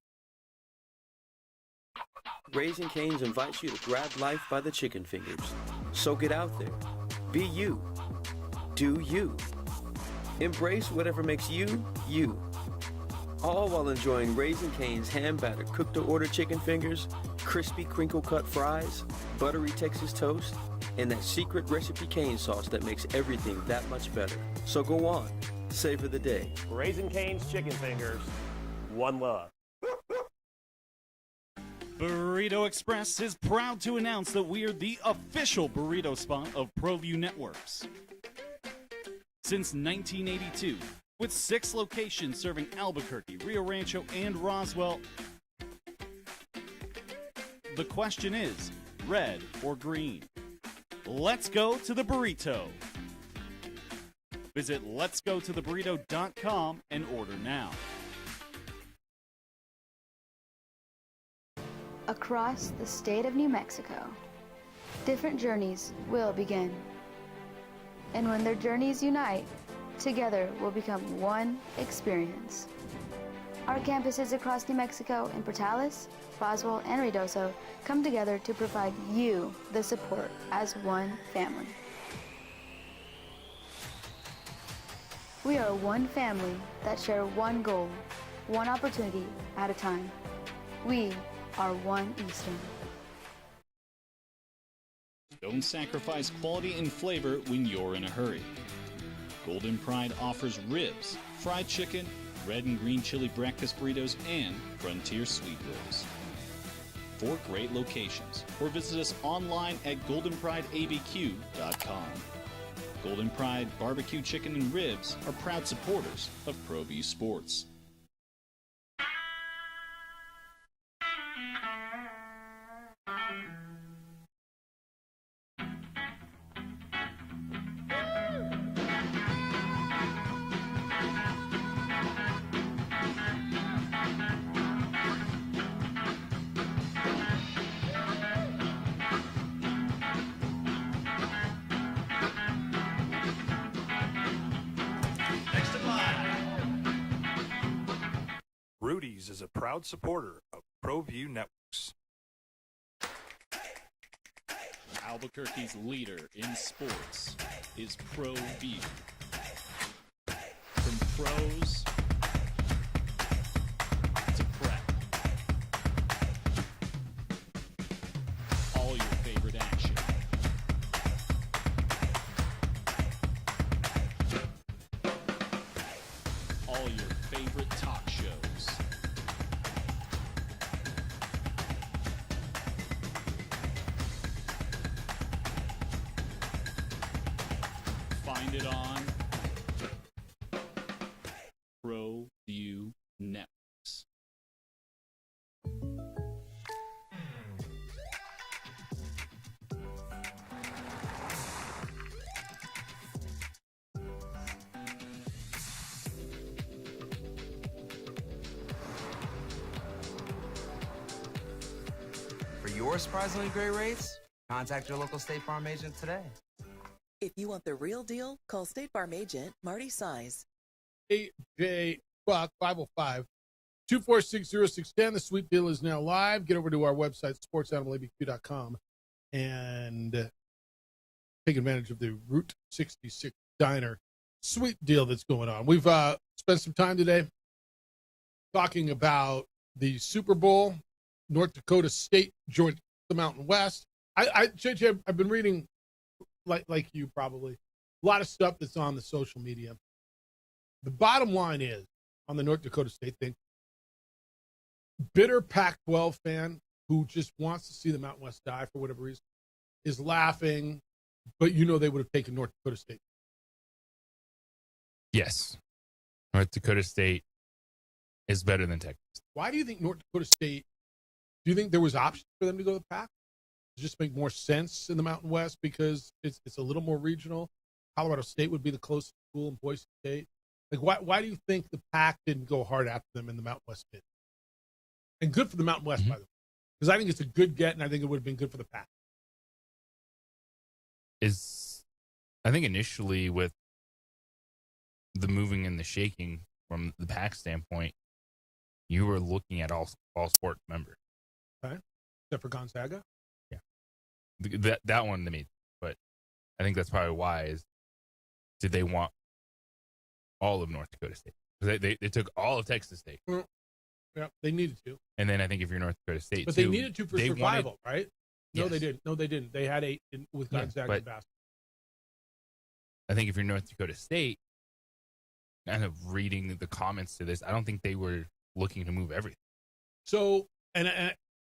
Raising Cane's invites you to grab life by the chicken fingers. So get out there. Be you. Do you. Embrace whatever makes you, you. All while enjoying Raising Cane's hand-battered cooked-to-order chicken fingers, crispy crinkle-cut fries, buttery Texas toast, and that secret recipe cane sauce that makes everything that much better. So go on, savor the day. Raising Cane's Chicken Fingers, one love. Burrito Express is proud to announce that we are the official burrito spot of ProView Networks. Since 1982, with 6 locations serving Albuquerque, Rio Rancho, and Roswell, the question is, red or green? Let's go to the burrito. Visit letsgototheburrito.com and order now. Across the state of New Mexico, different journeys will begin. And when their journeys unite, together will become one experience. Our campuses across New Mexico in Portales, Roswell, and Ruidoso come together to provide you the support as one family. We are one family that share one goal, one opportunity at a time. We are one Eastern. Don't sacrifice quality and flavor when you're in a hurry. Golden Pride offers ribs, fried chicken, red and green chili breakfast burritos, and Frontier sweet rolls. 4 great locations, or visit us online at goldenprideabq.com. Golden Pride barbecue chicken and ribs are proud supporters of ProView Sports. Rudy's is a proud supporter of ProView Networks. Albuquerque's leader in sports is ProView. From pros to prep, all your favorite action. All your favorite talk shows. Find it on ProView Networks. For your surprisingly great rates, contact your local State Farm agent today. If you want the real deal, call State Farm agent Marty Size. AJ Buck 505-246-0610. The sweet deal is now live. Get over to our website, sportsanimalabq.com, and take advantage of the Route 66 Diner sweet deal that's going on. We've spent some time today talking about the Super Bowl. North Dakota State joined the Mountain West. JJ, I've been reading, like you probably, a lot of stuff that's on the social media. The bottom line is, on the North Dakota State thing, bitter Pac-12 fan who just wants to see the Mountain West die for whatever reason is laughing, but you know they would have taken North Dakota State. Yes. North Dakota State is better than Texas. Why do you think North Dakota State, do you think there was options for them to go to the Pac? Does it just make more sense in the Mountain West because it's a little more regional? Colorado State would be the closest school in Boise State. Like, why do you think the Pac didn't go hard after them in the Mountain West bid? And good for the Mountain West, by the way, because I think it's a good get, and I think it would have been good for the Pac. I think initially with the moving and the shaking from the Pac standpoint, you were looking at all sport members. Okay. Except for Gonzaga? Yeah. That one to me, but I think that's probably why is, did they want all of North Dakota State? They took all of Texas State. Yeah, they needed to. And then I think if you're North Dakota State, but they needed to for survival, right? No, Yes. they didn't. No, they didn't. They had 8 with Yeah, Gonzaga but and basketball. I think if you're North Dakota State, kind of reading the comments to this, I don't think they were looking to move everything. So, and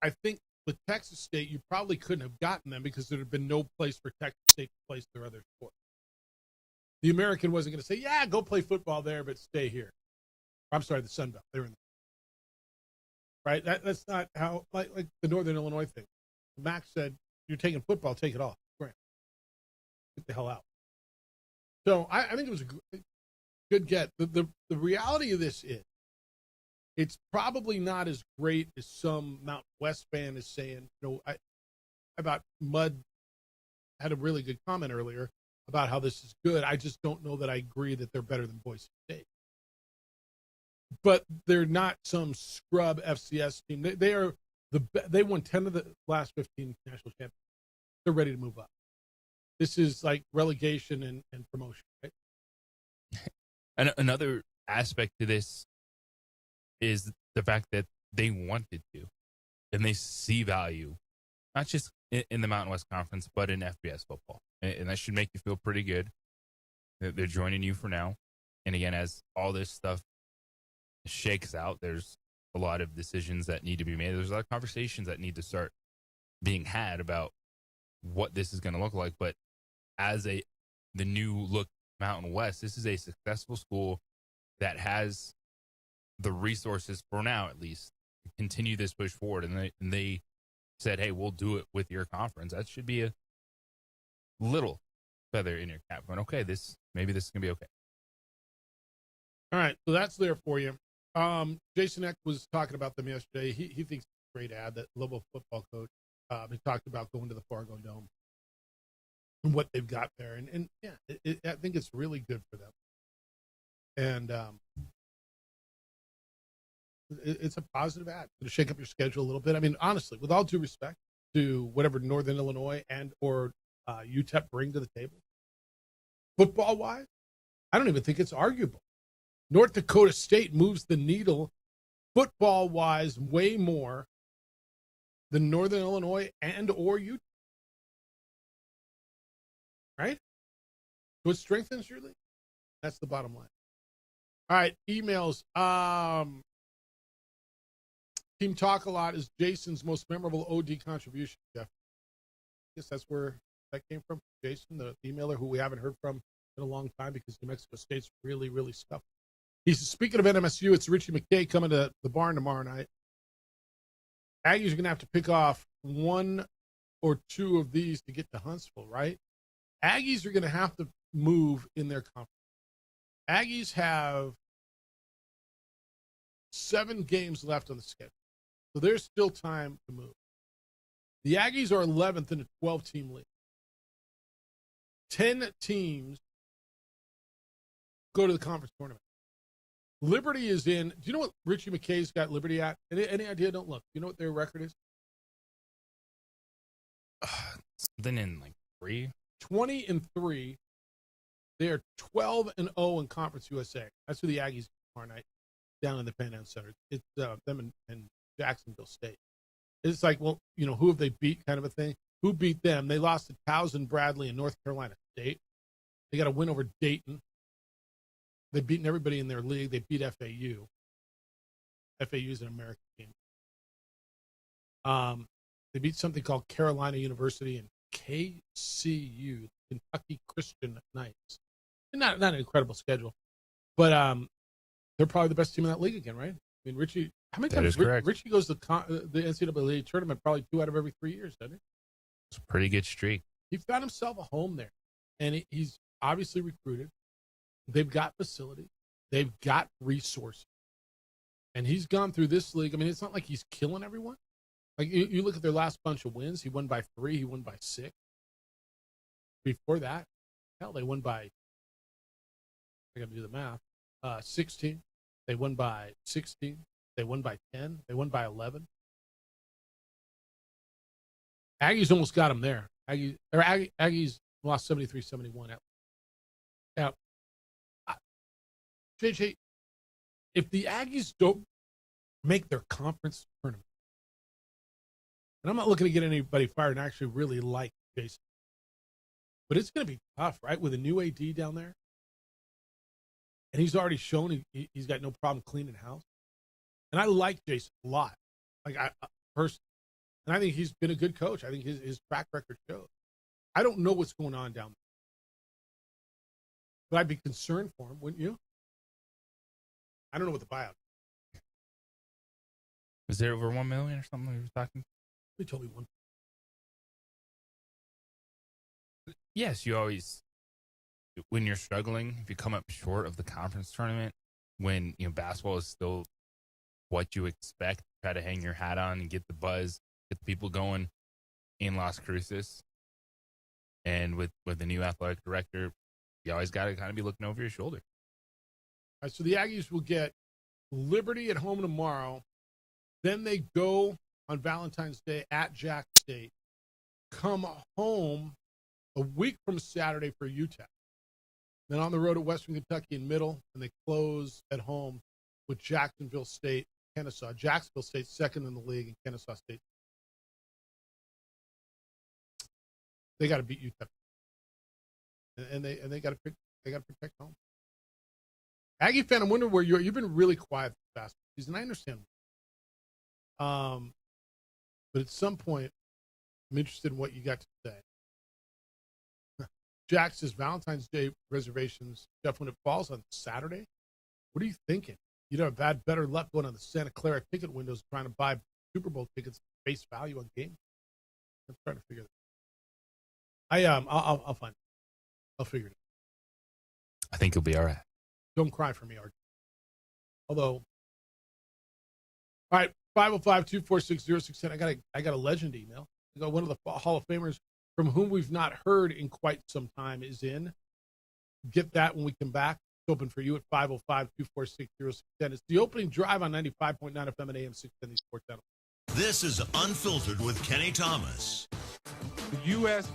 I think with Texas State, you probably couldn't have gotten them because there had been no place for Texas State to place their other sport. The American wasn't going to say, yeah, go play football there, but stay here. I'm sorry, the Sun Belt. They're in right? That's not how, like the Northern Illinois thing. Max said, you're taking football, take it off. Great. Get the hell out. So I think it was a good get. The reality of this is, it's probably not as great as some Mountain West fan is saying. About Mudd had a really good comment earlier about how this is good. I just don't know that I agree that they're better than Boise State. But they're not some scrub FCS team. They won 10 of the last 15 national championships. They're ready to move up. This is like relegation and promotion, right? And another aspect to this is the fact that they wanted to, and they see value, not just in the Mountain West Conference, but in FBS football. And that should make you feel pretty good that they're joining you for now. And again, as all this stuff shakes out, there's a lot of decisions that need to be made. There's a lot of conversations that need to start being had about what this is going to look like. But as the new look Mountain West, this is a successful school that has the resources, for now at least, to continue this push forward. And they said, hey, we'll do it with your conference. That should be a little feather in your cap. Going, okay, maybe this is going to be okay. All right, so that's there for you. Jason Eck was talking about them yesterday. He thinks it's a great ad, that Louisville football coach. He talked about going to the Fargo Dome and what they've got there. And yeah, I think it's really good for them. And it's a positive ad. It's going to shake up your schedule a little bit. I mean, honestly, with all due respect to whatever Northern Illinois and or UTEP bring to the table, football-wise, I don't even think it's arguable. North Dakota State moves the needle football-wise way more than Northern Illinois and or UTEP. Right? So it strengthens your league. That's the bottom line. All right, emails. Team Talk a Lot is Jason's most memorable OD contribution, Jeff. I guess that's where that came from. Jason, the emailer who we haven't heard from in a long time because New Mexico State's really, really scuffed. He's speaking of NMSU, it's Richie McKay coming to the barn tomorrow night. Aggies are going to have to pick off one or two of these to get to Huntsville, right? Aggies are going to have to move in their conference. Aggies have 7 games left on the schedule, so there's still time to move. The Aggies are 11th in a 12-team league. 10 teams go to the conference tournament. Liberty is in. Do you know what Richie McKay's got Liberty at? Any idea? Don't look. You know what their record is? Something in like 3. 20-3. They are 12-0 in Conference USA. That's who the Aggies tomorrow night down in the Pan Am Center. It's them and Jacksonville State. It's like, well, who have they beat kind of a thing. Who beat them? They lost to Towson Bradley and North Carolina State. They got a win over Dayton. They've beaten everybody in their league. They beat FAU. FAU is an American team. They beat something called Carolina University and KCU, Kentucky Christian Knights. Not an incredible schedule, but they're probably the best team in that league again, right? I mean, Richie, how many times Richie goes to the NCAA tournament? Probably 2 out of every 3 years, doesn't he? It's a pretty good streak. He found himself a home there, and he's obviously recruited. They've got facilities. They've got resources. And he's gone through this league. I mean, it's not like he's killing everyone. Like, you look at their last bunch of wins. He won by 3. He won by 6. Before that, hell, they won by, I got to do the math, 16. They won by 16. They won by 10. They won by 11. Aggies almost got him there. Aggies lost 73-71. Now, JJ, if the Aggies don't make their conference tournament, And I'm not looking to get anybody fired, and I actually really like Jason. But it's going to be tough, right, with a new AD down there. And he's already shown he's got no problem cleaning house. And I like Jason a lot, like I personally. And I think he's been a good coach. I think his track record shows. I don't know what's going on down there. But I'd be concerned for him, wouldn't you? I don't know what the buyout is. Was there over 1 million or something we were talking? They told me 1. Yes, you always, when you're struggling, if you come up short of the conference tournament, when basketball is still what you expect, try to hang your hat on and get the buzz, get the people going in Las Cruces. And with the new athletic director, you always got to kind of be looking over your shoulder. All right, so the Aggies will get Liberty at home tomorrow. Then they go on Valentine's Day at Jack State. Come home a week from Saturday for UTEP. Then on the road at Western Kentucky and Middle, and they close at home with Jacksonville State, Kennesaw. Jacksonville State second in the league, and Kennesaw State. They got to beat UTEP, and they got to protect home. Aggie fan, I wonder where you've been really quiet this past season. I understand, but at some point, I'm interested in what you got to say. Jack says Valentine's Day reservations, Jeff, when it falls on Saturday, what are you thinking? You'd have better luck going on the Santa Clara ticket windows trying to buy Super Bowl tickets face value on game. I'm trying to figure that out. I'll find it. I'll figure it out. I think you'll be all right. Don't cry for me, RJ. Although, all right, 505-246-0610. I got a legend email. I got one of the Hall of Famers from whom we've not heard in quite some time is in. Get that when we come back. It's open for you at 505-246-0610. It's the opening drive on 95.9 FM and AM 610 Sports Channel. This is Unfiltered with Kenny Thomas. The U.S.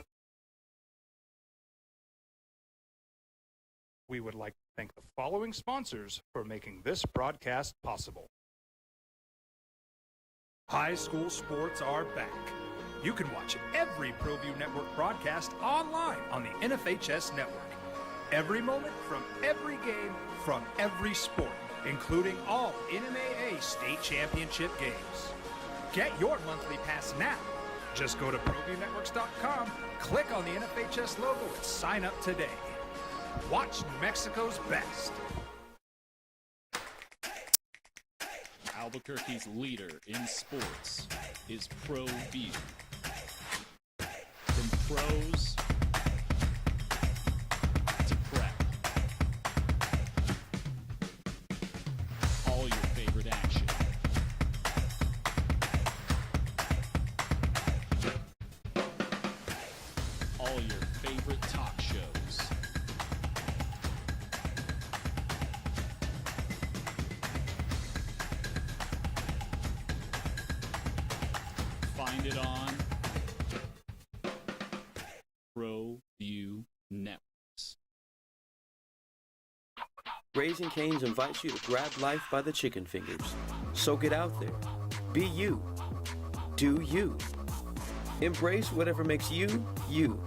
We would like to thank the following sponsors for making this broadcast possible. High school sports are back. You can watch every ProView Network broadcast online on the NFHS network. Every moment from every game from every sport, including all NMAA state championship games. Get your monthly pass now. Just go to ProViewNetworks.com, click on the NFHS logo, and sign up today. Watch New Mexico's best. Albuquerque's leader in sports is ProView. From pros to prep, all your favorite action. All your favorite talk shows. Find it on ProView Networks. Raising Cane's invites you to grab life by the chicken fingers. So get out there. Be you. Do you. Embrace whatever makes you, you.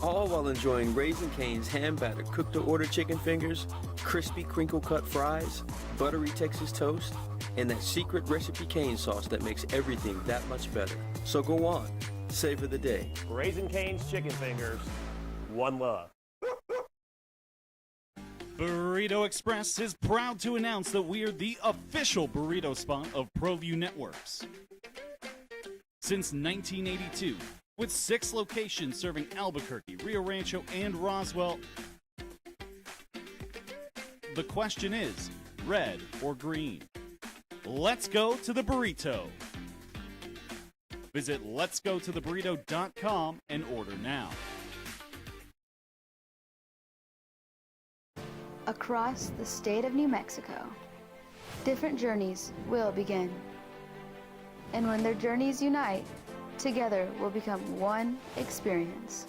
All while enjoying Raising Cane's hand-battered cooked-to-order chicken fingers, crispy crinkle-cut fries, buttery Texas toast, and that secret recipe cane sauce that makes everything that much better. So go on. Savor the day. Raising Cane's chicken fingers. One love. Burrito Express is proud to announce that we're the official burrito spot of ProView Networks. Since 1982, with 6 locations serving Albuquerque, Rio Rancho, and Roswell, the question is, red or green? Let's go to the burrito. Visit letsgototheburrito.com and order now. Across the state of New Mexico, different journeys will begin. And when their journeys unite, together will become one experience.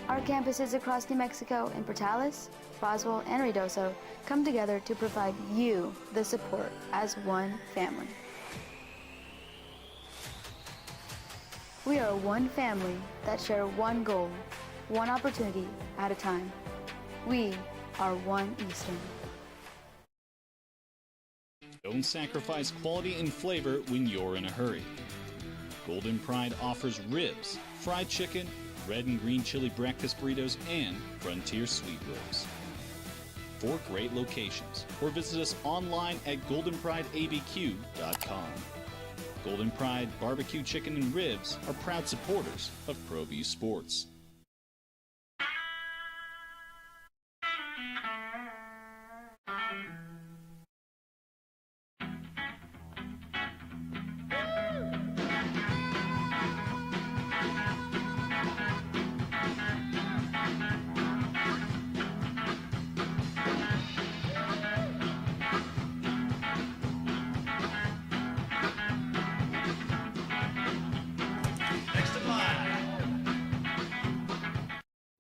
Our campuses across New Mexico in Portales, Roswell, and Ruidoso come together to provide you the support as one family. are one family that share one goal, one opportunity at a time. We are One Eastern. Don't sacrifice quality and flavor when you're in a hurry. Golden Pride offers ribs, fried chicken, red and green chili breakfast burritos, and Frontier sweet rolls. 4 great locations, or visit us online at goldenprideabq.com. Golden Pride Barbecue Chicken and Ribs are proud supporters of ProView Sports.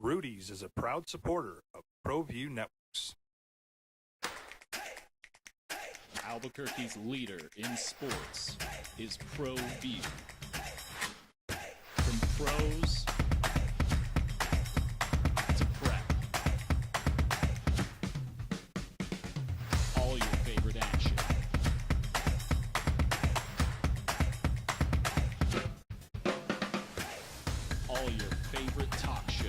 Rudy's is a proud supporter of ProView Networks. Albuquerque's leader in sports is ProView. From pros to prep, all your favorite action. All your favorite talk shows.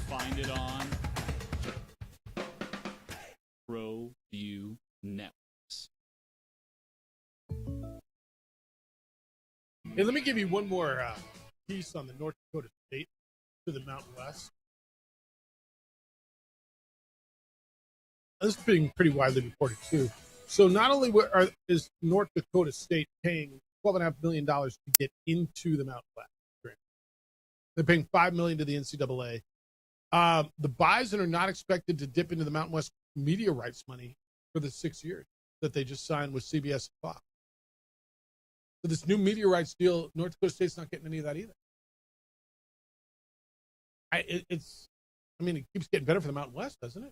Find it on ProView Networks. Hey, let me give you one more piece on the North Dakota State to the Mountain West. This is being pretty widely reported, too. So not only is North Dakota State paying $12.5 million to get into the Mountain West, they're paying $5 million to the NCAA. The Bison are not expected to dip into the Mountain West media rights money for the 6 years that they just signed with CBS and Fox. So this new media rights deal, North Dakota State's not getting any of that either. It keeps getting better for the Mountain West, doesn't it?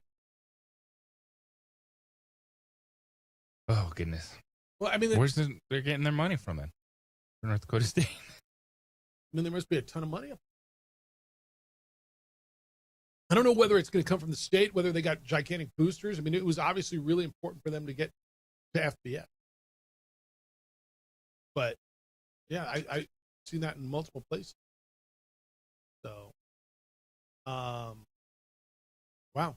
Oh, goodness. Well, I mean, they're getting their money from then? For North Dakota State. There must be a ton of money up. I don't know whether it's going to come from the state, whether they got gigantic boosters. I mean, it was obviously really important for them to get to FBS. But, yeah, I've seen that in multiple places. So, wow. All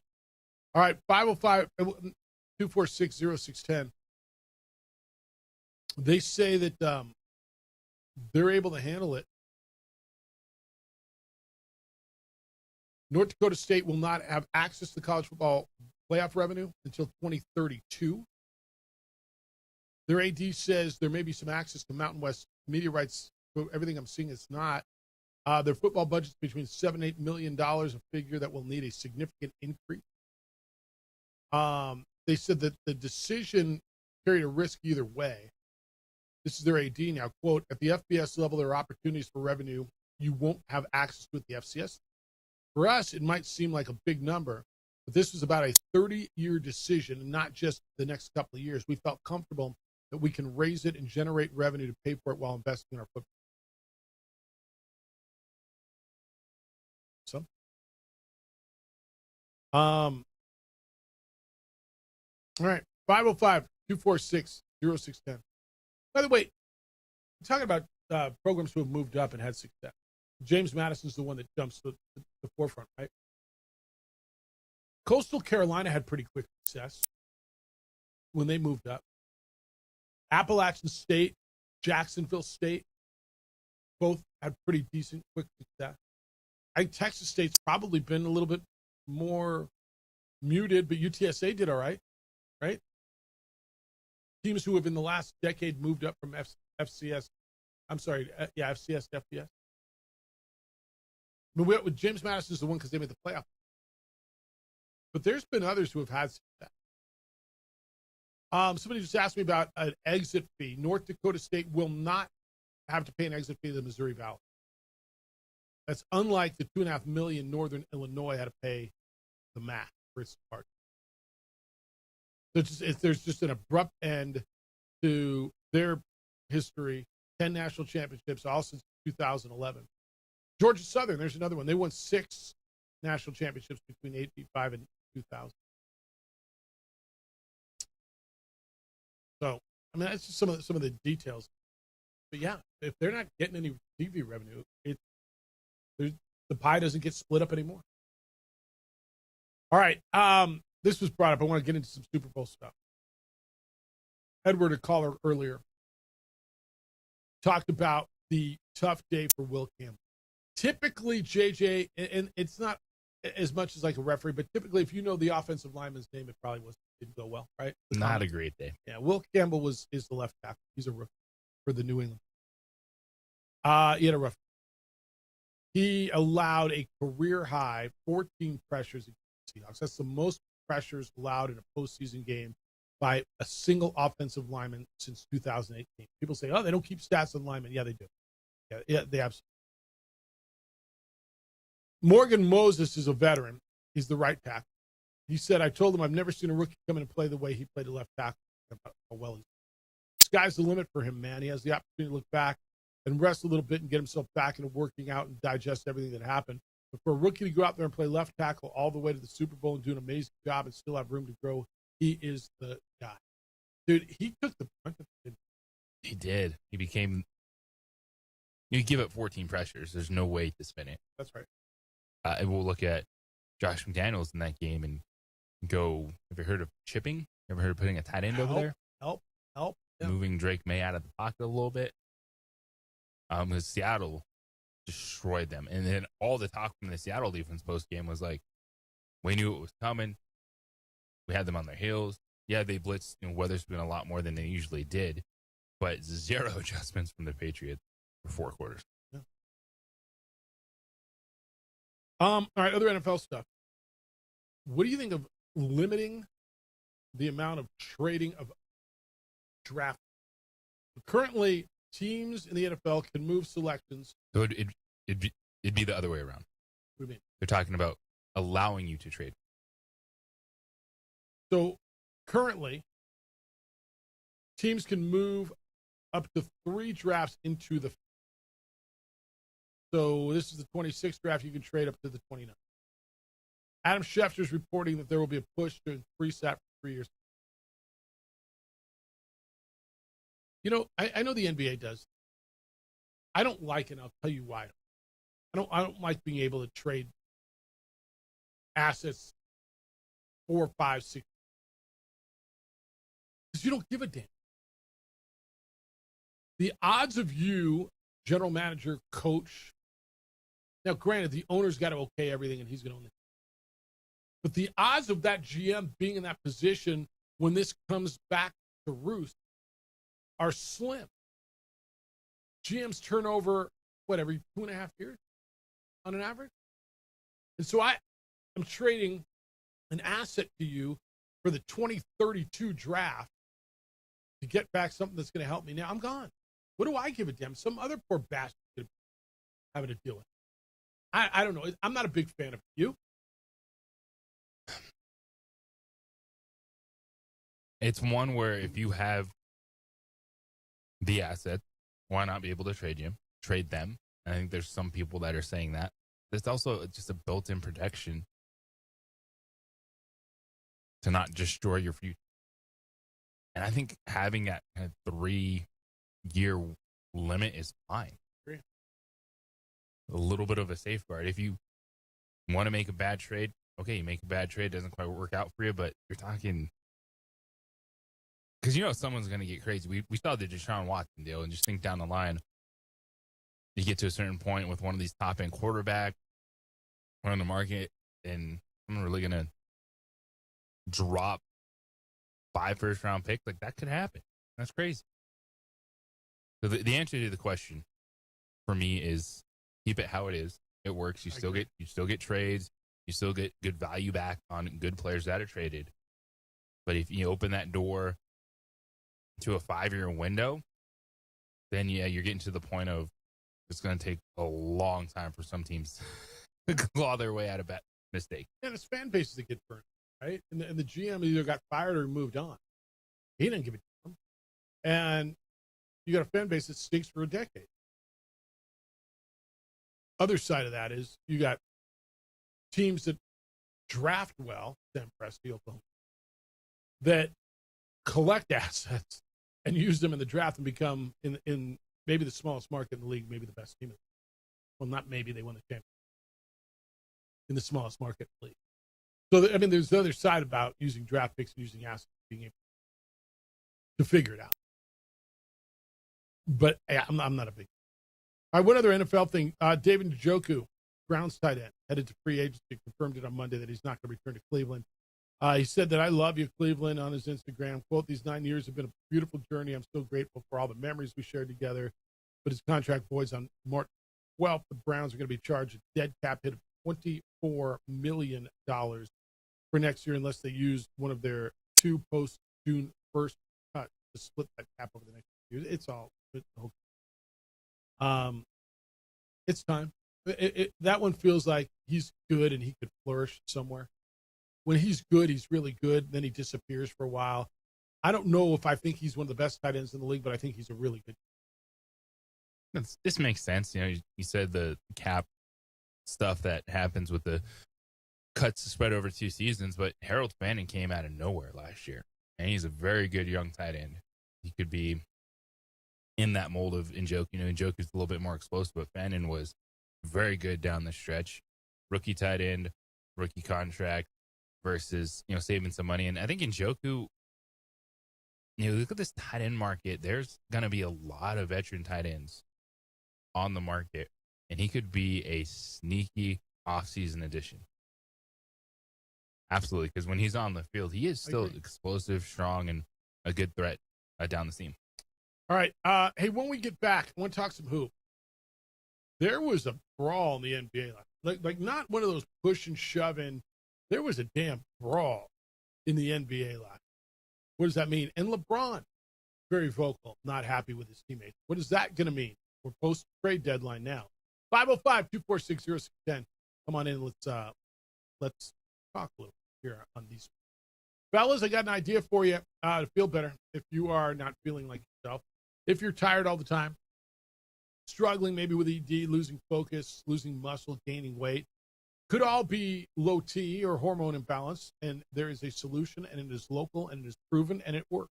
right, 505-246-0610. They say that they're able to handle it. North Dakota State will not have access to college football playoff revenue until 2032. Their AD says there may be some access to Mountain West media rights. But everything I'm seeing is not. Their football budget's between $7 and $8 million, a figure that will need a significant increase. They said that the decision carried a risk either way. This is their AD now. Quote, at the FBS level, there are opportunities for revenue you won't have access to at the FCS. For us, it might seem like a big number, but this was about a 30-year decision and not just the next couple of years. We felt comfortable that we can raise it and generate revenue to pay for it while investing in our football. So, all right, 505-246-0610. By the way, we're talking about programs who have moved up and had success. James Madison's the one that jumps to the forefront, right? Coastal Carolina had pretty quick success when they moved up. Appalachian State, Jacksonville State, both had pretty decent quick success. I think Texas State's probably been a little bit more muted, but UTSA did all right, right? Teams who have in the last decade moved up from FCS to FBS. I mean, James Madison is the one because they made the playoff. But there's been others who have had success. Somebody just asked me about an exit fee. North Dakota State will not have to pay an exit fee to the Missouri Valley. That's unlike the $2.5 million Northern Illinois had to pay the MAC. Chris Hart. So there's just an abrupt end to their history. 10 national championships, all since 2011. Georgia Southern, there's another one. They won 6 national championships between 85 and 2000. So, I mean, that's just some of the details. But yeah, if they're not getting any TV revenue, the pie doesn't get split up anymore. All right, this was brought up. I want to get into some Super Bowl stuff. Edward, a caller earlier, talked about the tough day for Will Campbell. Typically, JJ, and it's not as much as like a referee, but typically, if you know the offensive lineman's name, it probably didn't go well, right? Not a great day. Yeah, Will Campbell is the left tackle. He's a rookie for the New England. He had a rough. He allowed a career high 14 pressures against the Seahawks. That's the most pressures allowed in a postseason game by a single offensive lineman since 2018. People say, "Oh, they don't keep stats on linemen." Yeah, they do. Yeah, they absolutely. Morgan Moses is a veteran. He's the right tackle. He said, "I told him I've never seen a rookie come in and play the way he played a left tackle. How well he's. Sky's the limit for him, man. He has the opportunity to look back and rest a little bit and get himself back into working out and digest everything that happened. But for a rookie to go out there and play left tackle all the way to the Super Bowl and do an amazing job and still have room to grow, he is the guy." Dude, he took the brunt of it. He did. He became. You give up 14 pressures. There's no way to spin it. That's right. And we'll look at Josh McDaniels in that game and go, have you heard of chipping? Ever heard of putting a tight end over there? Help. Yeah. Moving Drake May out of the pocket a little bit. Because Seattle destroyed them. And then all the talk from the Seattle defense post-game was like, we knew it was coming. We had them on their heels. Yeah, they blitzed Weatherspoon a lot more than they usually did. But 0 adjustments from the Patriots for 4 quarters. Yeah. All right, other NFL stuff. What do you think of limiting the amount of trading of draft? Currently, teams in the NFL can move selections. So it'd be the other way around. What do you mean? They're talking about allowing you to trade. So currently, teams can move up to 3 drafts into the. So this is the 26th draft. You can trade up to the 29th. Adam Schefter is reporting that there will be a push to increase that for 3 years. I know the NBA does. I don't like it, and I'll tell you why. I don't like being able to trade assets 4, 5, 6. Because you don't give a damn. The odds of you, general manager, coach. Now, granted, the owner's got to okay everything, and he's going to own it. But the odds of that GM being in that position when this comes back to roost are slim. GMs turn over, every 2.5 years on an average? And so I am trading an asset to you for the 2032 draft to get back something that's going to help me. Now, I'm gone. What do I give a damn? Some other poor bastard having to deal with it. I don't know. I'm not a big fan of it. You? It's one where if you have the asset, why not be able to trade them? And I think there's some people that are saying that. There's also just a built-in protection to not destroy your future. And I think having that kind of 3-year limit is fine. A little bit of a safeguard. If you want to make a bad trade, okay, you make a bad trade, doesn't quite work out for you, but you're talking. Because someone's going to get crazy. We saw the Deshaun Watson deal, and just think down the line, you get to a certain point with one of these top-end quarterbacks on the market, and I'm really going to drop 5 first-round picks. Like, that could happen. That's crazy. So the answer to the question for me is keep it how it is. It works. You still get trades. You still get good value back on good players that are traded. But if you open that door to a 5-year window, then you're getting to the point of it's going to take a long time for some teams to claw their way out of that mistake. And it's fan bases that get burned. right? And the GM either got fired or moved on. He didn't give it to them. And you got a fan base that stinks for a decade. Other side of that is you got teams that draft well, Sam Presti, Oklahoma, that collect assets and use them in the draft and become in maybe the smallest market in the league, maybe the best team. Well, not maybe, they won the championship in the smallest market in the league. So, I mean, there's the other side about using draft picks and using assets, being able to figure it out. But I'm not a big. All right, one other NFL thing. David Njoku, Browns tight end, headed to free agency, confirmed it on Monday that he's not going to return to Cleveland. He said that I love you, Cleveland, on his Instagram. Quote, these 9 years have been a beautiful journey. I'm so grateful for all the memories we shared together. But his contract voids on March 12th. The Browns are going to be charged a dead cap hit of $24 million for next year unless they use one of their 2 post-June 1st cuts to split that cap over the next few years. It's all okay. It's time. That one feels like he's good and he could flourish somewhere. When he's good, he's really good. Then he disappears for a while. I don't know if I think he's one of the best tight ends in the league, but I think he's a really good. This makes sense. You know, you said the cap stuff that happens with the cuts spread over 2 seasons, but Harold Fannin came out of nowhere last year, and he's a very good young tight end. He could be in that mold of Njoku. You know, Njoku's a little bit more explosive, but Fannin was very good down the stretch. Rookie tight end, rookie contract versus, you know, saving some money. And I think Njoku, you know, look at this tight end market. There's going to be a lot of veteran tight ends on the market, and he could be a sneaky offseason addition. Absolutely, because when he's on the field, he is still explosive, strong, and a good threat down the seam. All right. Hey, when we get back, I want to talk some hoop. There was a brawl in the NBA. Like not one of those push and shoving. There was a damn brawl in the NBA last. What does that mean? And LeBron, very vocal, not happy with his teammates. What is that going to mean? We're post-trade deadline now. 505-246-0610. Come on in. Let's talk a little here on these. Fellas, I got an idea for you to feel better if you are not feeling like yourself. If you're tired all the time, struggling maybe with ED, losing focus, losing muscle, gaining weight, could all be low T or hormone imbalance, and there is a solution, and it is local, and it is proven, and it works.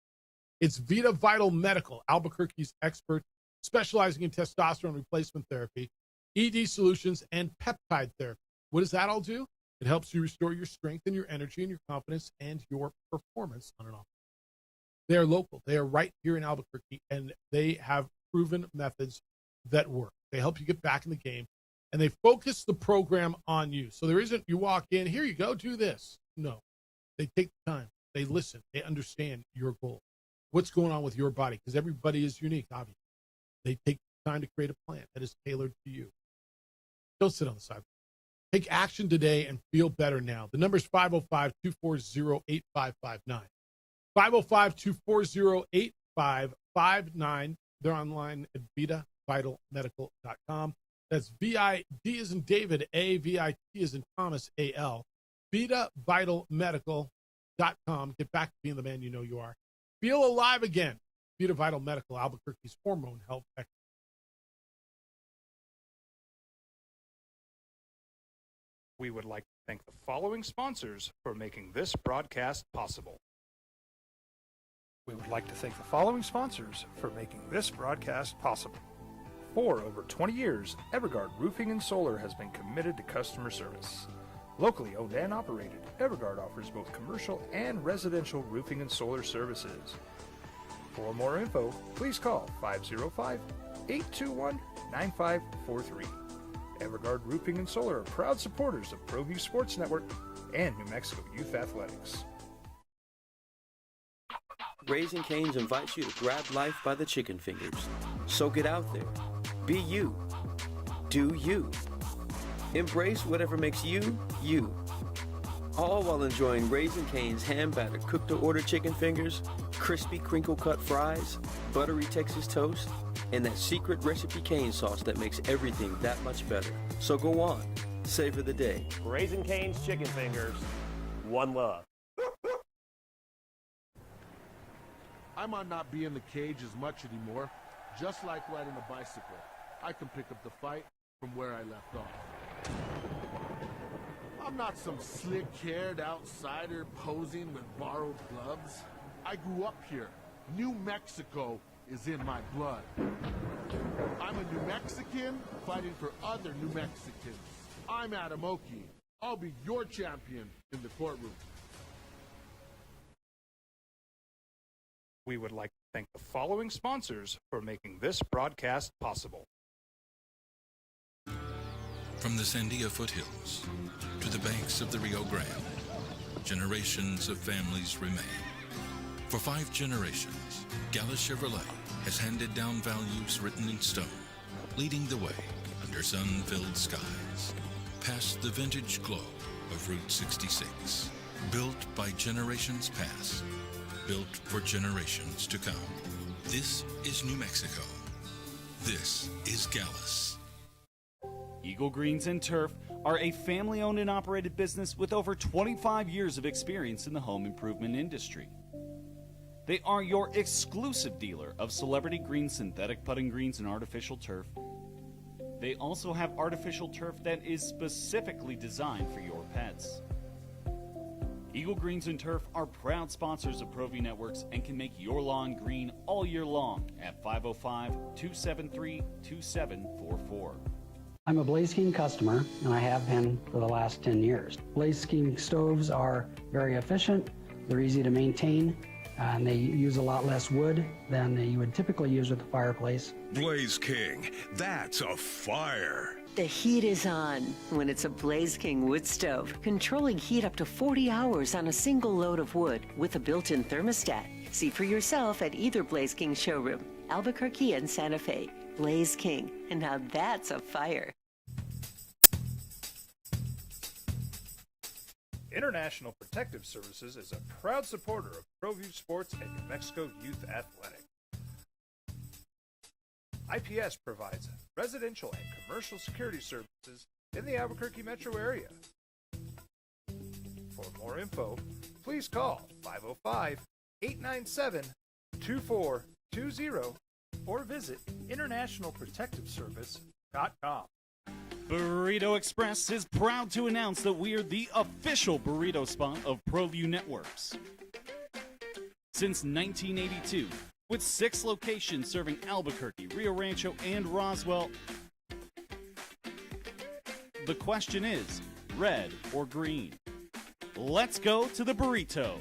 It's Vita Vital Medical, Albuquerque's expert, specializing in testosterone replacement therapy, ED solutions, and peptide therapy. What does that all do? It helps you restore your strength and your energy and your confidence and your performance on and off. They are local. They are right here in Albuquerque, and they have proven methods that work. They help you get back in the game, and they focus the program on you. So there isn't, you walk in, here you go, do this. No. They take the time. They listen. They understand your goal. What's going on with your body? Because everybody is unique, obviously. They take the time to create a plan that is tailored to you. Don't sit on the side. Take action today and feel better now. The number is 505-240-8559. 505-240-8559. They're online at VitaVitalMedical.com. That's V-I-D as in David, A-V-I-T as in Thomas, A-L. VitaVitalMedical.com. Get back to being the man you know you are. Feel alive again. Vita Vital Medical, Albuquerque's hormone health expert. We would like to thank the following sponsors for making this broadcast possible. We would like to thank the following sponsors for making this broadcast possible. For over 20 years, Evergard Roofing and Solar has been committed to customer service. Locally owned and operated, Evergard offers both commercial and residential roofing and solar services. For more info, please call 505-821-9543. Evergard Roofing and Solar are proud supporters of ProView Sports Network and New Mexico Youth Athletics. Raising Cane's invites you to grab life by the chicken fingers. So get out there. Be you. Do you. Embrace whatever makes you, you. All while enjoying Raising Cane's hand-battered cooked-to-order chicken fingers, crispy crinkle-cut fries, buttery Texas toast, and that secret recipe cane sauce that makes everything that much better. So go on. Savor the day. Raising Cane's chicken fingers. One love. I might not be in the cage as much anymore. Just like riding a bicycle, I can pick up the fight from where I left off. I'm not some slick-haired outsider posing with borrowed gloves. I grew up here. New Mexico is in my blood. I'm a New Mexican fighting for other New Mexicans. I'm Adam Oki. I'll be your champion in the courtroom. We would like to thank the following sponsors for making this broadcast possible. From the Sandia foothills to the banks of the Rio Grande, generations of families remain. For 5 generations, Gallus Chevrolet has handed down values written in stone, leading the way under sun-filled skies, past the vintage glow of Route 66, built by generations past, built for generations to come. This is New Mexico. This is Gallus. Eagle Greens and Turf are a family-owned and operated business with over 25 years of experience in the home improvement industry. They are your exclusive dealer of celebrity green synthetic putting greens and artificial turf. They also have artificial turf that is specifically designed for your pets. Eagle Greens and Turf are proud sponsors of ProView Networks and can make your lawn green all year long at 505-273-2744. I'm a Blaze King customer, and I have been for the last 10 years. Blaze King stoves are very efficient, they're easy to maintain, and they use a lot less wood than you would typically use with a fireplace. Blaze King, that's a fire. The heat is on when it's a Blaze King wood stove, controlling heat up to 40 hours on a single load of wood with a built-in thermostat. See for yourself at either Blaze King showroom, Albuquerque and Santa Fe. Blaze King, and now that's a fire. International Protective Services is a proud supporter of ProView Sports and New Mexico Youth Athletic. IPS provides residential and commercial security services in the Albuquerque metro area. For more info, please call 505-897-2420 or visit internationalprotectiveservice.com. Burrito Express is proud to announce that we are the official burrito spot of ProView Networks. Since 1982, with 6 locations serving Albuquerque, Rio Rancho, and Roswell, the question is, red or green? Let's go to the burrito.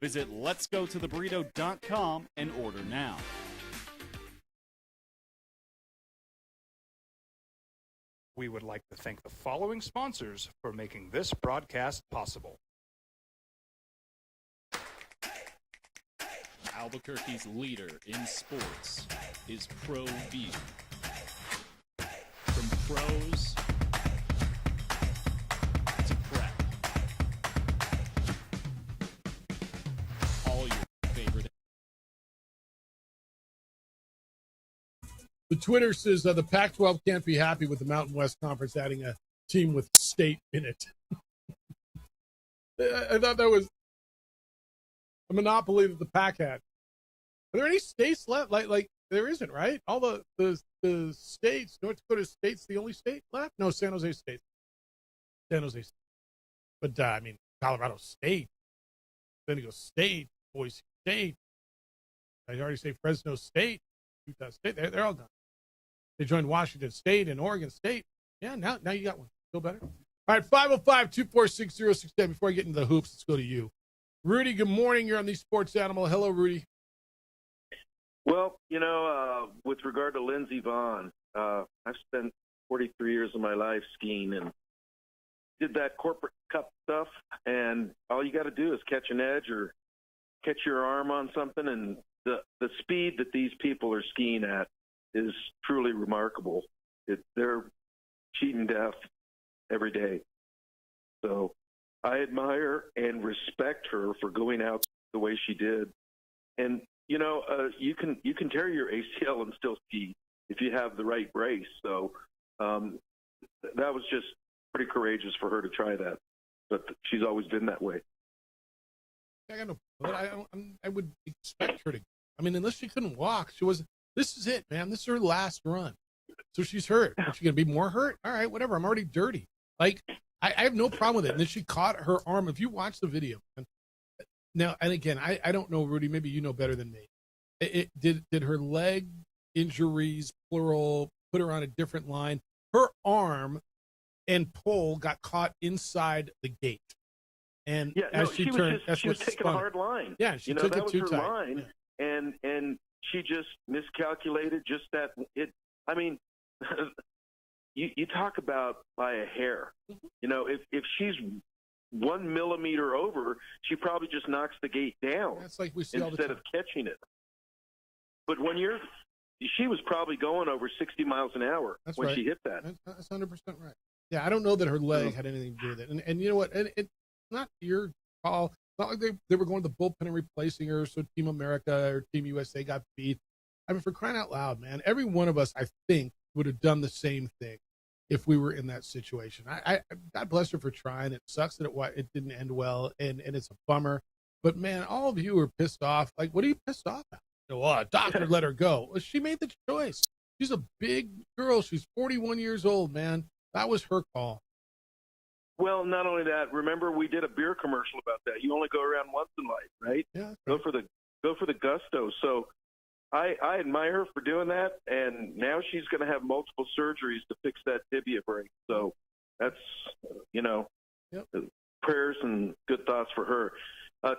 Visit letsgototheburrito.com and order now. We would like to thank the following sponsors for making this broadcast possible. Albuquerque's leader in sports is ProView. From pros to prep, all your favorite. The Twitter says the Pac-12 can't be happy with the Mountain West Conference adding a team with state in it. I thought that was a monopoly that the Pac had. Are there any states left? Like there isn't, right? All the states, North Dakota State's the only state left? No, San Jose State. San Jose State. But, I mean, Colorado State, San Diego State, Boise State. I already say Fresno State, Utah State. They're all done. They joined Washington State and Oregon State. Yeah, now you got one. Feel better? All right, 505-246-0610. Before I get into the hoops, let's go to you. Rudy, good morning. You're on the Sports Animal. Hello, Rudy. Well, with regard to Lindsey Vonn, I've spent 43 years of my life skiing and did that corporate cup stuff, and all you got to do is catch an edge or catch your arm on something, and the speed that these people are skiing at is truly remarkable. They're cheating death every day. So I admire and respect her for going out the way she did. And, you can tear your ACL and still ski if you have the right brace. So that was just pretty courageous for her to try that. But she's always been that way. I got no. But I would expect her to. I mean, unless she couldn't walk, she was. This is it, man. This is her last run, so she's hurt. Is she gonna be more hurt? All right, whatever. I'm already dirty. Like I have no problem with it. And then she caught her arm. If you watch the video, now and again, I don't know, Rudy. Maybe you know better than me. Did her leg injuries, plural, put her on a different line? Her arm and pole got caught inside the gate. And as she turned, she was taking a hard line. Yeah, she took that it was too her tight. line, and she just miscalculated. Just that it. I mean, you talk about by a hair. You know, if she's 1 millimeter over, she probably just knocks the gate down. That's like we see all the instead time. of catching it. But she was probably going over 60 miles an hour when she hit that. That's 100% right. Yeah, I don't know that her leg had anything to do with it. And you know what? And it's not your call. It's not like they were going to the bullpen and replacing her, so Team America or Team USA got beat. I mean, for crying out loud, man, every one of us, I think, would have done the same thing if we were in that situation. I God bless her for trying. It sucks that it didn't end well, and it's a bummer. But, man, all of you are pissed off. Like, what are you pissed off about? Well, a doctor let her go. Well, she made the choice. She's a big girl. She's 41 years old, man. That was her call. Well, not only that, remember we did a beer commercial about that. You only go around once in life, right? Yeah. Go for the gusto. So I admire her for doing that, and now she's going to have multiple surgeries to fix that tibia break. So that's, prayers and good thoughts for her.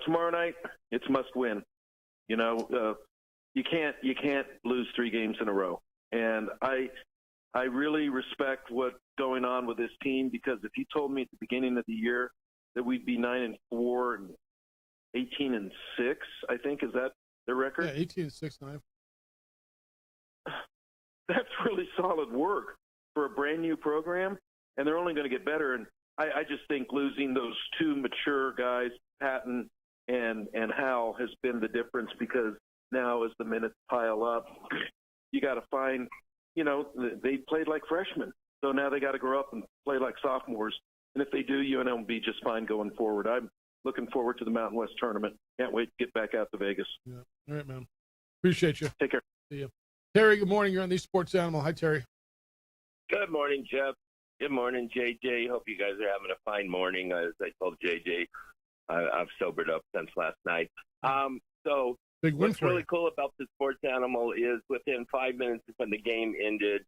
Tomorrow night, it's must win. You can't lose 3 games in a row. And I really respect what's going on with this team, because if you told me at the beginning of the year that we'd be 9-4 and 18-6, I think, is that the record? Yeah, 18-6, 9. That's really solid work for a brand new program, and they're only going to get better. And I just think losing those 2 mature guys, Patton and Hal, has been the difference, because now as the minutes pile up, you got to find, they played like freshmen. So now they got to grow up and play like sophomores. And if they do, UNM will be just fine going forward. I'm looking forward to the Mountain West tournament. Can't wait to get back out to Vegas. Yeah. All right, man. Appreciate you. Take care. See you. Terry, good morning. You're on the Sports Animal. Hi, Terry. Good morning, Jeff. Good morning, JJ. Hope you guys are having a fine morning. As I told JJ, I've sobered up since last night. So Big win what's for really you. cool about the Sports Animal is within 5 minutes when the game ended,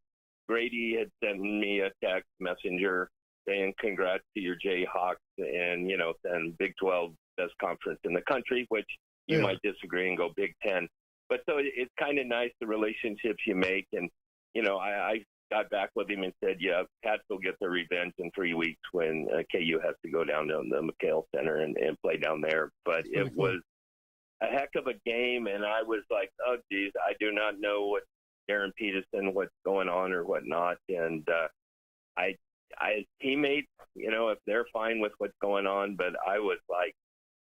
Grady had sent me a text messenger saying congrats to your Jayhawks and, and Big 12 best conference in the country, which you might disagree and go Big 10. But so it's kind of nice, the relationships you make. And, I got back with him and said, yeah, Cats will get their revenge in 3 weeks when KU has to go down to the McHale Center and play down there. But it was a heck of a game, and I was like, oh, geez, I do not know what Darren Peterson, what's going on or whatnot. And I teammates, if they're fine with what's going on, but I was like,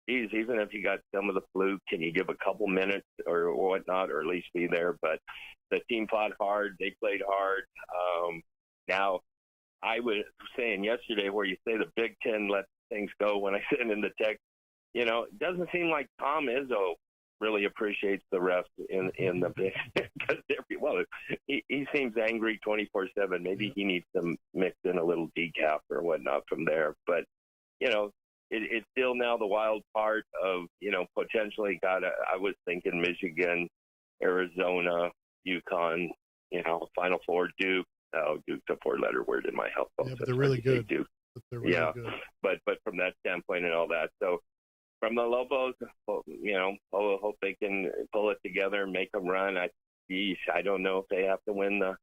geez, even if you got some of the flu, can you give a couple minutes or whatnot, or at least be there? But the team fought hard. They played hard. Now, I was saying yesterday where you say the Big Ten let things go, when I sent in the text, it doesn't seem like Tom Izzo really appreciates the refs in the Big Ten. Well, he seems angry 24/7. Maybe he needs to mix in a little decaf or whatnot from there. But, it's still now the wild part of, potentially I was thinking Michigan, Arizona, UConn, Final Four, Duke. Oh, Duke's a 4-letter word in my health. Yeah, but they're really good. Duke. They're really good. But from that standpoint and all that. So from the Lobos, hope they can pull it together and make them run. I don't know if they have to win the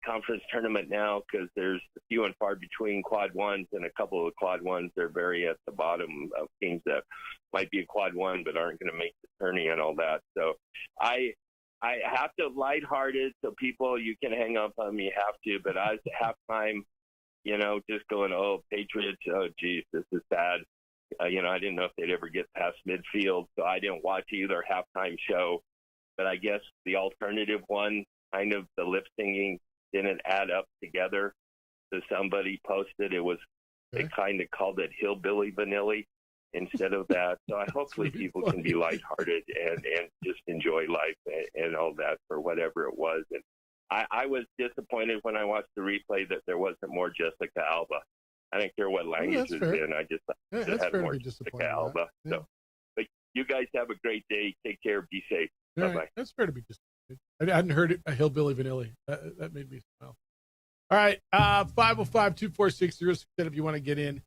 conference tournament now, because there's few and far between quad ones, and a couple of quad ones are very at the bottom of teams that might be a quad one but aren't going to make the tourney and all that. So I have to lighthearted, so people, you can hang up on me, have to, but I was at halftime, just going, oh, Patriots, oh, geez, this is sad. I didn't know if they'd ever get past midfield, so I didn't watch either halftime show. But I guess the alternative one, kind of the lip singing, didn't add up together. So somebody posted they kind of called it Hillbilly Vanilli. instead of that. So hopefully people can be lighthearted and just enjoy life and all that for whatever it was. And I was disappointed when I watched the replay that there wasn't more Jessica Alba. I don't care what language it's in. I just had more Jessica Alba. Yeah. So, but you guys have a great day. Take care. Be safe. All Bye-bye. right. That's fair to be disappointed. I hadn't heard it, a Hillbilly Vanilli. That made me smile. All right. 505-246-0610 if you want to get in.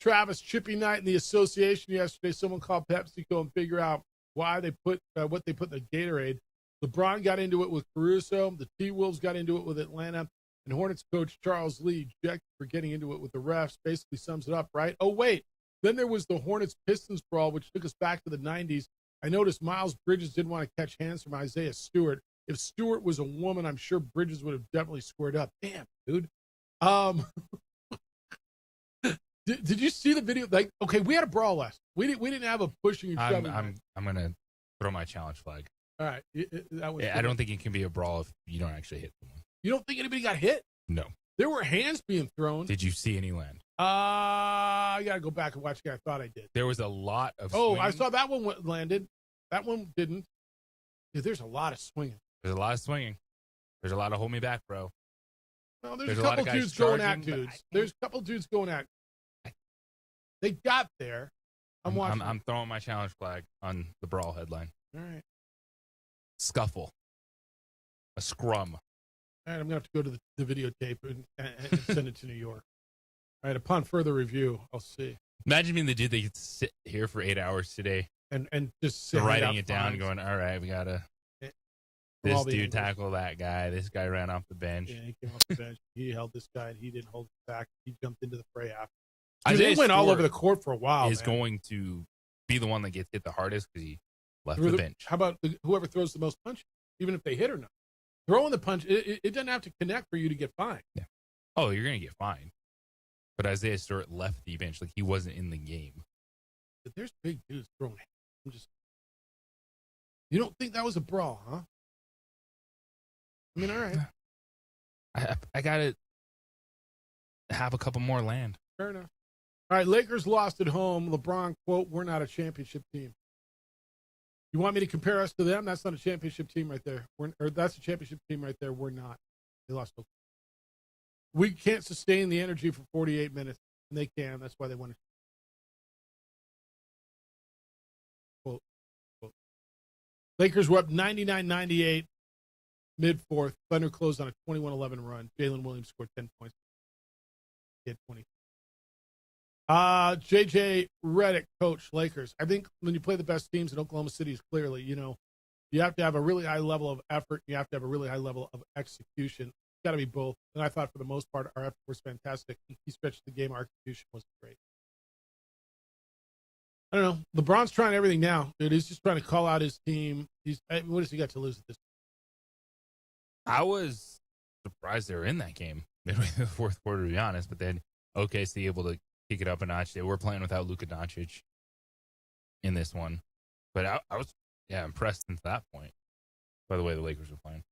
Travis, Chippy night in the association yesterday. Someone called PepsiCo and figure out why they put what they put in the Gatorade. LeBron got into it with Caruso. The T-Wolves got into it with Atlanta. And Hornets coach Charles Lee objected for getting into it with the refs. Basically sums it up, right? Oh, wait. Then there was the Hornets-Pistons brawl, which took us back to the 90s. I noticed Miles Bridges didn't want to catch hands from Isaiah Stewart. If Stewart was a woman, I'm sure Bridges would have definitely squared up. Damn, dude. Did you see the video? Like, okay, we had a brawl last. We didn't have a pushing and shoving. I'm gonna throw my challenge flag. All right. I don't think it can be a brawl if you don't actually hit someone. You don't think anybody got hit? No. There were hands being thrown. Did you see any land? I got to go back and watch again. I thought I did. There was a lot of swinging. I swinging. saw that one landed. That one didn't. Dude, there's a lot of swinging. There's a lot of swinging. There's a lot of hold me back, bro. Well, there's a couple dudes going at dudes. There's a couple dudes going at. They got there. I'm watching. I'm throwing my challenge flag on the brawl headline. All right. Scuffle. A scrum. All right, I'm going to have to go to the videotape and send it to New York. All right, upon further review, I'll see. Imagine being the dude that could sit here for 8 hours today. And just sit writing it down, going, all right, we got to. This dude tackled that guy. This guy ran off the bench. Yeah, he came off the bench. He held this guy, and he didn't hold it back. He jumped into the fray after. Dude, they went all over the court for a while. Is going to be the one that gets hit the hardest because he left the bench. How about whoever throws the most punches, even if they hit or not? Throwing the punch, it doesn't have to connect for you to get fined. Yeah. Oh, you're going to get fined. But Isaiah Stewart left the bench like he wasn't in the game. But there's big dudes throwing. You don't think that was a brawl, huh? I mean, all right. I got to have a couple more land. Fair enough. All right, Lakers lost at home. LeBron, quote, "We're not a championship team." You want me to compare us to them? That's not a championship team right there. That's a championship team right there. We're not. They lost. We can't sustain the energy for 48 minutes, and they can. That's why they won it. Quote. Lakers were up 99-98, mid-fourth. Thunder closed on a 21-11 run. Jalen Williams scored 10 points. He had 20. JJ Redick, coach, Lakers. I think when you play the best teams in Oklahoma City, clearly, you have to have a really high level of effort. You have to have a really high level of execution. It's got to be both. And I thought for the most part, our effort was fantastic. He stretched the game. Our execution was great. I don't know. LeBron's trying everything now, dude. He's just trying to call out his team. What has he got to lose at this point? I was surprised they were in that game midway through the fourth quarter, to be honest. But then OKC able to kick it up a notch. They were playing without Luka Doncic in this one. But I was, impressed since that point by the way the Lakers were playing.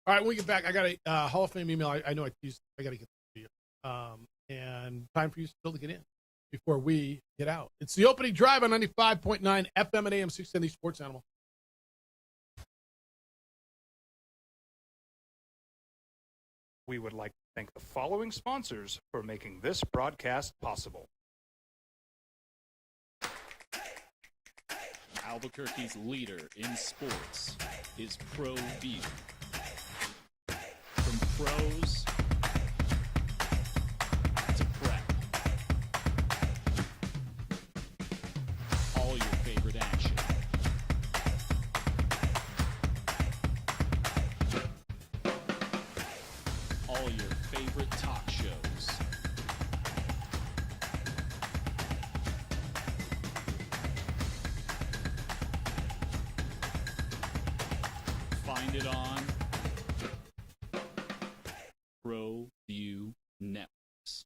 All right, when we get back, I got a Hall of Fame email. I know I got to get to you. And time for you still to get in before we get out. It's the opening drive on 95.9 FM and AM 670 Sports Animal. We would like to thank the following sponsors for making this broadcast possible. Albuquerque's leader in sports is Pro View. From pros to prep. All your favorite action. All your favorite talk shows. Find it on Pro View Networks.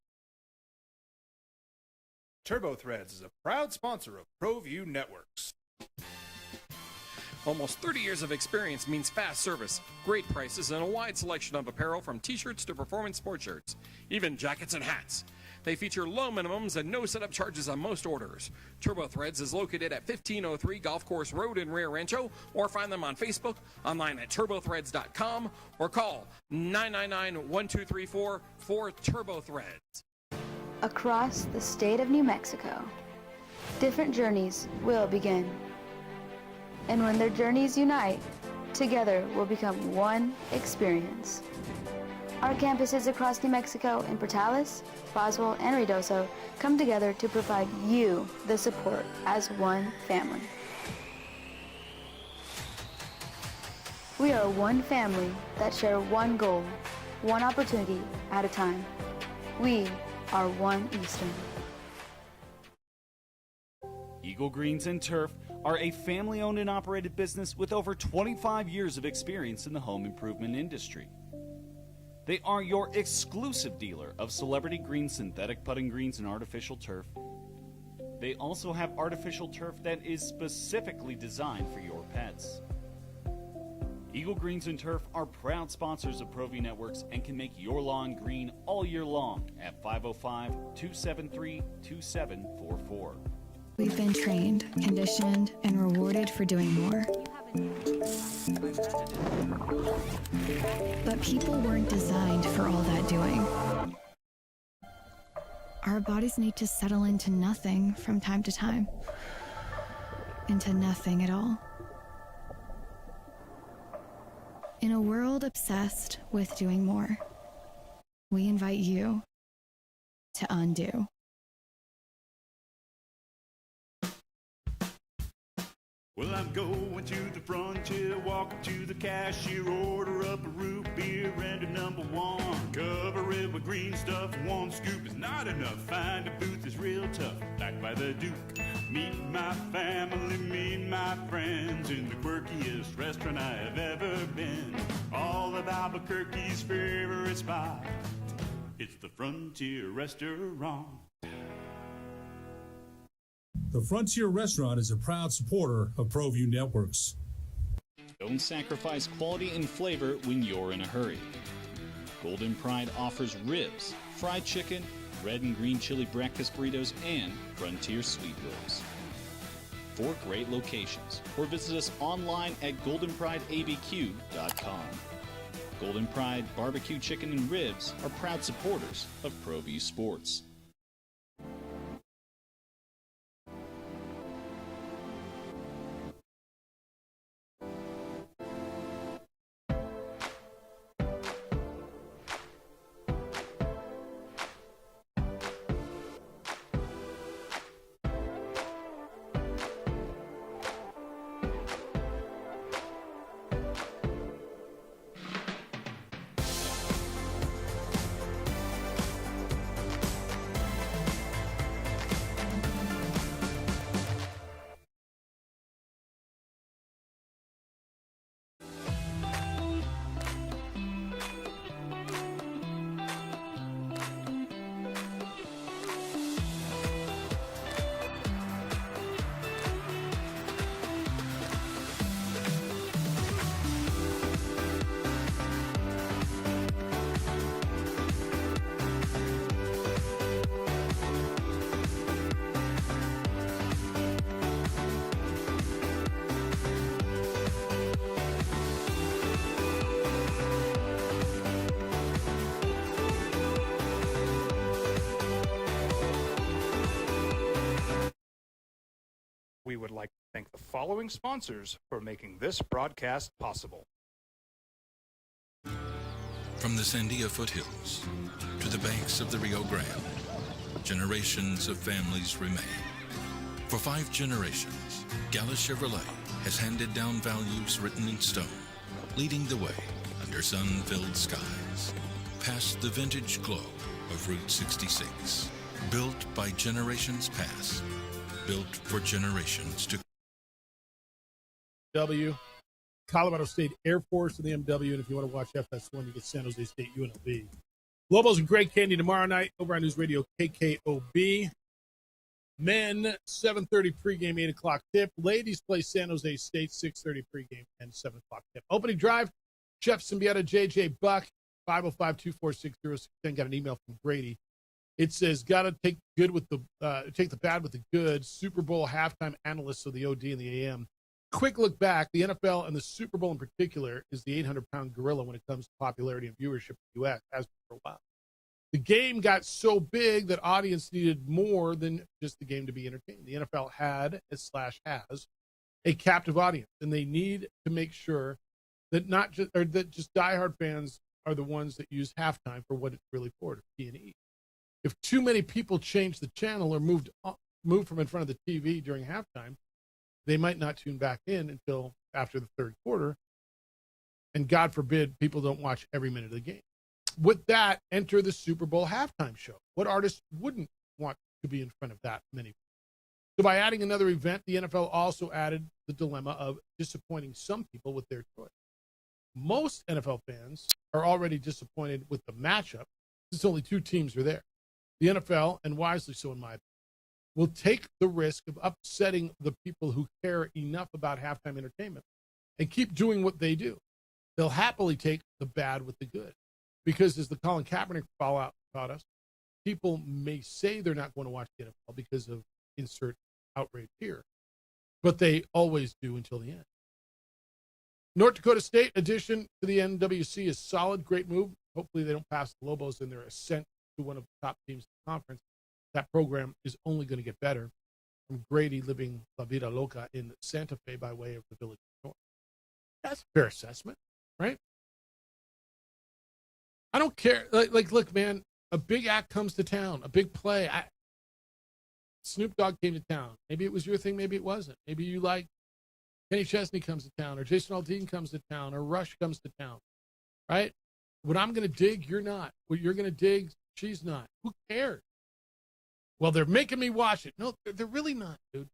TurboThreads is a proud sponsor of ProView Networks. Almost 30 years of experience means fast service, great prices, and a wide selection of apparel from t-shirts to performance sport shirts, even jackets and hats. They feature low minimums and no setup charges on most orders. Turbo Threads is located at 1503 Golf Course Road in Rio Rancho, or find them on Facebook, online at turbothreads.com, or call 999-1234 for Turbo Threads. Across the state of New Mexico, different journeys will begin. And when their journeys unite, together will become one experience. Our campuses across New Mexico in Portales, Roswell, and Ruidoso come together to provide you the support as one family. We are one family that share one goal, one opportunity at a time. We are one Eastern. Eagle Greens and Turf are a family-owned and operated business with over 25 years of experience in the home improvement industry. They are your exclusive dealer of celebrity green synthetic putting greens and artificial turf. They also have artificial turf that is specifically designed for your pets. Eagle Greens and Turf are proud sponsors of ProView Networks and can make your lawn green all year long at 505-273-2744. We've been trained, conditioned, and rewarded for doing more. But people weren't designed for all that doing. Our bodies need to settle into nothing from time to time. Into nothing at all. In a world obsessed with doing more, we invite you to undo. Well, I'm going to the frontier, walk up to the cashier, order up a root beer and a number one. Cover it with green stuff, one scoop is not enough. Find a booth is real tough, backed by the Duke. Meet my family, meet my friends in the quirkiest restaurant I have ever been. All of Albuquerque's favorite spot, it's the Frontier Restaurant. The Frontier Restaurant is a proud supporter of ProView Networks. Don't sacrifice quality and flavor when you're in a hurry. Golden Pride offers ribs, fried chicken, red and green chili breakfast burritos, and Frontier sweet rolls. 4 great locations, or visit us online at goldenprideabq.com. Golden Pride Barbecue Chicken and Ribs are proud supporters of ProView Sports. We would like to thank the following sponsors for making this broadcast possible. From the Sandia foothills to the banks of the Rio Grande, generations of families remain. For 5 generations, Gala Chevrolet has handed down values written in stone, leading the way under sun-filled skies, past the vintage glow of Route 66, built by generations past, built for generations to Colorado State Air Force and the MW, and if you want to watch FS1, you get San Jose State UNLV. Lobos and Greg Candy tomorrow night over on News Radio KKOB. Men, 7:30 pregame, 8 o'clock tip. Ladies play San Jose State, 6:30 pregame and 7 o'clock tip. Opening drive, Jeff Symbieta, JJ Buck, 505-246-0610. Got an email from Grady. It says, got to take good with the take the bad with the good. Super Bowl halftime analysts of the OD and the AM. Quick look back, the NFL and the Super Bowl in particular is the 800-pound gorilla when it comes to popularity and viewership in the U.S. Has been for a while. The game got so big that audience needed more than just the game to be entertained. The NFL had /has a captive audience, and they need to make sure that that just diehard fans are the ones that use halftime for what it's really for, P&E. If too many people change the channel or moved from in front of the TV during halftime, they might not tune back in until after the third quarter. And God forbid people don't watch every minute of the game. With that, enter the Super Bowl halftime show. What artist wouldn't want to be in front of that many people? So by adding another event, the NFL also added the dilemma of disappointing some people with their choice. Most NFL fans are already disappointed with the matchup since only two teams are there. The NFL, and wisely so in my opinion, will take the risk of upsetting the people who care enough about halftime entertainment and keep doing what they do. They'll happily take the bad with the good. Because as the Colin Kaepernick fallout taught us, people may say they're not going to watch the NFL because of insert outrage here, but they always do until the end. North Dakota State addition to the NWC is solid, great move. Hopefully they don't pass the Lobos in their ascent to one of the top teams in the conference. That program is only going to get better. From Grady living La Vida Loca in Santa Fe by way of the Village North. That's a fair assessment, right? I don't care. Like, look, man, a big act comes to town, a big play. Snoop Dogg came to town. Maybe it was your thing, maybe it wasn't. Maybe you like Kenny Chesney comes to town, or Jason Aldean comes to town, or Rush comes to town, right? What I'm going to dig, you're not. What you're going to dig, she's not. Who cares? Well, they're making me watch it. No, they're really not, dude.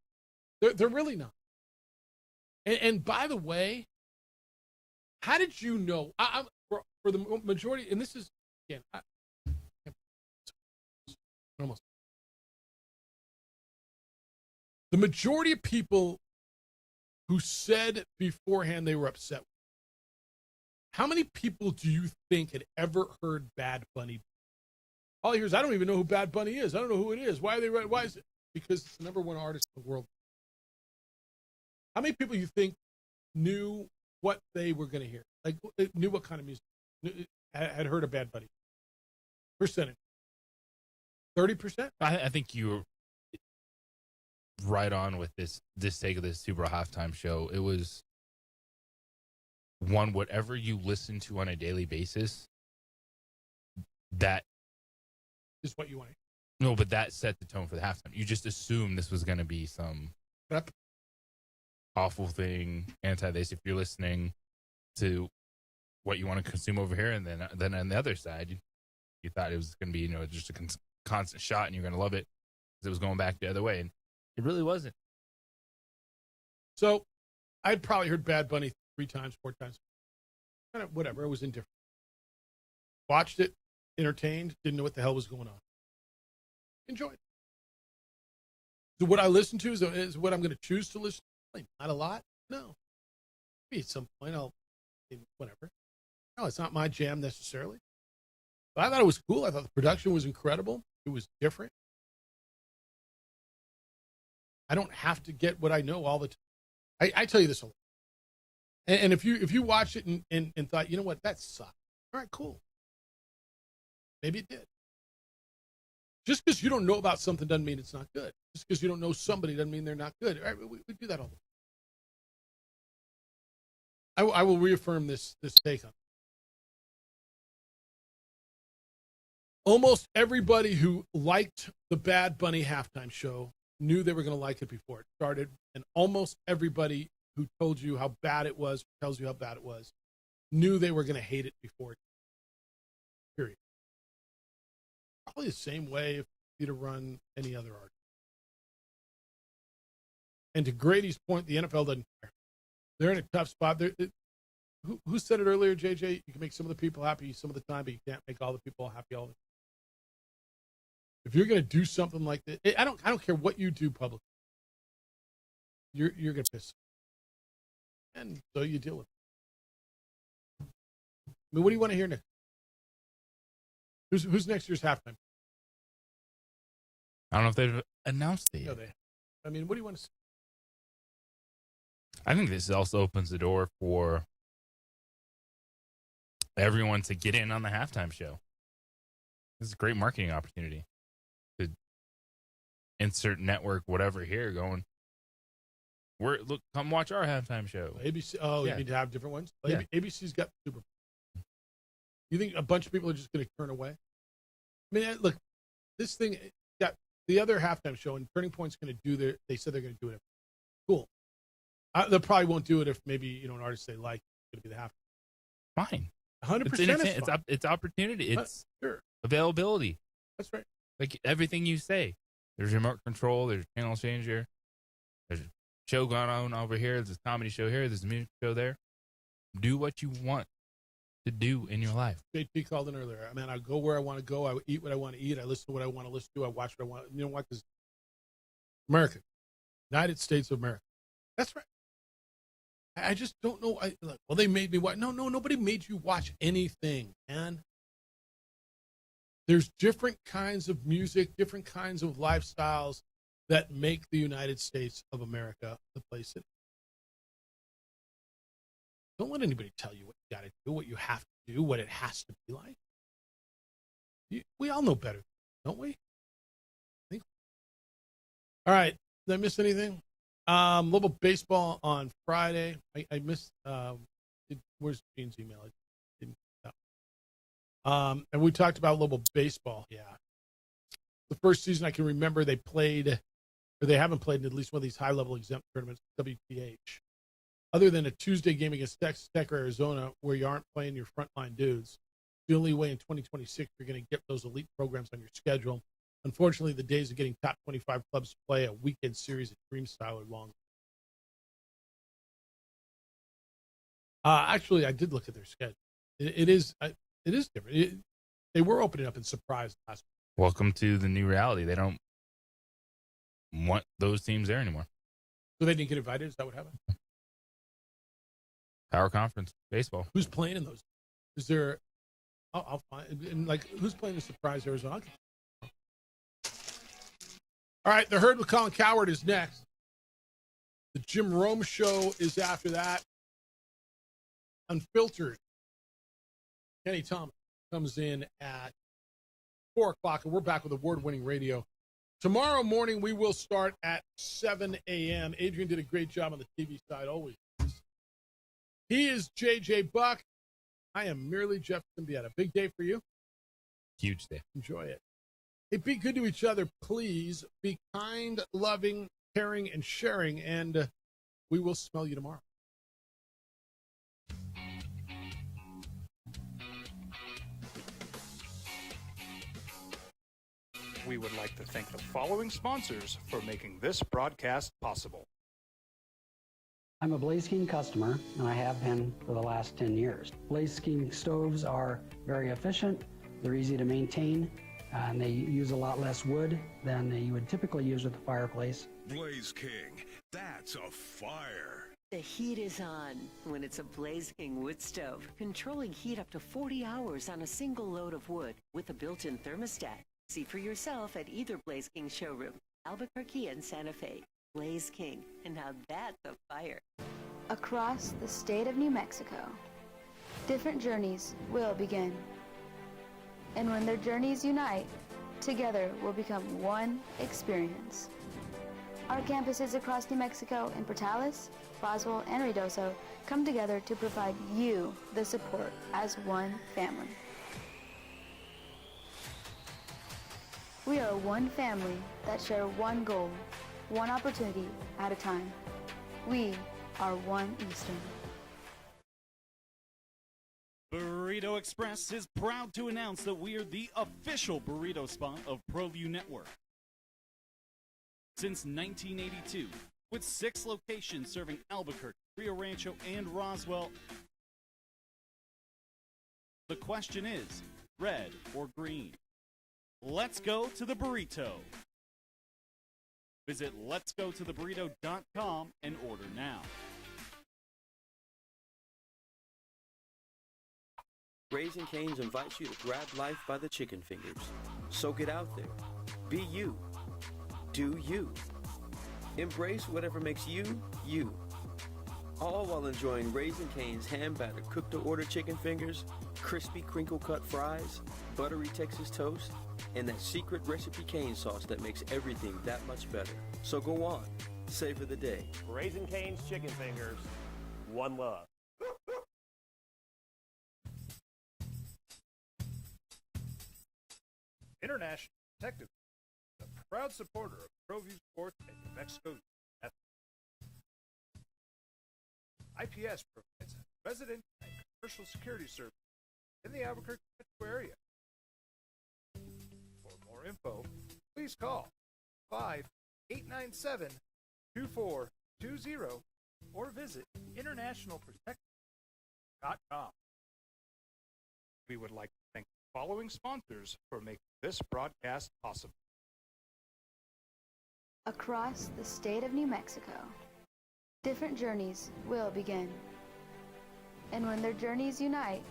They're really not. And by the way, how did you know? For the majority, and this is, again, almost. The majority of people who said beforehand they were upset, how many people do you think had ever heard Bad Bunny? All I hear is, I don't even know who Bad Bunny is. I don't know who it is. Why are they right? Why is it? Because it's the number one artist in the world. How many people you think knew what they were going to hear? Like, knew what kind of music? Had heard of Bad Bunny? Percentage. 30%? I think you were right on with this take of this Super Bowl halftime show. It was one, whatever you listen to on a daily basis, that is what you want. No, but that set the tone for the halftime. You just assume this was going to be some awful thing, anti-this. If you're listening to what you want to consume over here, and then on the other side, you thought it was going to be, just a constant shot, and you're going to love it because it was going back the other way, and it really wasn't. So, I'd probably heard Bad Bunny 3 times, 4 times, kind of whatever. It was indifferent. Watched it, entertained, didn't know what the hell was going on. Enjoyed. So what I listen to is what I'm going to choose to listen to. Not a lot. No. Maybe at some point whatever. No, it's not my jam necessarily. But I thought it was cool. I thought the production was incredible. It was different. I don't have to get what I know all the time. I tell you this a lot. And if you watch it and thought, you know what, that sucked. All right, cool. Maybe it did. Just because you don't know about something doesn't mean it's not good. Just because you don't know somebody doesn't mean they're not good. All right, we do that all the time. I will reaffirm this take on it. Almost everybody who liked the Bad Bunny halftime show knew they were going to like it before it started, and almost everybody who told you how bad it was, tells you how bad it was, knew they were going to hate it before it. Period. Probably the same way if you'd have run any other artist. And to Grady's point, the NFL doesn't care. They're in a tough spot. Who said it earlier, JJ? You can make some of the people happy some of the time, but you can't make all the people happy all the time. If you're going to do something like this, I don't care what you do publicly. You're going to piss. And so you deal with it. I mean, what do you want to hear next? Who's next year's halftime? I don't know if they've announced it No, yet. I mean, what do you want to say? I think this also opens the door for everyone to get in on the halftime show. This is a great marketing opportunity to insert network, whatever here going. Look, come watch our halftime show. ABC. Oh, Yeah. you need to have different ones. Well, Yeah. ABC's got Super Bowl. You think a bunch of people are just going to turn away? I mean, look, this thing got the other halftime show, and Turning Point's going to do they said they're going to do it. Cool. They probably won't do it if maybe an artist they like is going to be the halftime. Fine. 100%. It's opportunity. It's sure. availability. That's right. Like everything you say. There's remote control. There's a channel changer. There's a show going on over here. There's a comedy show here. There's a music show there. Do what you want to do in your life. JT called in earlier. I mean, I go where I want to go. I eat what I want to eat. I listen to what I want to listen to. I watch what I want. You know what? Because America, United States of America. That's right. I just don't know. Well, they made me watch. No, nobody made you watch anything, man. There's different kinds of music, different kinds of lifestyles that make the United States of America the place it is. Don't let anybody tell you what you got to do, what you have to do, what it has to be like. We all know better, don't we? All right. Did I miss anything? Little baseball on Friday. I missed. Where's Gene's email? I didn't. No. And we talked about little baseball. Yeah. The first season I can remember they played, or they haven't played in at least one of these high-level exempt tournaments, WTH. Other than a Tuesday game against Texas Tech or Arizona, where you aren't playing your frontline dudes, the only way in 2026 you're going to get those elite programs on your schedule. Unfortunately, the days of getting top 25 clubs to play a weekend series at Dream Style are long. Actually, I did look at their schedule. It is different. They were opening up in surprise last week. Welcome to the new reality. They don't want those teams there anymore. So they didn't get invited? Is that what happened? Power Conference baseball. Who's playing in those? Is there? I'll find. And like, who's playing the surprise Arizona? All right, the Herd with Colin Cowherd is next. The Jim Rome Show is after that. Unfiltered. Kenny Thomas comes in at 4 o'clock, and we're back with award-winning radio. Tomorrow morning, we will start at 7 a.m. Adrian did a great job on the TV side, always. He is J.J. Buck. I am merely Jeff Symbieta. Big day for you. Huge day. Enjoy it. Hey, be good to each other, please. Be kind, loving, caring, and sharing, and we will smell you tomorrow. We would like to thank the following sponsors for making this broadcast possible. I'm a Blaze King customer, and I have been for the last 10 years. Blaze King stoves are very efficient, they're easy to maintain, and they use a lot less wood than you would typically use with a fireplace. Blaze King, that's a fire. The heat is on when it's a Blaze King wood stove, controlling heat up to 40 hours on a single load of wood with a built-in thermostat. See for yourself at either Blaze King showroom, Albuquerque and Santa Fe. Blaze King, and now that's a fire. Across the state of New Mexico, different journeys will begin. And when their journeys unite, together will become one experience. Our campuses across New Mexico in Portales, Roswell, and Ruidoso come together to provide you the support as one family. We are one family that share one goal, one opportunity at a time. We are One Eastern. Burrito Express is proud to announce that we are the official burrito spot of ProView Network. Since 1982, with 6 locations serving Albuquerque, Rio Rancho, and Roswell, the question is, red or green? Let's go to the burrito. Visit letsgototheburrito.com and order now. Raising Cane's invites you to grab life by the chicken fingers. So get out there. Be you. Do you. Embrace whatever makes you, you. All while enjoying Raising Cane's hand-battered cooked-to-order chicken fingers, crispy crinkle-cut fries, buttery Texas toast, and that secret recipe cane sauce that makes everything that much better. So go on, savor the day. Raising Cane's chicken fingers, one love. International Protective, a proud supporter of ProView Sports and New Mexico. IPS provides resident and commercial security service in the Albuquerque metro area. For more info, please call 5-897-2420 or visit internationalprotective.com. We would like to thank the following sponsors for making this broadcast possible. Across the state of New Mexico, different journeys will begin. And when their journeys unite,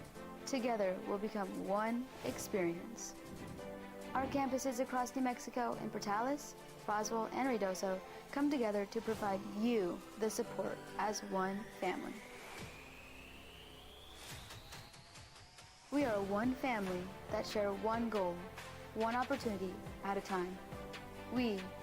together will become one experience. Our campuses across New Mexico in Portales, Roswell, and Ruidoso come together to provide you the support as one family. We are one family that share one goal, one opportunity at a time. We